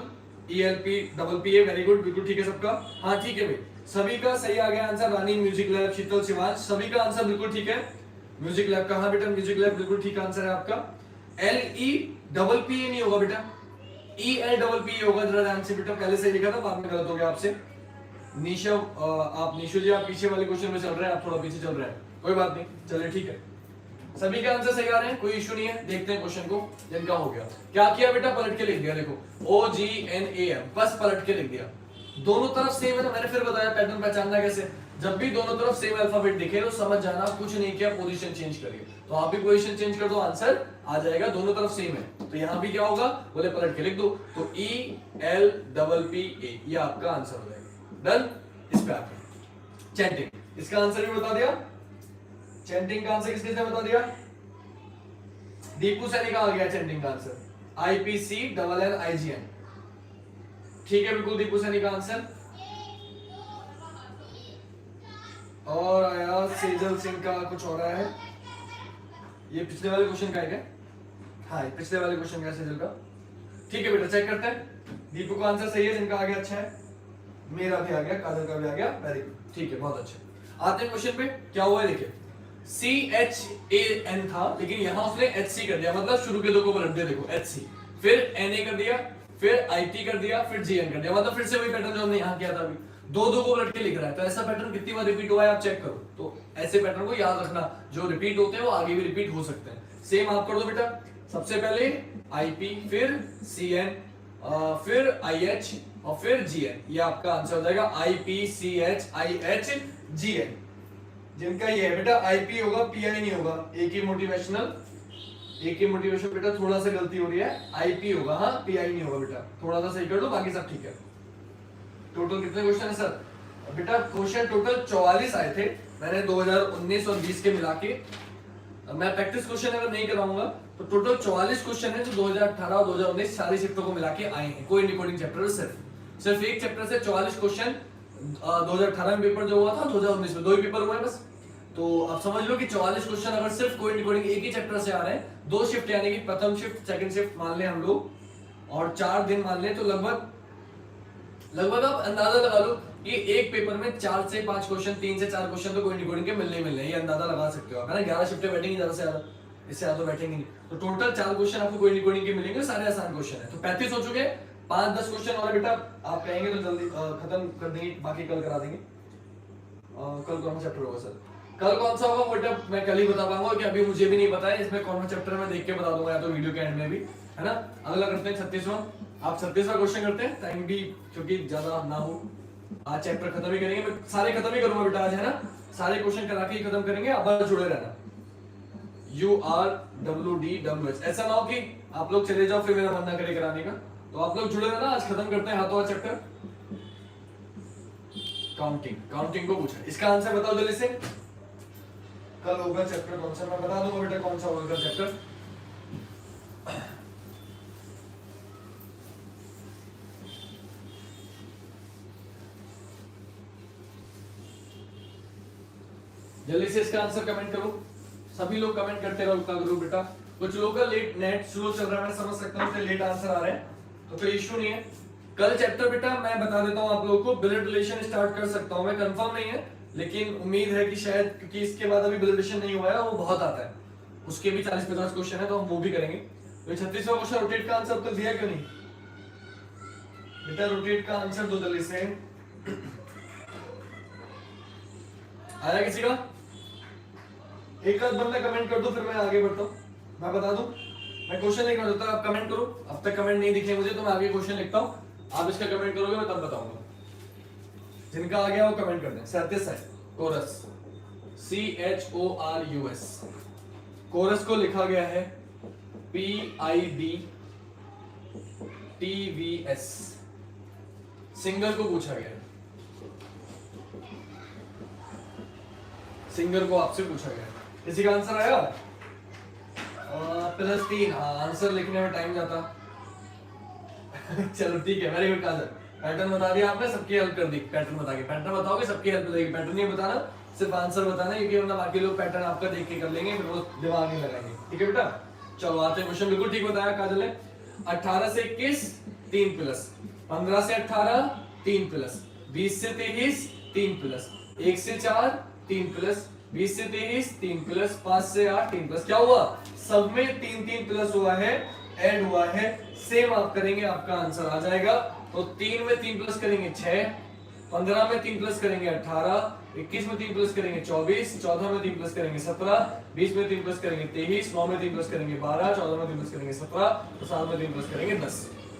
ELPPA, very good, बिल्कुल ठीक है सबका। हाँ ठीक है भाई, सभी का सही आ गया आंसर। रानी, म्यूजिक लैब, शीतल, शिवांश, सभी का आंसर बिल्कुल ठीक है। म्यूजिक लैब का, हाँ बेटा म्यूजिक लैब बिल्कुल ठीक आंसर है आपका। LEPPA नहीं होगा बेटा, ELPPA होगा, जरा ध्यान से बेटा, पहले सही लिखा था, बाद में गलत हो गया आपसे। निशा, आप निशु जी आप पीछे वाले क्वेश्चन में चल रहे हैं, आप थोड़ा पीछे चल रहे हैं, कोई बात नहीं, चलिए ठीक है। सभी के आंसर सही आ रहे हैं, कोई इशू नहीं है। देखते हैं क्वेश्चन को, जिनका हो गया। क्या किया बेटा, पलट के लिख दिया, देखो OGNAM, बस पलट के लिख दिया। दोनों तरफ सेम है ना, मैंने फिर बताया पैटर्न पहचानना कैसे। जब भी दोनों तरफ सेम अल्फाबेट दिखे तो समझ जाना, कुछ नहीं किया, पोजीशन चेंज करिए। तो आप भी पोजीशन चेंज कर दो, आंसर आ जाएगा, दोनों तरफ सेम है। तो यहाँ भी क्या होगा, बोले पलट के लिख दो, तो ELPPA, ये आपका आंसर हो जाएगा। डन, इस पे आके चैंटिंग, इसका आंसर भी बता दिया। चैंटिंग का आंसर किसने बता दिया, दीपू सैनी का आ गया चैंटिंग का आंसर, IPCNNIGN, ठीक है बिल्कुल दीपू सैनी का आंसर। और आया सेजल सिंह का कुछ हो रहा है, ये पिछले वाले क्वेश्चन का है क्या? हाँ पिछले वाले क्वेश्चन का सेजल का, ठीक है बेटा चेक करते हैं। दीपू का आंसर सही है, जिनका आ गया अच्छा है, मेरा भी आ गया, काजल का भी आ गया, वेरी गुड, ठीक है बहुत अच्छा। आते हैं क्वेश्चन पे, क्या हुआ है देखिए, CHAN था, लेकिन यहां उसने HC कर दिया, मतलब शुरू के दो को पलट दिया, देखो HC, फिर NA कर दिया, फिर IT कर दिया, फिर GN कर दिया, मतलब फिर से वही पैटर्न जो हमने यहाँ किया था अभी, दो को पलट के लिख रहा है। तो ऐसा पैटर्न कितनी बार रिपीट हुआ है आप चेक करो। तो ऐसे पैटर्न को याद रखना, जो रिपीट होते हैं वो आगे भी रिपीट हो सकते हैं। सेम आप कर दो बेटा, सबसे पहले IP, फिर CN, फिर IH और फिर GN, ये आपका आंसर हो जाएगा IPCHIHGN। जिनका ये है बेटा IP होगा, PI नहीं होगा। AK मोटिवेशनल, AK मोटिवेशन बेटा थोड़ा सा गलती हो रही है, IP होगा, हाँ PI नहीं होगा बेटा, थोड़ा सा सही कर दो, बाकी सब ठीक है। टोटल कितने क्वेश्चन है सर? बेटा क्वेश्चन टोटल 44 आए थे, मैंने 2019 और 20 के मिला के, मैं प्रैक्टिस क्वेश्चन अगर नहीं कराऊंगा तो टोटल 44 क्वेश्चन है जो 2018 और 2019 सारी शिफ्टों को मिला के आए हैं। कोई डिकोडिंग चैप्टर सिर्फ एक चैप्टर से 44 क्वेश्चन, 2018 में पेपर जो हुआ था, 2019 में 2 ही पेपर हुए हैं बस। तो आप समझ लो कि 44 क्वेश्चन अगर सिर्फ कोई डिकोडिंग एक ही चैप्टर से आ रहे हैं, 2 शिफ्ट यानी कि प्रथम शिफ्ट सेकंड शिफ्ट मान ले हम लोग, और 4 दिन मान ले तो लगभग आप अंदाजा लगा लो कि एक पेपर में 4 से 5 क्वेश्चन, 3 से 4 क्वेश्चन तो कोई नहीं के मिलने ही मिलने, ये अंदाजा लगा सकते हो आप, है ना। 11 शिफ्टें बैठेंगी ज्यादा से ज्यादा, इससे ज्यादा बैठेंगे नहीं, तो टोटल 4 क्वेश्चन आपको कोई नहीं के मिलेंगे, सारे आसान क्वेश्चन है। तो 35 हो चुके, 5-10 क्वेश्चन और बेटा आप कहेंगे तो जल्दी खत्म कर देंगे, बाकी कल करा देंगे। कल कौन सा चैप्टर होगा सर? कल कौन सा होगा बेटा मैं कल ही बता पाऊंगा, कि अभी मुझे भी नहीं पता है। इसमें कौन सा चैप्टर मैं देख के बता दूंगा, या तो वीडियो के एंड में भी, है ना। अगला करते हैं 36वां। आप 36वां क्वेश्चन करते हैं, टाइम भी क्योंकि ज्यादा ना हो, आज चैप्टर खत्म ही करेंगे, मैं सारे खत्म ही करूंगा बेटा आज, है ना। सारे क्वेश्चन करा के ही खत्म करेंगे, आप बस जुड़े रहना। URWDWH, ऐसा ना हो कि आप लोग चले जाओ फिर मेरा मन ना करे कराने का, तो आप लोग जुड़े रहना। आज खत्म करते हैं हाथों हाथ चैप्टर काउंटिंग को पूछा, इसका आंसर बताओ जल्दी से। कल होगा चैप्टर कौन सा, मैं बता दूंगा बेटा कौन सा होगा चैप्टर। जल्दी से इसका आंसर कमेंट करो, सभी लोग कमेंट करते रहो करो बेटा। कुछ लोगों का लेट नेट स्लो चल रहा है, मैं समझ सकता हूँ, इसलिए लेट आंसर आ रहे हैं, तो कोई इश्यू नहीं है। कल चैप्टर बेटा मैं बता देता हूँ आप लोगों को, ब्लड रिलेशन स्टार्ट कर सकता हूँ मैं, कंफर्म नहीं है लेकिन उम्मीद है कि शायद, क्योंकि इसके बाद अभी ब्लड रिलेशन नहीं हुआ है, वो बहुत आता है, उसके भी 40-50 क्वेश्चन है, तो हम वो भी करेंगे। तो 36वां क्वेश्चन रोटेट का आंसर तो दिया क्यों नहीं बेटा? रोटेट का आंसर दो जल्दी से, आया किसी का? एक आध बंदा कमेंट कर दो, फिर मैं आगे बढ़ता हूँ, मैं बता दूं, मैं क्वेश्चन लिखना होता है, आप कमेंट करो। अब तक कमेंट नहीं दिखे मुझे, तो मैं आगे क्वेश्चन लिखता हूँ, आप इसका कमेंट करोगे मैं तब बताऊंगा। जिनका आ गया वो कमेंट कर दें। 37 है कोरस, CHORUS, कोरस को लिखा गया है PIDTVS, सिंगर को पूछा गया है, सिंगर को आपसे पूछा गया है। किसी का आंसर आया? +3, आंसर लिखने में टाइम जाता। चलो ठीक है, वेरी गुड काजल, पैटर्न बता दिया आपने, सबकी हेल्प कर दी। पैटर्न बता के, पैटर्न बताओगे सबकी हेल्प लगेगी, पैटर्न नहीं बताना, सिर्फ आंसर बताना, क्योंकि वरना बाकी लोग पैटर्न आपका देख के कर लेंगे, फिर वो दिमाग नहीं लगाएंगे। ठीक है बेटा, चलो आते हैं क्वेश्चन। बिल्कुल ठीक बताया काजल ने। 18 से 21 3+, 15 से 18 3+, 20 से 23 3+, 1 से 4 3+, 20 से 23 3+, 5 से 8 3+, क्या हुआ? सब में 3 हुआ है, ऐड हुआ है, सेम आप करेंगे, आपका आंसर आ जाएगा। तो 3 में 3+ करेंगे 6, 15 में 3+ करेंगे 18, 21 में 3+ करेंगे 24, 14 में 3+ करेंगे 17, 20 में 3+ करेंगे 23, 9 में 3+ करेंगे 12, 14 में 3+ करेंगे 17, तो 7 में 3+ करेंगे 10।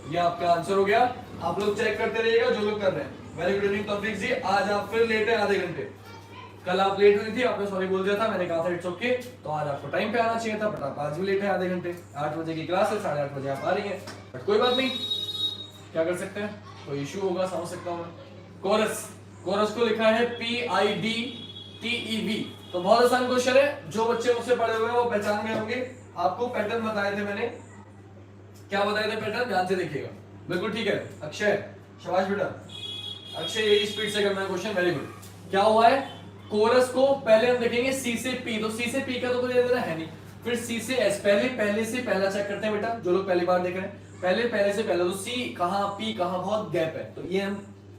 ये आपका आंसर हो गया। आप लोग चेक करते रहिएगा जो लोग कर रहे हैं। वेरी गुड इवनिंग तौफीक जी, आज आप फिर लेट है आधे घंटे, कल आप लेट हुई थी, आपने सॉरी बोल दिया था, मैंने कहा था इट्स ओके, तो आज आपको टाइम पे आना चाहिए था, बट आप आज भी लेट है आधे घंटे। 8 बजे की क्लास है, 8:30 बजे आप आ रही हैं, बट कोई बात नहीं, क्या कर सकते हैं, कोई इशू होगा समझ सकता हूँ मैं। कोरस को लिखा है PIDTEV, तो बहुत आसान क्वेश्चन है, जो बच्चे मुझसे पढ़े हुए हैं वो पहचान गए होंगे। आपको पैटर्न बताए थे मैंने, क्या बताए थे पैटर्न, ध्यान से देखिएगा। बिल्कुल ठीक है अक्षय, शाबाश बेटा अक्षय, यही स्पीड से करना है क्वेश्चन, वेरी गुड। क्या हुआ है, कोरस को पहले हम देखेंगे C से P, तो C से P का तो कोई लेना है नहीं, फिर C से S, पहले से पहला चेक करते हैं बेटा, जो लोग पहली बार देख रहे हैं, पहले से पहला, तो C कहां, P कहां, बहुत गैप है, तो ये हम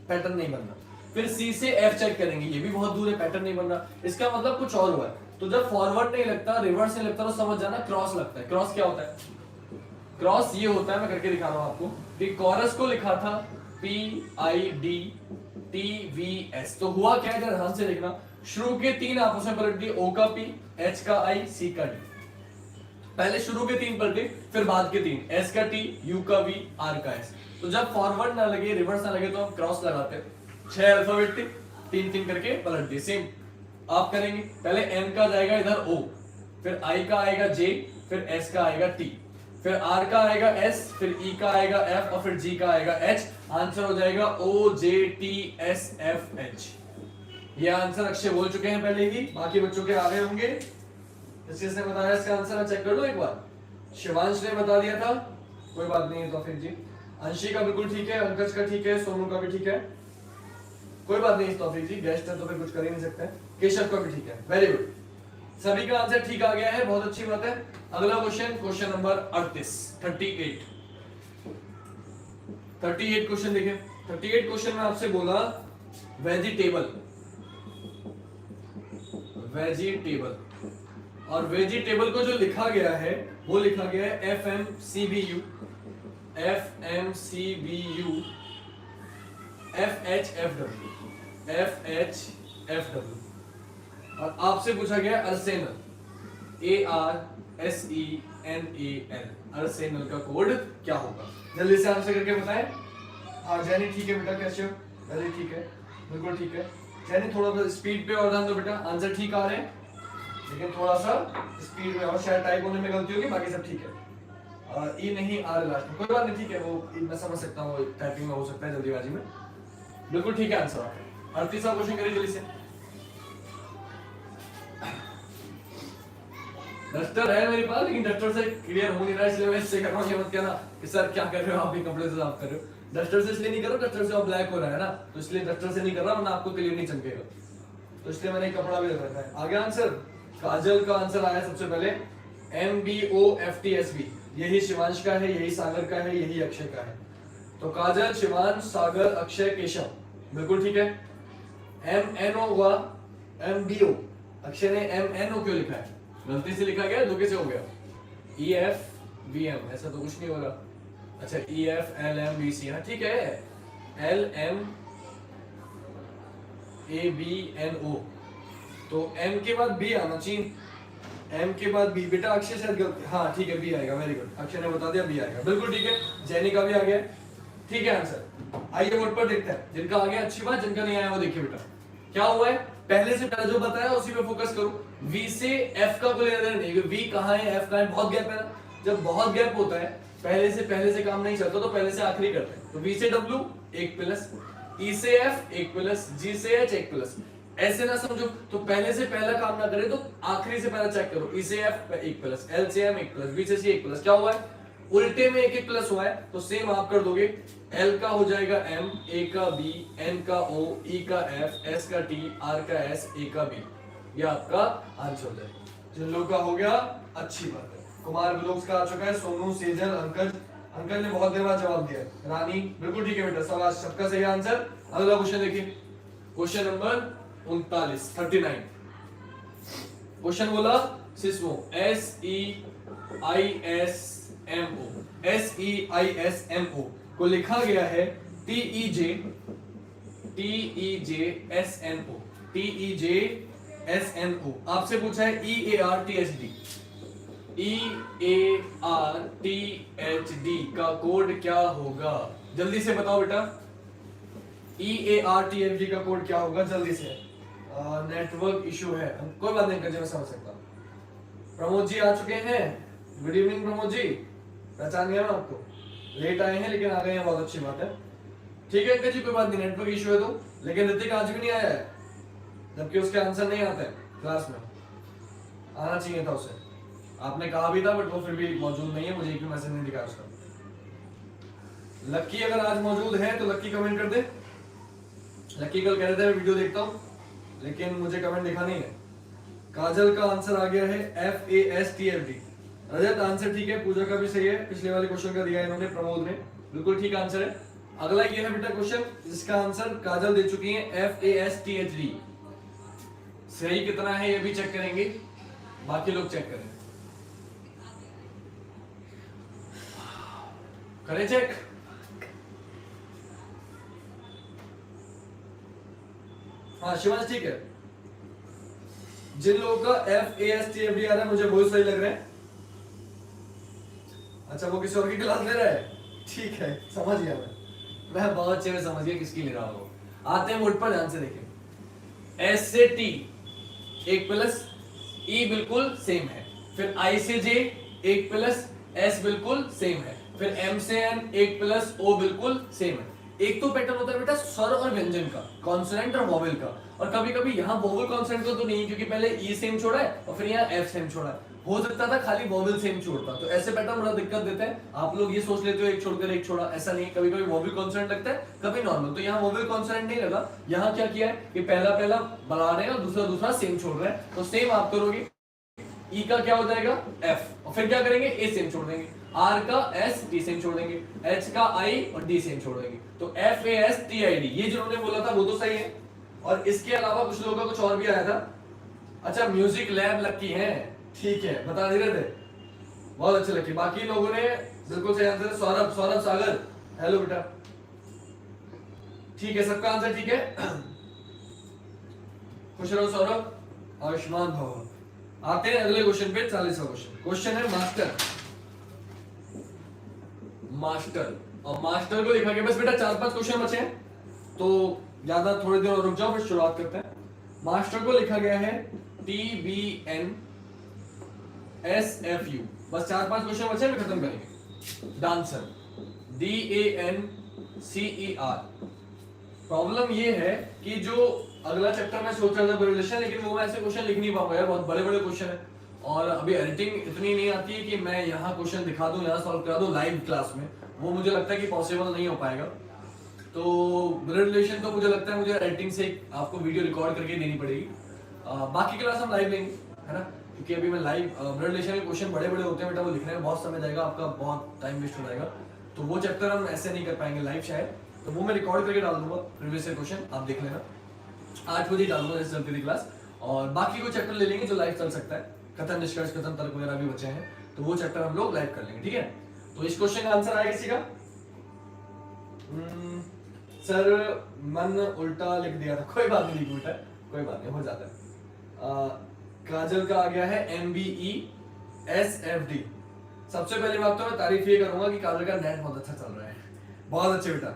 पैटर्न नहीं बन रहा। फिर C से F चेक करेंगे, ये भी बहुत दूर है, पैटर्न नहीं बन रहा, इसका मतलब कुछ और हुआ है। तो जब फॉरवर्ड नहीं लगता, रिवर्स नहीं लगता, तो समझ जाना क्रॉस लगता है। क्रॉस क्या होता है? क्रॉस ये होता है, मैं करके दिखा रहा हूं आपको, कि कोरस को लिखा था PIDTVS, तो हुआ क्या, इधर ध्यान से देखना, शुरू के 3 आपस में पलट दिए, O का P, H का I, C का D। पहले शुरू के 3 पलटे, फिर बाद के 3, S का T, U का V, R का S। तो जब फॉरवर्ड ना लगे, रिवर्स ना लगे, तो हम क्रॉस लगाते हैं। 6 अल्फाबेट थे, 3 करके पलट दिए, सेम आप करेंगे। पहले N का जाएगा इधर O, फिर I का आएगा J, फिर S का आएगा T, फिर R का आएगा S, फिर E का आएगा F, और फिर G का आएगा H। आंसर हो जाएगा OJTSFH। ये आंसर अक्षय बोल चुके हैं पहले ही, बाकी बच्चों के आ गए होंगे। जिसने बताया इसका आंसर चेक कर लो एक बार। शिवांश ने बता दिया था, कोई बात नहीं है तो फिर जी। अंशी का बिल्कुल ठीक है, अंकज का ठीक है, सोनू का भी ठीक है, कोई बात नहीं तौफीक जी, गेस्ट है तो फिर कुछ कर ही नहीं सकते। केशव का भी ठीक है, वेरी गुड, सभी का आंसर ठीक आ गया है, बहुत अच्छी बात है। अगला क्वेश्चन, क्वेश्चन नंबर 38। 38 क्वेश्चन देखिए, 38 क्वेश्चन में आपसे बोला वेजिटेबल, वेजिटेबल, और वेजिटेबल को जो लिखा गया है वो लिखा गया है FMCBU, FMCBU, FHFW, FHFW, और आपसे पूछा गया अर्सेनल, ARSENAL, अर्सेनल का कोड क्या होगा? जल्दी से आंसर करके बताएं। हाँ जैनी ठीक है बेटा, कैसे हो? अरे ठीक है, बिल्कुल ठीक है। जैनी थोड़ा सा स्पीड पे और ध्यान दो बेटा, आंसर ठीक आ रहे हैं लेकिन थोड़ा सा स्पीड में, और शायद टाइप होने में गलती होगी, बाकी सब ठीक है। ई नहीं आ रहा लास्ट में, कोई बात नहीं, ठीक है, वो मैं समझ सकता हूँ, टाइपिंग में हो सकता है जल्दीबाजी में। बिल्कुल ठीक है आंसर आपका। 38वां क्वेश्चन करिए जल्दी से। डस्टर है मेरे पास लेकिन डस्टर से क्लियर हो नहीं रहा, इसलिए मैं इससे कर रहा हूँ। ये मत कहना कि सर क्या कर रहे हो, आप भी कपड़े से साफ कर रहे हो। डस्टर से इसलिए नहीं कर रहा, डस्टर से आप ब्लैक हो रहा है ना, तो इसलिए डस्टर से नहीं कर रहा, वरना आपको क्लियर नहीं चमकेगा, तो इसलिए मैंने कपड़ा भी रख रखा है। आगे आंसर, काजल का आंसर आया सबसे पहले MBOFTSB, यही शिवांश का है, यही सागर का है, यही अक्षय का है। तो काजल, शिवांश, सागर, अक्षय, केशव, बिल्कुल ठीक है। MNO हुआ MBO, अक्षय ने MNO क्यों लिखा है? गलती से लिखा गया, धोखे से हो गया। EFVM, ऐसा तो कुछ नहीं होगा। अच्छा EFLMBC, हाँ ठीक है, LMABNO, तो M के बाद B आना चाहिए, M के बाद B। बेटा अक्षय शायद गलती, हाँ ठीक है B आएगा, वेरी गुड, अक्षय ने बता दिया B आएगा, बिल्कुल ठीक है। जैनी का भी आ गया, ठीक है आंसर। आइए बोर्ड पर देखते हैं, जिनका आ गया अच्छी बात, जिनका नहीं आया वो देखिए बेटा क्या हुआ है। पहले से पहले जो बताया उसी पे फोकस करो। V से F का कोई लेना देना नहीं, V कहाँ है F कहाँ है, बहुत गैप है ना। जब बहुत गैप होता है, पहले से काम नहीं चलता, तो पहले से आखिरी करते हैं। तो V से W 1 प्लस, E से F 1 प्लस, G से H 1 प्लस, ऐसे ना समझो। तो पहले से पहला काम ना करे तो आखिरी से पहला चेक करो। E से F 1 प्लस, L से M 1 प्लस, B से C 1 प्लस, क्या हुआ है? उल्टे में 1 प्लस हुआ है, तो सेम आप कर दोगे। L का हो जाएगा M, A का B, N का O, E का F, S का T, R का S, A का B, ये आपका आंसर हो जाएगा। जिन लोगों का हो गया अच्छी बात है। कुमार ब्लॉग्स का आ चुका है, सोनू, सेजल, अंकल ने बहुत देर बाद जवाब दिया। रानी बिल्कुल ठीक है बेटा, सवाल सबका सही आंसर। अगला क्वेश्चन देखिए, क्वेश्चन नंबर 39। क्वेश्चन बोला सिस्मो, SEISMO को लिखा गया है TEJSNO। आपसे पूछा है EARTHD का कोड क्या होगा? जल्दी से बताओ बेटा, EARTHD का कोड क्या होगा? जल्दी से। नेटवर्क इशू है, कोई बात नहीं, मैं समझ सकता हूँ। प्रमोद जी आ चुके हैं, गुड इवनिंग प्रमोद जी, पहचान गया ना आपको, लेट आए हैं लेकिन आ गए हैं, बहुत अच्छी बात है। ठीक है अंकल जी, कोई बात नहीं, नेटवर्क इशू है तो। लेकिन ऋतिक आज भी नहीं आया है, जबकि उसके आंसर नहीं आते क्लास में, आना चाहिए था उसे। आपने कहा भी था बट वो फिर भी मौजूद नहीं है, मुझे एक भी मैसेज नहीं दिखा उसका। लक्की अगर आज मौजूद है तो लक्की कमेंट कर दे। लक्की कल कह रहे थे मैं वीडियो देखता हूँ, लेकिन मुझे कमेंट दिखा नहीं है। काजल का आंसर आ गया है FASTFD। रजत आंसर ठीक है, पूजा का भी सही है, पिछले वाले क्वेश्चन का दिया इन्होंने, प्रमोद ने, बिल्कुल ठीक आंसर है। अगला ये है बेटा क्वेश्चन जिसका आंसर काजल दे चुकी है, FASTHD। सही कितना है ये भी चेक करेंगे, बाकी लोग चेक करें, करें चेक। हाँ शिवांश ठीक है, जिन लोगों का FASTFD आ रहा है मुझे बहुत सही लग रहा है। अच्छा वो किसी और की क्लास ले रहा है, ठीक है समझ गया मैं बहुत अच्छे से समझ गया किसकी ले रहा हूँ। आते हैं बोर्ड पर, ध्यान से देखें। S से T 1 प्लस, E बिल्कुल सेम है, फिर I से J 1 प्लस, S बिल्कुल सेम है, फिर M से N 1 प्लस, O बिल्कुल सेम है। एक तो पैटर्न होता है बेटा स्वर और व्यंजन का, कॉन्सोनेंट और वोवेल का, और कभी कभी यहाँ वोवेल कॉन्सोनेंट का तो नहीं, क्योंकि पहले E सेम छोड़ा है और फिर यहाँ F सेम छोड़ा है, हो सकता था खाली वोवेल सेम छोड़ता, तो ऐसे पैटर्न बड़ा दिक्कत देता है। आप लोग ये सोच लेते हो एक छोड़कर एक छोड़ा, ऐसा नहीं, कभी कभी वोवेल कॉन्सोनेंट लगता है, कभी नॉर्मल। तो यहाँ वोवेल कॉन्सोनेंट नहीं लगा, यहाँ क्या किया है कि पहला बढ़ा रहे हैं और दूसरा सेम छोड़ रहे हैं, तो सेम आप करोगे। E का क्या हो जाएगा F, और फिर क्या करेंगे A सेम छोड़ देंगे। आर का एस टी सेम छोड़ देंगे, एच का आई और डी सेम छोड़ देंगे, तो F A S T I D ये जिन्होंने बोला था वो तो सही है। और इसके अलावा कुछ लोगों का कुछ और भी आया था। अच्छा म्यूजिक लैब लकी है, ठीक है बता दे रहे थे, बहुत अच्छे लकी। बाकी लोगों ने बिल्कुल सही आंसर। सौरभ सौरभ सागर हेलो बेटा, ठीक है सबका आंसर ठीक है। खुश रहो सौरभ, आयुष्मान भव। आते हैं अगले क्वेश्चन पे, 40वां क्वेश्चन। क्वेश्चन है मास्टर, मास्टर और मास्टर को लिखा गया। बस बेटा 4-5 क्वेश्चन बचे हैं तो ज्यादा थोड़े देर और रुक जाओ, फिर शुरुआत करते हैं। मास्टर को लिखा गया है TBN SFU, बस 4-5 क्वेश्चन बचे हैं, खत्म करेंगे। Dancer DANCER। प्रॉब्लम ये है कि जो अगला चैप्टर में सोच रहा था रिलेशन, लेकिन वो मैं ऐसे क्वेश्चन लिख नहीं पाऊंगा यार, बहुत बड़े बड़े क्वेश्चन है और अभी एडिटिंग इतनी नहीं आती है कि मैं यहाँ क्वेश्चन दिखा दूं, यहाँ सॉल्व करा दूं लाइव क्लास में, वो मुझे लगता है कि पॉसिबल नहीं हो पाएगा। तो रिलेशन तो मुझे लगता है मुझे एडिटिंग से आपको वीडियो रिकॉर्ड करके देनी पड़ेगी। बाकी क्लास हम लाइव लेंगे है ना, क्योंकि अभी मैं लाइव रिलेशन के क्वेश्चन बड़े बड़े होते हैं बेटा, वो लिखने में बहुत समय जाएगा, आपका बहुत टाइम वेस्ट हो जाएगा, तो वो चैप्टर हम ऐसे नहीं कर पाएंगे लाइव शायद, तो वो मैं रिकॉर्ड करके डाल दूंगा प्रीवियस क्वेश्चन, आप देख लेना। 8 बजे डालूंगा जैसे चलती थी क्लास, और बाकी को चैप्टर ले लेंगे जो लाइव चल सकता है, कथन निष्कर्ष कथन तर्क वगैरह भी बचे हैं, तो वो चैप्टर हम लोग लाइव कर लेंगे, ठीक है। तो इस क्वेश्चन का आंसर आया किसी का? सर मन उल्टा लिख दिया था, कोई बात नहीं, उल्टा कोई बात नहीं, हो जाता है। काजल का आ गया है MBESFD। सबसे पहली बात तो मैं तारीफ ये करूंगा कि काजल का नेट बहुत अच्छा चल रहा है, बहुत अच्छे बेटा।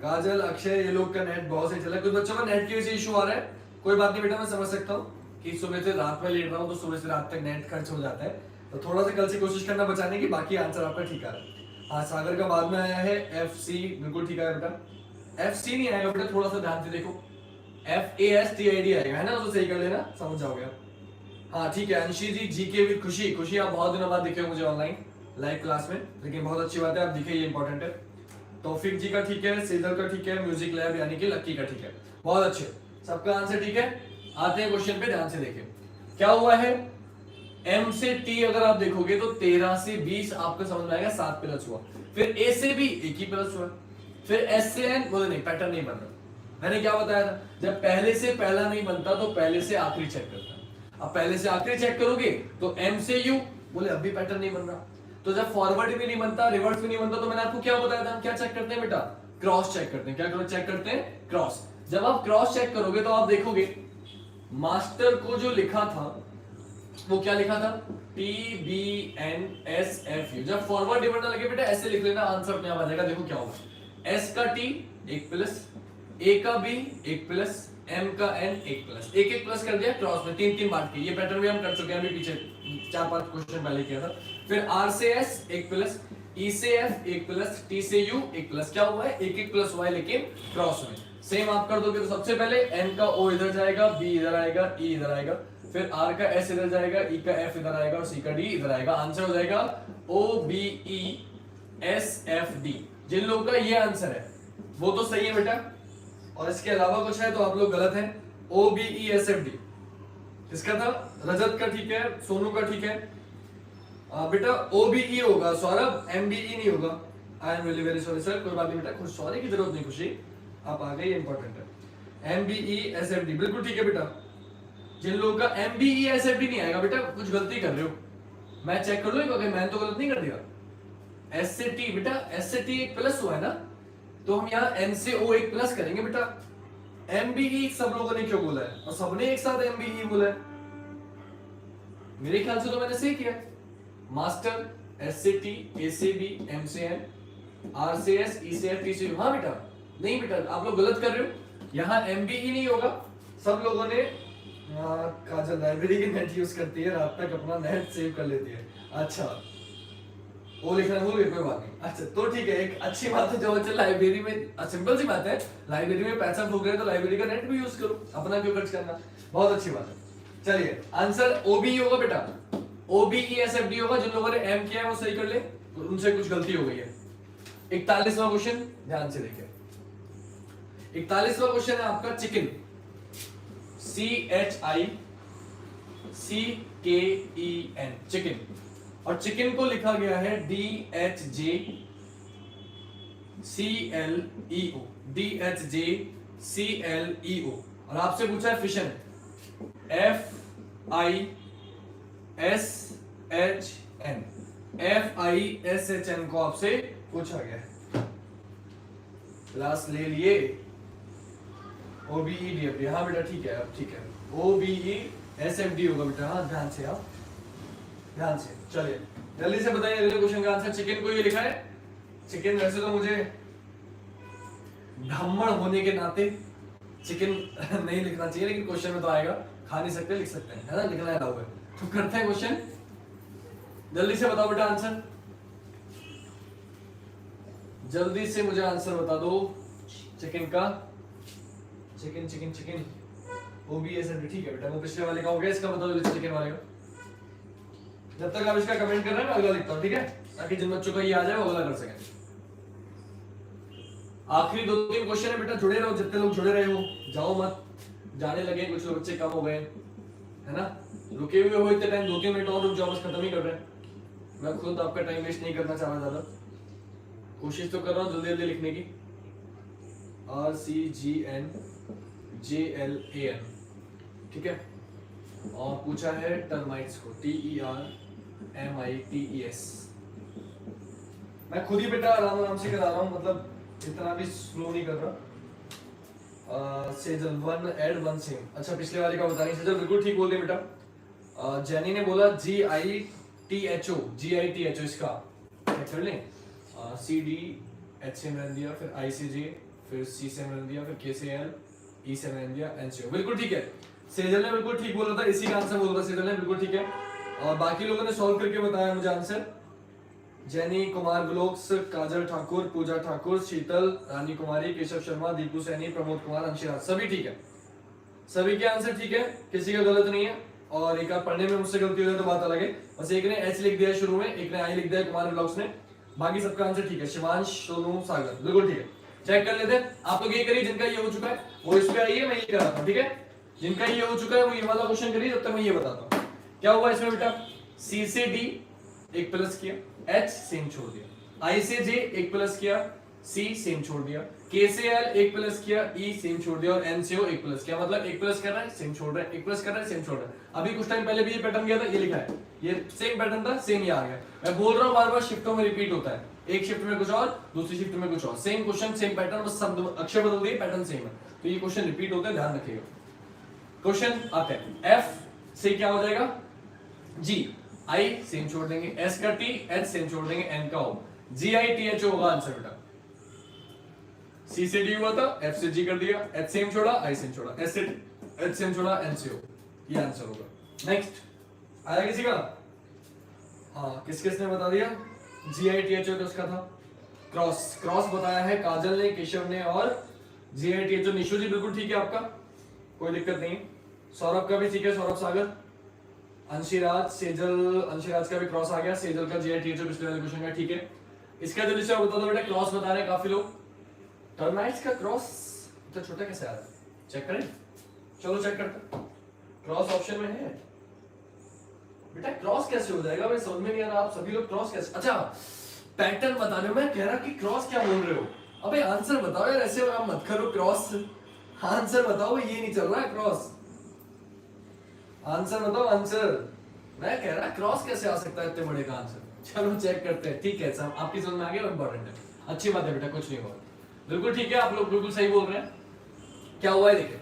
काजल अक्षय ये लोग का नेट बहुत सही चल रहा है, कुछ बच्चों का नेट की वजह से इशू आ रहा है, कोई बात नहीं बेटा, मैं समझ सकता हूँ कि सुबह से रात में लेट रहा हूँ तो सुबह से रात तक नेट खर्च हो जाता है, तो थोड़ा सा कल से कोशिश करना बचाने की, बाकी आंसर आपका ठीक आ रहा है। हाँ सागर का बाद में आया है FC, बिल्कुल ठीक है बेटा। FC नहीं आएगा बेटा, थोड़ा सा ध्यान से देखो, FASTID आएगा है ना, तो सही कर लेना, समझ जाओगे आप। हाँ ठीक है अंशी जी, जीके विद खुशी। खुशी आप बहुत दिनों बाद दिखे हो मुझे ऑनलाइन लाइव क्लास में, लेकिन बहुत अच्छी बात है आप दिखे, ये इंपॉर्टेंट है। तौफिक जी का ठीक है, सेदर का ठीक है, म्यूजिक लैब यानी कि लक्की का ठीक है, बहुत अच्छे, सबका आंसर ठीक है। आते हैं क्वेश्चन पे, ध्यान से देखिए क्या हुआ है। M से T अगर आप देखोगे तो 13 से 20 आपको समझ में आएगा, 7 प्लस हुआ, फिर A से B 1 ही प्लस हुआ, फिर S से N बोले नहीं, पैटर्न नहीं बन रहा। मैंने क्या बताया था, जब पहले से पहला नहीं बनता तो पहले से आखिरी चेक करता। अब पहले से आखिरी चेक करोगे तो M से U बोले अब भी पैटर्न नहीं बन रहा, तो जब फॉरवर्ड भी नहीं बनता रिवर्स भी नहीं बनता, तो मैंने आपको क्या बताया था, हम क्या चेक करते हैं बेटा, क्रॉस चेक करते हैं। क्या चेक करते हैं, क्रॉस। जब आप क्रॉस चेक करोगे तो आप देखोगे मास्टर को जो लिखा था वो क्या लिखा था, TBNSFU। जब फॉरवर्ड डिफरेंट लगे बेटा ऐसे लिख लेना, आंसर अपने आप आ जाएगा। देखो क्या होगा, S का T 1 प्लस, A का B 1 प्लस, M का N 1 प्लस, 1 प्लस कर दिया क्रॉस में, 3 बांट के। ये पैटर्न भी हम कर चुके हैं अभी पीछे 4-5 क्वेश्चन पहले किया था। फिर R से S 1 प्लस, E से F 1 प्लस, T से U 1 प्लस। क्या हुआ है, 1 प्लस हुआ है लेकिन क्रॉस में। सेम आप कर दोगे तो सबसे पहले N का O इधर जाएगा, B इधर आएगा, E इधर आएगा, फिर R का S इधर जाएगा, E का F इधर आएगा और C का D इधर आएगा। आंसर हो जाएगा OBESFD। जिन लोगों का ये आंसर है वो तो सही है बेटा, और इसके अलावा कुछ है तो आप लोग गलत हैं। OBESFD इसका था, रजत का ठीक है, सोनू का ठीक है। बेटा OBE होगा सौरभ, MBE नहीं होगा। I am really very sorry sir, कोई बात नहीं बेटा, खुश सॉरी की जरूरत नहीं, खुशी आप आ गए, इंपॉर्टेंट है। MBESFD बिल्कुल ठीक है बेटा। जिन लोगों का MBESFD नहीं आएगा बेटा कुछ गलती कर रहे हो, मैं चेक कर लूंगा कि मैंने तो गलत नहीं कर दिया। S से T बेटा, S से T 1 प्लस हुआ है ना, तो हम यहाँ N से O 1 प्लस करेंगे बेटा। MBE सब लोगों ने क्यों बोला है, और सबने एक साथ MBE बोला है, मेरे ख्याल से तो मैंने सही किया। मास्टर S से T, A से B, M से N, R से S, E से F, T से U। हाँ बेटा, नहीं बेटा आप लोग गलत कर रहे हो, यहाँ MBE नहीं होगा। सब लोगों ने काजल लाइब्रेरी की नेट यूज करती है, रात तक अपना नेट सेव कर लेती है। अच्छा वो लिखना भूल गए, कोई बात नहीं। अच्छा तो ठीक है, एक अच्छी बात है, जो बच्चे लाइब्रेरी में, सिंपल सी बात है, लाइब्रेरी में पैसा फूक रहे हैं तो लाइब्रेरी का नेट भी यूज करो, अपना क्यों खर्च करना, बहुत अच्छी बात है। चलिए आंसर OBE होगा बेटा, OBESFD होगा। जिन लोगों ने M किया है वो सही कर ले, उनसे कुछ गलती हो गई है। 41वां क्वेश्चन ध्यान से देखिए, 41वां क्वेश्चन है आपका चिकन, CHICKEN चिकन। और चिकन को लिखा गया है DHJCLEO, DHJCLEO। और आपसे पूछा है फिशन, FISHN को आपसे पूछा गया है। क्लास ले लिए, OBEDFD, हाँ बेटा ठीक है, अब ठीक है, OBESFD होगा बेटा, हाँ ध्यान से, आप ध्यान से। चलिए जल्दी से बताइए अगले क्वेश्चन का आंसर। चिकन को ये लिखा है, चिकन वैसे तो मुझे ब्राह्मण होने के नाते चिकन नहीं लिखना चाहिए, लेकिन क्वेश्चन में तो आएगा, खा नहीं सकते लिख सकते हैं, है ना, लिखना है हुआ है। तो करते हैं क्वेश्चन, जल्दी से बताओ बेटा आंसर, जल्दी से मुझे आंसर बता दो चिकन का। चिकन चिकन चिकन OBSFD, ठीक है बेटा, वो पिछले वाले का हो गया, इसका बता दो चिकन वाले का। जब तक आप इसका कमेंट कर रहे हैं मैं अगला लिखता हूं, ठीक है, ताकि जिन बच्चों का ये आ जाए वो अगला कर सकें। आखिरी 2-3 क्वेश्चन है बेटा, जुड़े रहो, जितने लोग जुड़े रहे हो, जाओ मत, जाने लगे कुछ लोग, बच्चे कम हो गए है ना, रुके हुए हो इतने टाइम, 2-3 मिनट और रुक जाओ, बस खत्म ही कर रहे हैं। मैं खुद आपका टाइम वेस्ट नहीं करना चाह रहा, ज्यादा कोशिश तो कर रहा हूँ जल्दी जल्दी लिखने की। RCGNJLAN, ठीक है, और पूछा है टर्माइट्स को, TERMITES। मैं खुद ही बेटा आराम आराम से करा रहा हूँ, मतलब इतना भी स्लो नहीं कर रहा। सेजल 1 ऐड 1 सेम, अच्छा पिछले वाले का बता नहीं, सेजल बिल्कुल ठीक बोल दिया बेटा। जैनी ने बोला GITHO, इसका चेक कर लें। CD H सेम रहने दिया, फिर ICJ, फिर C सेम रहने दिया, फिर KCL E सेम रहने दिया, NCO, बिल्कुल ठीक है। सेजल ने बिल्कुल ठीक बोला था, इसी का आंसर बोल रहा सेजल ने, बिल्कुल ठीक है। और बाकी लोगों ने सॉल्व करके बताया मुझे आंसर। जैनी, कुमार ब्लॉक्स, काजल ठाकुर, पूजा ठाकुर, शीतल, रानी कुमारी, केशव शर्मा, दीपू सैनी, प्रमोद कुमार, अंशिराज, सभी ठीक है, सभी के आंसर ठीक है, किसी का गलत नहीं है। और एक आप पढ़ने में मुझसे गलती हो जाए तो बात अलग है, बस एक ने H लिख दिया शुरू में, एक ने I लिख दिया कुमार ब्लॉक्स ने, बाकी सबका आंसर ठीक है। शिवांश, सोनू, सागर, बिल्कुल ठीक है। चेक कर लेते हैं, आप लोग ये करिए, जिनका ये हो चुका है वो इस पे आइए, मैं ये कराता हूँ, ठीक है, जिनका ये हो चुका है वो ये वाला क्वेश्चन करिए, जब तक मैं ये बताता हूँ क्या हुआ इसमें बेटा। C से D एक प्लस किया, H सेम छोड़ दिया, I से J एक प्लस किया, C सेम छोड़ दिया, K से L एक प्लस किया, E सेम छोड़ दिया, और N से O एक प्लस किया, मतलब एक प्लस कर रहा है सेम छोड़ रहा है, एक प्लस कर रहा है सेम छोड़ रहा है। अभी कुछ टाइम पहले भी ये पैटर्न गया था, ये लिखा है, ये सेम पैटर्न था, सेम ये आ गया। मैं बोल रहा हूँ बार बार शिफ्टों में रिपीट होता है, एक शिफ्ट में कुछ और, दूसरी शिफ्ट में कुछ और, सेम क्वेश्चन सेम पैटर्न, बस शब्द अक्षर बदल दिए, पैटर्न सेम है, तो ये क्वेश्चन रिपीट होता है, ध्यान रखिएगा। क्वेश्चन आते हैं, F से क्या हो जाएगा G, I सेम छोड़ देंगे, S का T, H सेम छोड़ देंगे, N का O, GITHO होगा आंसर बेटा। C से D हुआ था, F से G कर दिया, H सेम छोड़ा, I सेम छोड़ा, S से H सेम छोड़ा, N से O, ये आंसर होगा। नेक्स्ट आया किसी का? हाँ, किस किसने बता दिया? GITHO तो उसका था, क्रॉस, क्रॉस बताया है काजल ने, केशव ने, और GITHO निशु जी बिल्कुल ठीक है आपका, कोई दिक्कत नहीं। सौरभ का भी ठीक है, सौरभ सागर, अंशिराज, सेजल, अंशिराज का भी क्रॉस आ गया, सेजल का GITHO पिछले वाले क्वेश्चन का ठीक है। इसका जल्दी से बता दो बेटा, क्रॉस बता रहे हैं काफी लोग। टर्माइट्स का क्रॉस तो छोटा कैसे आ रहा है, चेक करें, चलो चेक करते हैं, क्रॉस ऑप्शन में है बेटा, क्रॉस कैसे हो जाएगा, मैं समझ में नहीं आ रहा, आप सभी लोग क्रॉस कैसे, अच्छा पैटर्न बता रहे हो, मैं कह रहा कि क्रॉस क्या बोल रहे हो, अबे आंसर बताओ यार, ऐसे आप मत करो, क्रॉस आंसर बताओ, ये नहीं चल रहा है क्रॉस, आंसर बताओ आंसर, मैं कह रहा क्रॉस कैसे आ सकता है इतने बड़े का आंसर। चलो चेक करते हैं, ठीक है सब आपकी समझ में आ गया, इंपॉर्टेंट है, अच्छी बात है बेटा, कुछ नहीं हुआ, बिल्कुल ठीक है, आप लोग बिल्कुल सही बोल रहे हैं। क्या हुआ है देखें,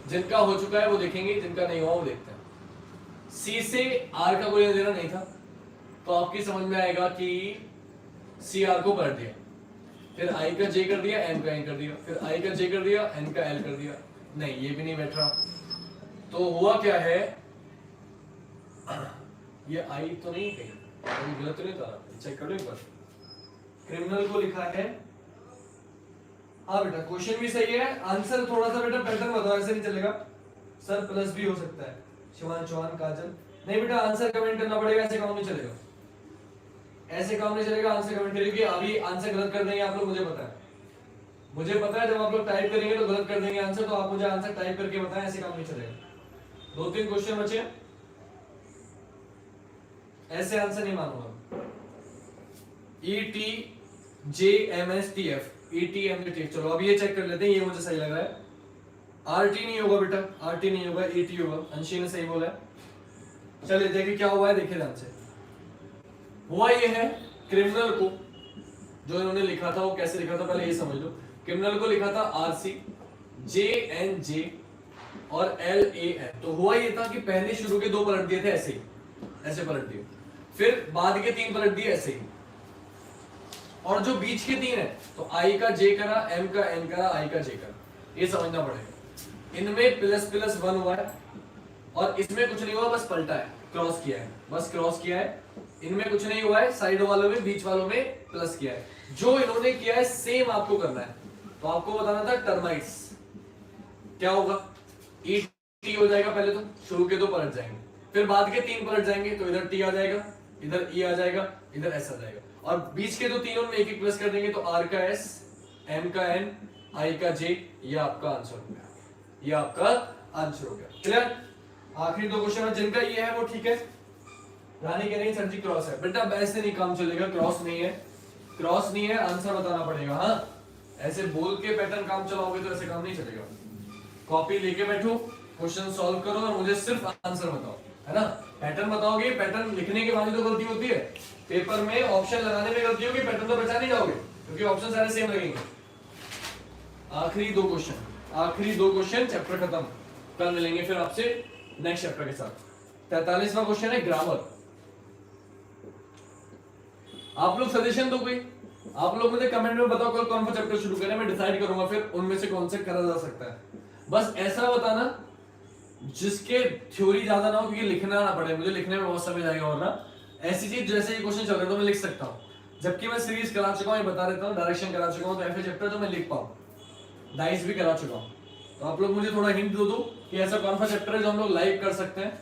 जिनका हो चुका है वो देखेंगे, जिनका नहीं हुआ वो देखते हैं। सी से आर का कोई लेना नहीं था, तो आपकी समझ में आएगा कि सी आर को कर दिया, फिर आई का जे कर दिया, एन का एन कर दिया, फिर आई का जे कर दिया, एन का एल कर दिया, नहीं ये भी नहीं बैठ रहा, तो हुआ क्या है, ये आई तो नहीं, कहीं गलत तो नहीं था, चेक कर लो एक बार, क्रिमिनल को लिखा है, हाँ बेटा क्वेश्चन भी सही है, आंसर थोड़ा सा बेटा पैटर्न बताओ, ऐसे नहीं चलेगा सर, प्लस भी हो सकता है, शिवान चौहान, काजल, नहीं बेटा आंसर कमेंट करना पड़ेगा, ऐसे काम नहीं चलेगा, ऐसे काम नहीं चलेगा, आंसर कमेंट करिए, अभी आंसर गलत कर देंगे आप लोग, मुझे पता है, मुझे पता है, जब आप लोग टाइप करेंगे तो गलत कर देंगे आंसर, तो आप मुझे आंसर टाइप करके बताएं, ऐसे काम नहीं चलेगा। 2-3 क्वेश्चन बचे, ऐसे आंसर नहीं मानूंगा। ETJMSTF, ETMSTF। चलो अब ये चेक कर लेते हैं, ये मुझे सही लग रहा है। RT नहीं होगा बेटा, RT नहीं होगा, ET होगा। अंशी ने सही बोला है। चलिए देखिए क्या हुआ है, देखिए ध्यान से। हुआ ये है, क्रिमिनल को जो इन्होंने लिखा था वो कैसे लिखा था पहले ये समझ लो। क्रिमिनल को लिखा था RC, JNJ और LAN। तो हुआ ये था कि पहले शुरू के 2 पलट दिए थे ऐसे ही, ऐसे पलट दिए, फिर बाद के 3 पलट दिए ऐसे ही, और जो बीच के 3 है तो I का J करा, M का N करा, I का J करा। ये समझना पड़ेगा। इनमें ++1 हुआ है और इसमें कुछ नहीं हुआ, बस पलटा है, क्रॉस किया है, बस क्रॉस किया है। इनमें कुछ नहीं हुआ है, साइड वालों में, बीच वालों में प्लस किया है। जो इन्होंने किया है सेम आपको करना है। तो आपको बताना था टर्माइट्स क्या होगा। ET हो जाएगा, पहले तो शुरू के 2 पलट जाएंगे, फिर बाद के 3 पलट जाएंगे, तो इधर T आ जाएगा, इधर E आ जाएगा, इधर S आ जाएगा, और बीच के 2 तीनों में एक प्लस कर देंगे, तो R का S, M का N, I का J। ये आपका आंसर हो गया, ये आपका आंसर हो गया। क्लियर? आखिरी 2 क्वेश्चन है, जिनका ये है वो ठीक है। रानी कह रही सर जी क्रॉस है। बेटा ऐसे नहीं काम चलेगा, क्रॉस नहीं है, क्रॉस नहीं है, आंसर बताना पड़ेगा। हाँ, ऐसे बोल के पैटर्न काम चलाओगे तो ऐसे काम नहीं चलेगा। कॉपी लेके बैठो, क्वेश्चन सॉल्व करो और मुझे सिर्फ आंसर बताओ, है ना। पैटर्न बताओगे, पैटर्न लिखने के बाद तो गलती होती है, पेपर में ऑप्शन लगाने में गलती होगी, पैटर्न तो बचा नहीं जाओगे क्योंकि ऑप्शन सारे सेम लगेंगे। आखिरी 2 क्वेश्चन, आखिरी 2 क्वेश्चन, चैप्टर खत्म। कल मिलेंगे फिर आपसे नेक्स्ट चैप्टर के साथ। 43वां क्वेश्चन है ग्रामर। आप लोग सजेशन दो कोई, आप लोग मुझे कमेंट में बताओ कल कौन सा चैप्टर शुरू करें, मैं डिसाइड करूंगा फिर उनमें से कौन से करा जा सकता है। बस ऐसा बताना जिसके थ्योरी ज्यादा ना हो, क्योंकि लिखना ना पड़े, मुझे लिखने में बहुत समय लगेगा। और ना ऐसी चीज जैसे ये क्वेश्चन चल रहा है तो मैं लिख सकता हूँ, जबकि मैं सीरीज करा चुका हूँ, ये बता देता हूँ, डायरेक्शन करा चुका हूँ, तो ऐसे चैप्टर तो मैं लिख पाऊँ, डाइस भी करा चुका हूँ। तो आप लोग मुझे थोड़ा हिंट दो कि ऐसा कौन सा चैप्टर है जो हम लोग लाइव कर सकते हैं,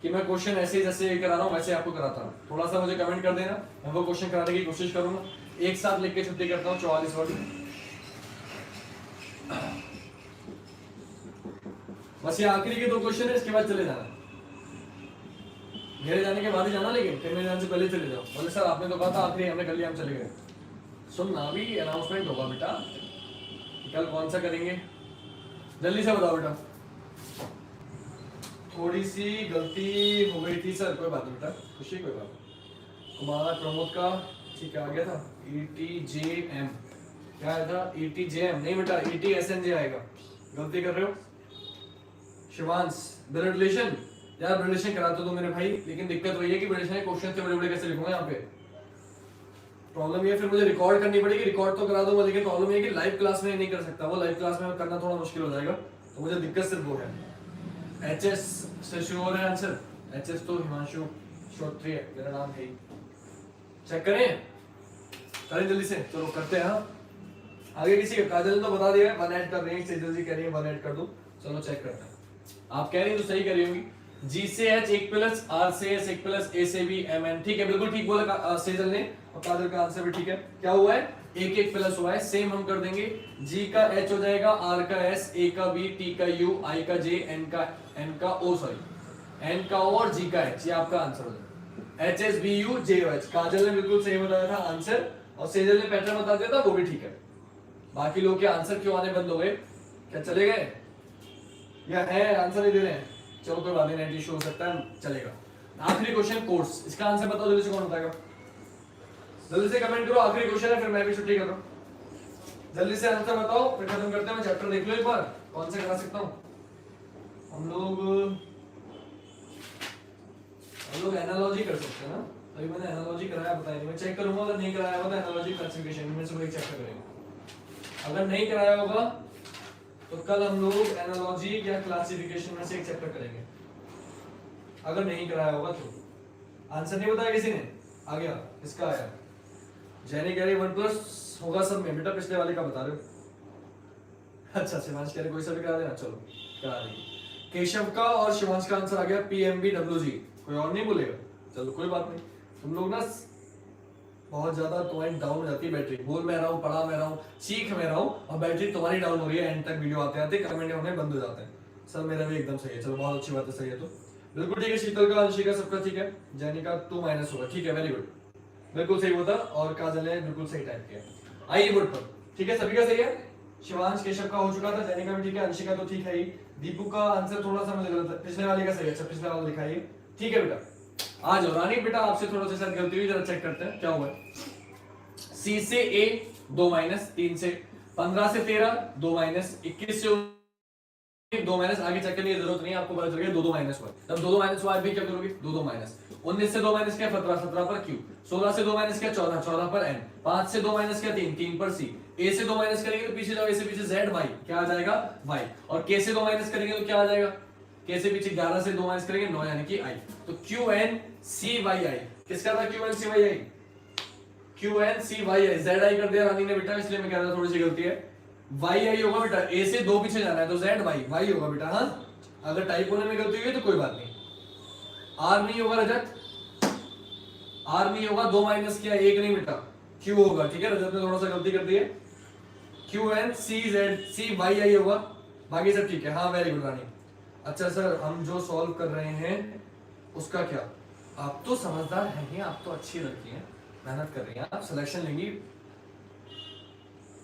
कि मैं क्वेश्चन ऐसे जैसे करा रहा हूँ वैसे आपको कराता हूँ। थोड़ा सा मुझे कमेंट कर देना, मैं वो क्वेश्चन कराने की कोशिश करूंगा। एक साथ लिख के छुट्टी करता हूँ 44 वर्ड। बस ये आखिरी के 2 क्वेश्चन है, इसके बाद चले जाना, मेरे जाने के बाद ही जाना, लेकिन फिर मेरे जाने से पहले चले जाओ। बोले सर आपने तो कहा था आखिरी, हमने कर लिया, हम चले गए। सुनना भी अनाउंसमेंट होगा बेटा, कल कौन सा करेंगे, जल्दी से बताओ बेटा। थोड़ी सी गलती हो गई थी सर, कोई बात नहीं बेटा, खुशी कोई बात नहीं। कुमार प्रमोद का ठीक आ गया था। ETJM क्या आया था, ETJM नहीं बेटा, ETSNJ आएगा, गलती कर रहे हो। शिवांश ब्लड रिलेशन, यार ब्लड रिलेशन कराते तो मेरे भाई, लेकिन दिक्कत वही है कि ब्लड रिलेशन क्वेश्चन थे बड़े-बड़े, कैसे लिखूंगा यहाँ पे, प्रॉब्लम ये, फिर मुझे रिकॉर्ड करनी पड़ेगी, रिकॉर्ड तो करा दूंगा, लेकिन प्रॉब्लम ये कि लाइव क्लास में नहीं कर सकता, वो लाइव क्लास में करना थोड़ा मुश्किल हो जाएगा, तो मुझे दिक्कत सिर्फ वो है। HS से शुरू हो रहा है आंसर, HS तो हिमांशु श्रोत्रिय मेरा नाम है, चेक करें जल्दी से, चलो करते हैं। हाँ आगे किसी का, काजल ने तो बता दिया है 1 ऐड कर रही है, सेजल जी कह रही है 1 ऐड कर दो, चलो चेक करते हैं। आप कह रही तो सही कर रही होंगी। G से H 1 प्लस, R से S 1 प्लस, A से B MN, ठीक है, बिल्कुल ठीक बोला सेजल ने, और काजल का आंसर भी ठीक है। क्या हुआ है, 1 प्लस हुआ है, सेम हम कर देंगे। G का H हो जाएगा, R का S, A का B, T का U, I का J, N का O, N का O और G का H, ये आपका आंसर हो जाएगा। HSBU JOH, काजल ने बिल्कुल सही बताया था आंसर, और सेजल ने पैटर्न बता दिया था, वो भी ठीक है। बाकी लोग के आंसर क्यों आने बंद हो गए, क्या चले गए या है आंसर नहीं दे रहे हैं, चलो कोई बात नहीं, नेट इशू हो सकता है, चलेगा। आखिरी क्वेश्चन कोर्स, इसका आंसर बताओ जल्दी से, कौन बताएगा, जल्दी से कमेंट करो। आखिरी क्वेश्चन है, फिर मैं भी छुट्टी कर रहा हूं, जल्दी से आंसर बताओ, फिर खत्म करते हैं। मैं चैप्टर देख लो एक बार, कौन से करा सकता हूं। हम लोग एनालॉजी कर सकते हैं ना, अभी मैंने एनालॉजी कराया, बताइए, मैं चेक करूंगा, अगर नहीं कराया होगा तो एनालॉजी क्लासिफिकेशन में से एक चैप्टर करेंगे। अगर नहीं कराया होगा तो कल हम लोग एनालॉजी या क्लासिफिकेशन में से एक चैप्टर करेंगे, अगर नहीं कराया होगा तो। आंसर नहीं बताया किसी ने, आ गया, इसका आया, जैनी कह रही 1 प्लस होगा सब में, बेटा पिछले वाले का बता रहे हो। अच्छा शिवांश कह रहे कोई सा भी करा देना, चलो करा देंगे। केशव का और शिवांश का आंसर आ गया PMBWG, कोई और नहीं बोलेगा, चलो कोई बात नहीं। तुम लोग ना बहुत ज्यादा तुम्हारी डाउन हो जाती है बैटरी, बोल मैं रहा हूँ, पढ़ा मैं रहा हूँ, सीख मैं रहा हूँ, और बैटरी तुम्हारी डाउन हो रही है, एंड तक वीडियो आते आते कमेंट होने बंद हो जाते हैं। सर मेरा भी एकदम सही है, चलो बहुत अच्छी बात है, सही है। तो बिल्कुल ठीक है, शीतल का, अंशिका सबका ठीक है, जैनी का 2 माइनस होगा, ठीक है, वेरी गुड, बिल्कुल सही होता, और काजल ने बिल्कुल सही टाइप किया। आइए बोर्ड पर, ठीक है, सभी का सही है, शिवांश केशव का हो चुका था, जैनी का भी ठीक है, अंशिका तो ठीक है ही, दीपू का आंसर थोड़ा सा मुझे गलत है, पिछले वाले का सही है, अच्छा पिछले वाला दिखाइए, ठीक है बेटा। आ जाओ रानी बेटा, आपसे थोड़ा सा शायद गलती हुई, जरा चेक करते हैं क्या हुआ। सी से ए 2 माइनस, 3 से 15 से 13 2 माइनस, 21 से 2 माइनस, आगे चेक करने की जरूरत नहीं है, आपको पता चल गया 2 माइनस हुआ, तब 2 माइनस हुआ, भी क्या करोगे 2 माइनस, 19 से 2 माइनस क्या 17, 17 पर क्यू, 16 से 2 माइनस क्या 14, 14 पर एन, 5 से 2 माइनस क्या 3, 3 पर सी, ए से 2 माइनस करेंगे तो पीछे जाओ, ए से पीछे जेड वाई क्या आ जाएगा वाई, और के से 2 माइनस करेंगे तो क्या आ जाएगा, के से पीछे 11 से 2 माइनस करेंगे 9 यानी कि आई, तो Q N C Y I, किसका था Q N C Y I, Q N C Y I, Z I कर दिया रानी ने बेटा, इसलिए मैं कह रहा था थोड़ी सी गलती है, वाई आई होगा बेटा, ए से 2 पीछे जाना है तो जेड वाई वाई होगा बेटा, हाँ अगर टाइप होने में गलती हुई है तो कोई बात नहीं, आर नहीं होगा रजत, आर नहीं होगा, 2 माइनस किया 1 नहीं बेटा, क्यू होगा, ठीक है, रजत ने थोड़ा सा गलती कर दी है, Q N C Z C Y I होगा, बाकी सब ठीक है, हाँ वेरी गुड रानी। अच्छा सर, हम जो सॉल्व कर रहे हैं उसका क्या, आप तो समझदार हैं ही, आप तो अच्छी लड़की हैं, मेहनत कर रही हैं, आप सिलेक्शन लेंगी,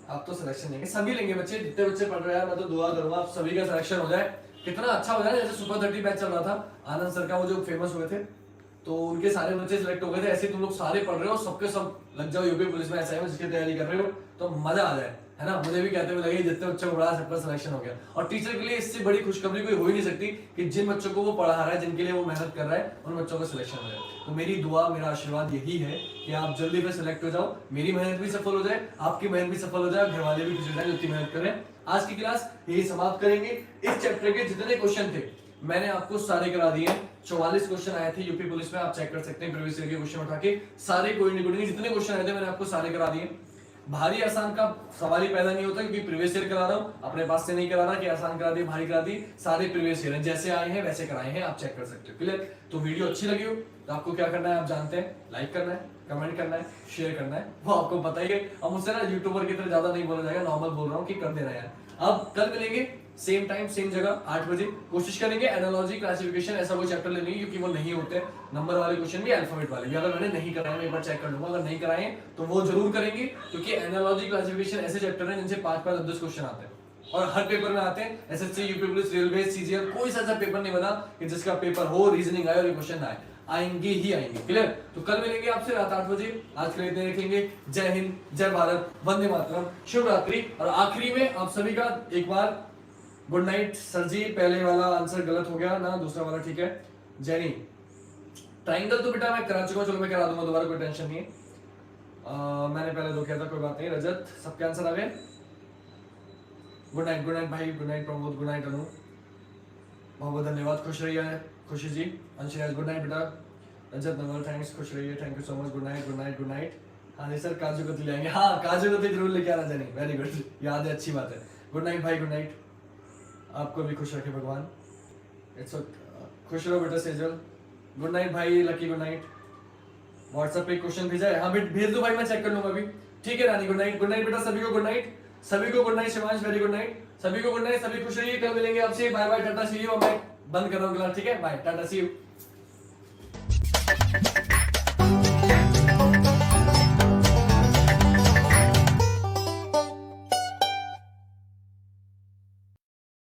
आप तो सिलेक्शन लेंगे, सभी लेंगे बच्चे, जितने बच्चे पढ़ रहे हैं, मैं तो दुआ करूंगा आप सभी का सिलेक्शन हो जाए, कितना अच्छा हो जाए, जैसे सुपर 30 बैच चल रहा था, आनंद सर का वो जो फेमस हुए थे, तो उनके सारे बच्चे सिलेक्ट हो गए थे, ऐसे तुम लोग सारे पढ़ रहे हो, सबके सब लग जाओ यूपी पुलिस में, ऐसा जिसकी तैयारी कर रहे हो, तो मजा आ जाए, है ना, मुझे भी कहते हुए लगे जितने बच्चों को पढ़ा सबका सिलेक्शन हो गया, और टीचर के लिए इससे बड़ी खुशखबरी कोई हो ही नहीं सकती कि जिन बच्चों को वो पढ़ा रहा है, जिनके लिए वो मेहनत कर रहा है, उन बच्चों का सिलेक्शन हो जाए, तो मेरी दुआ मेरा आशीर्वाद यही है कि आप जल्दी में सिलेक्ट हो जाओ, मेरी मेहनत भी सफल हो जाए, आपकी मेहनत भी सफल हो जाए, घर वाले भी खुश हो जाए, जितनी मेहनत करें। आज की क्लास यही समाप्त करेंगे, इस चैप्टर के जितने क्वेश्चन थे मैंने आपको सारे करा दिए, 44 क्वेश्चन आए थे यूपी पुलिस में, आप चेक कर सकते हैं प्रीवियस ईयर के क्वेश्चन उठा के, सारे कोई नहीं, जितने क्वेश्चन आए थे मैंने आपको सारे करा दिए, भारी आसान का सवाल ही पैदा नहीं होता, क्योंकि प्रीवियस ईयर करा रहा हूं, अपने पास से नहीं करा रहा कि आसान करा दी भारी करा दी, सारे प्रीवियस ईयर हैं, जैसे आए हैं वैसे कराए हैं, आप चेक कर सकते हो, क्लियर। तो वीडियो अच्छी लगी हो तो आपको क्या करना है आप जानते हैं, लाइक करना है, कमेंट करना है, शेयर करना है, वो आपको पता ही है, अब मुझसे ना यूट्यूबर की तरह ज्यादा नहीं बोला जाएगा, नॉर्मल बोल रहा हूँ कि कर देना यार। अब कल मिलेंगे सेम टाइम सेम जगह 8 बजे, कोशिश करेंगे एनालॉजी क्लासिफिकेशन ऐसा कोई चैप्टर लेने की, क्योंकि वो नहीं होते नंबर वाले क्वेश्चन भी, अल्फाबेट वाले भी, अगर मैंने नहीं कराए मैं एक बार चेक कर लूंगा, अगर नहीं कराए तो वो जरूर करेंगे, क्योंकि एनालॉजी क्लासिफिकेशन ऐसे चैप्टर हैं जिनसे 5-5 10 क्वेश्चन आते हैं, और हर पेपर में आते हैं, SSC UP police railway CGL, कोई सा ऐसा पेपर नहीं बना कि जिसका पेपर हो रीजनिंग आए और क्वेश्चन आए, आएंगे ही आएंगे, क्लियर। तो कल मिलेंगे आपसे रात 8 बजे, आज के लिए इतने रखेंगे, जय हिंद, जय भारत, वंदे मातरम, शुभ रात्रि, और आखिरी में आप सभी का एक बार गुड नाइट। सर जी पहले वाला आंसर गलत हो गया ना, दूसरा वाला ठीक है, जैनी ट्राइंगल तो बेटा मैं करा चुका हूं, चलो मैं करा दूंगा दोबारा, कोई टेंशन नहीं है, मैंने पहले दो किया था, कोई बात नहीं। रजत सबके आंसर आ गए, गुड नाइट भाई, good night Pramod, good night Anu, बहुत बहुत धन्यवाद, खुश रहिए खुशी जी, अंशराज गुड नाइट बेटा, रजत नवल थैंक्स, खुश रहिए, thank you so much, good night good night good night. हाँ नहीं सर काजू कतली लाएंगे, हाँ काजू कतली जरूर लेके आना जानी, वेरी गुड, याद है, अच्छी बात है, गुड नाइट भाई, गुड नाइट, आपको भी खुश रखे भगवान, इट्स खुश रहो बेटा सेजल, गुड नाइट भाई लकी, गुड नाइट। व्हाट्सएप पे क्वेश्चन भेजा है, हाँ भेज दो भाई, मैं चेक कर लूंगा अभी, ठीक है रानी, गुड नाइट बेटा, सभी को गुड नाइट, सभी को good night, Shivansh very good night, सभी को गुड नाइट, सभी खुश रहिए, कल मिलेंगे आपसे, bye bye tata see you, मैं बंद कर रहा हूँ क्लास, ठीक है, बाय टाटा सी यू।